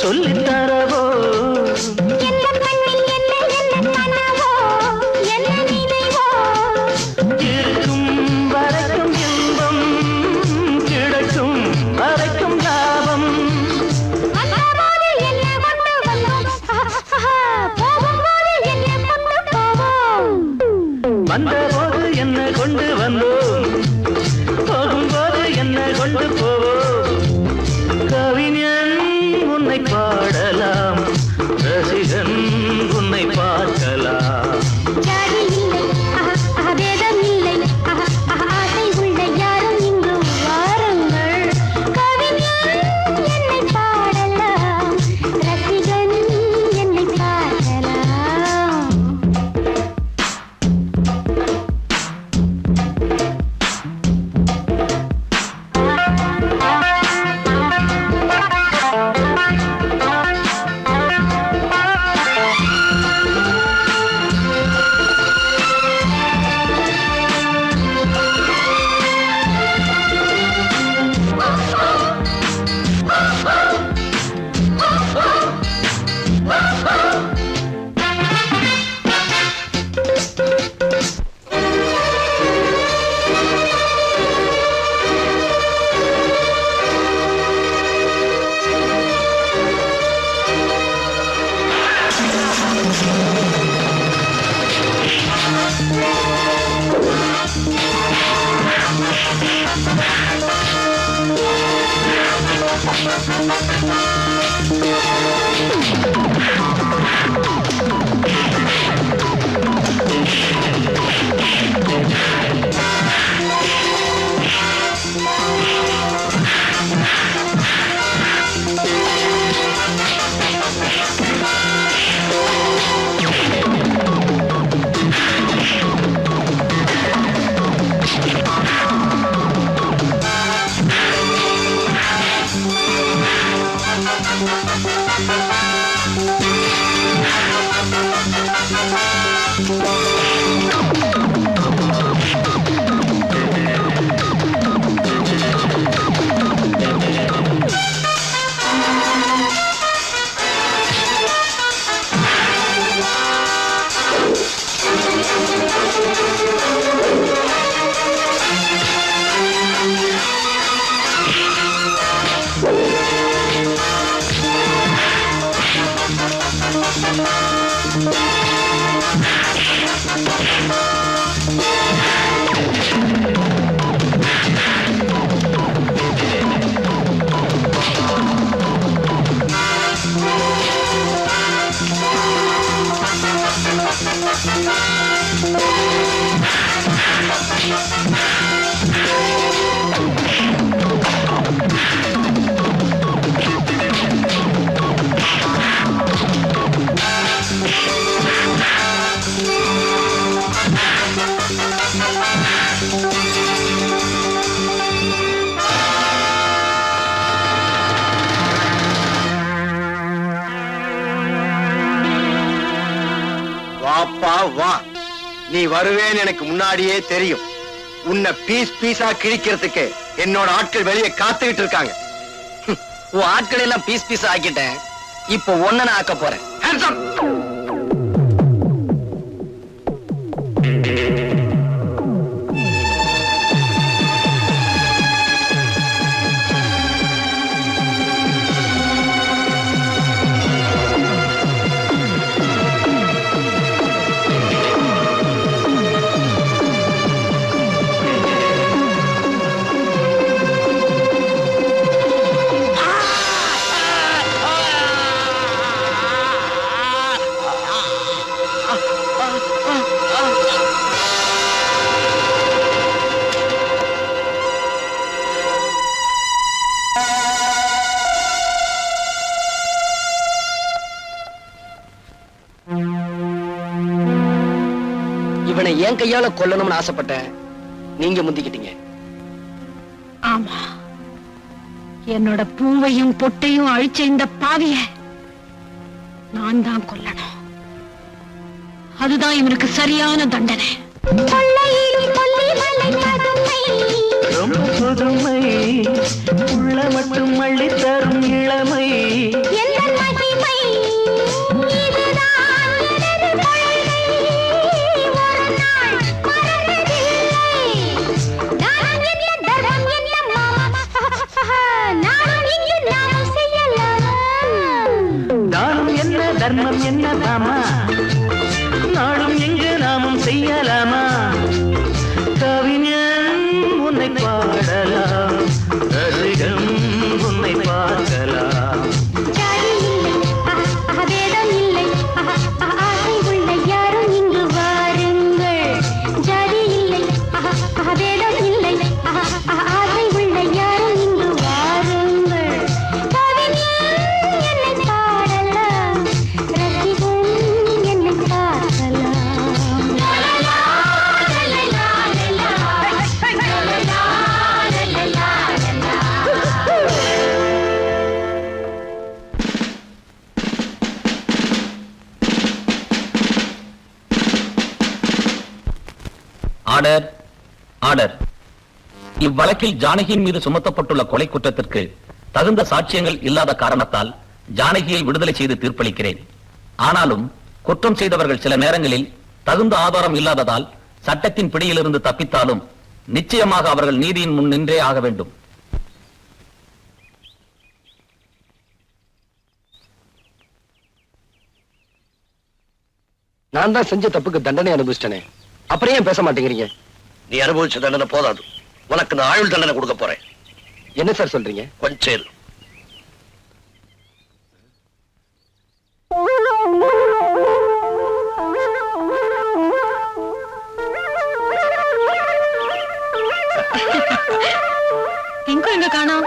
சொல்லித் தரவோ எந்த கண்ணில் என்ன என்ன கனவோ என்ன நினைவோ இருக்கும் வரைக்கும் இன்பம் கிடைக்கும் வரைக்கும் லாபம் வந்தபோது என்ன கொண்டு வந்தோம் போகும்போது என்ன கொண்டு போவோம் வந்தபோது என்ன கொண்டு வந்தோம் போகும்போது என்ன கொண்டு போவோம் கவிஞன் உன்னை பாடலாம் ரசிகன் உன்னை பார்க்கலாம் ஜாதி இல்லை பேதம் இல்லை ஆசை உள்ள யாரும் இங்கு வாருங்கள் கவிஞன் என்னை பாடலாம் ரசிகன் என்னை பார்க்கலாம் வாப்பா வா, நீ வருவேன்னு எனக்கு முன்னாடியே தெரியும். உன்னை பீஸ் பீஸா கிழிக்கிறதுக்கு என்னோட ஆட்கள் வெளியே காத்துக்கிட்டு இருக்காங்க. உன் ஆட்கள் எல்லாம் பீஸ் பீஸ் ஆக்கிட்டேன். இப்போ ஒன்ன நான் ஆக்க போறேன். Hands up! இவனை என் கையால கொல்லணும்னு ஆசைப்பட்டேன். நீங்க முந்திக்கிட்டீங்க. ஆமா, என்னோட பூவையும் பொட்டையும் அழிச்ச இந்த பாவிய நான் தான் கொல்லணும். அதுதான் இவனுக்கு சரியான தண்டனை. கொள்ளையிடும் கொல்லிமலை பதுமை ரொம்ப புதுமை உள்ள மட்டும் அள்ளித்தரும் இளமை எந்த மகிமை இதுதான் எனது கொள்கை. ஒரு நாள் மறந்ததில்லை. நானும் என்ன தர்மம் என்ன மாமா, நானும் இங்கு நானும் செய்யலாமா? நானும் என்ன தர்மம் என்ன தாமா, நாளும் எங்கு நாமும் செய்யலாமா? கவிஞன் உன்னை பாடலாம், ரசிகம் உன்னை பார்க்கலாம். ஜாதி இல்லை, பேதம் இல்லை, ஆசை உள்ள யாரும் இங்கு வாருங்கள். ஜாதி இல்லை, பேதம் இல்லை, ஆசை உள்ள யாரும் இங்கு வாருங்கள். கவிஞன் என்னை பாடலாம், ரசிகன் என்னை பார்க்கலாம். Order order. இவ்வழக்கில் ஜானகியின் மீது சுமத்தப்பட்டுள்ள கொலை குற்றத்திற்கு தகுந்த சாட்சியங்கள் இல்லாத காரணத்தால் ஜானகியை விடுதலை செய்து தீர்ப்பளிக்கிறேன். ஆனாலும் குற்றம் செய்தவர்கள் சில நேரங்களில் தகுந்த ஆதாரம் இல்லாததால் சட்டத்தின் பிடியிலிருந்து தப்பித்தாலும் நிச்சயமாக அவர்கள் நீதியின் முன் நின்றே ஆக வேண்டும். நான் தான் செஞ்ச தப்புக்கு தண்டனை அனுபவிச்சிட்டனே, அப்புறம் ஏன் பேச மாட்டேங்கிறீங்க? நீ அனுபவிச்ச தண்டனை போதாது, உனக்கு நான் ஆயுள் தண்டனை கொடுக்க போறேன். என்ன சார் சொல்றீங்க? கொஞ்சம் இரு. எங்க காணோம்?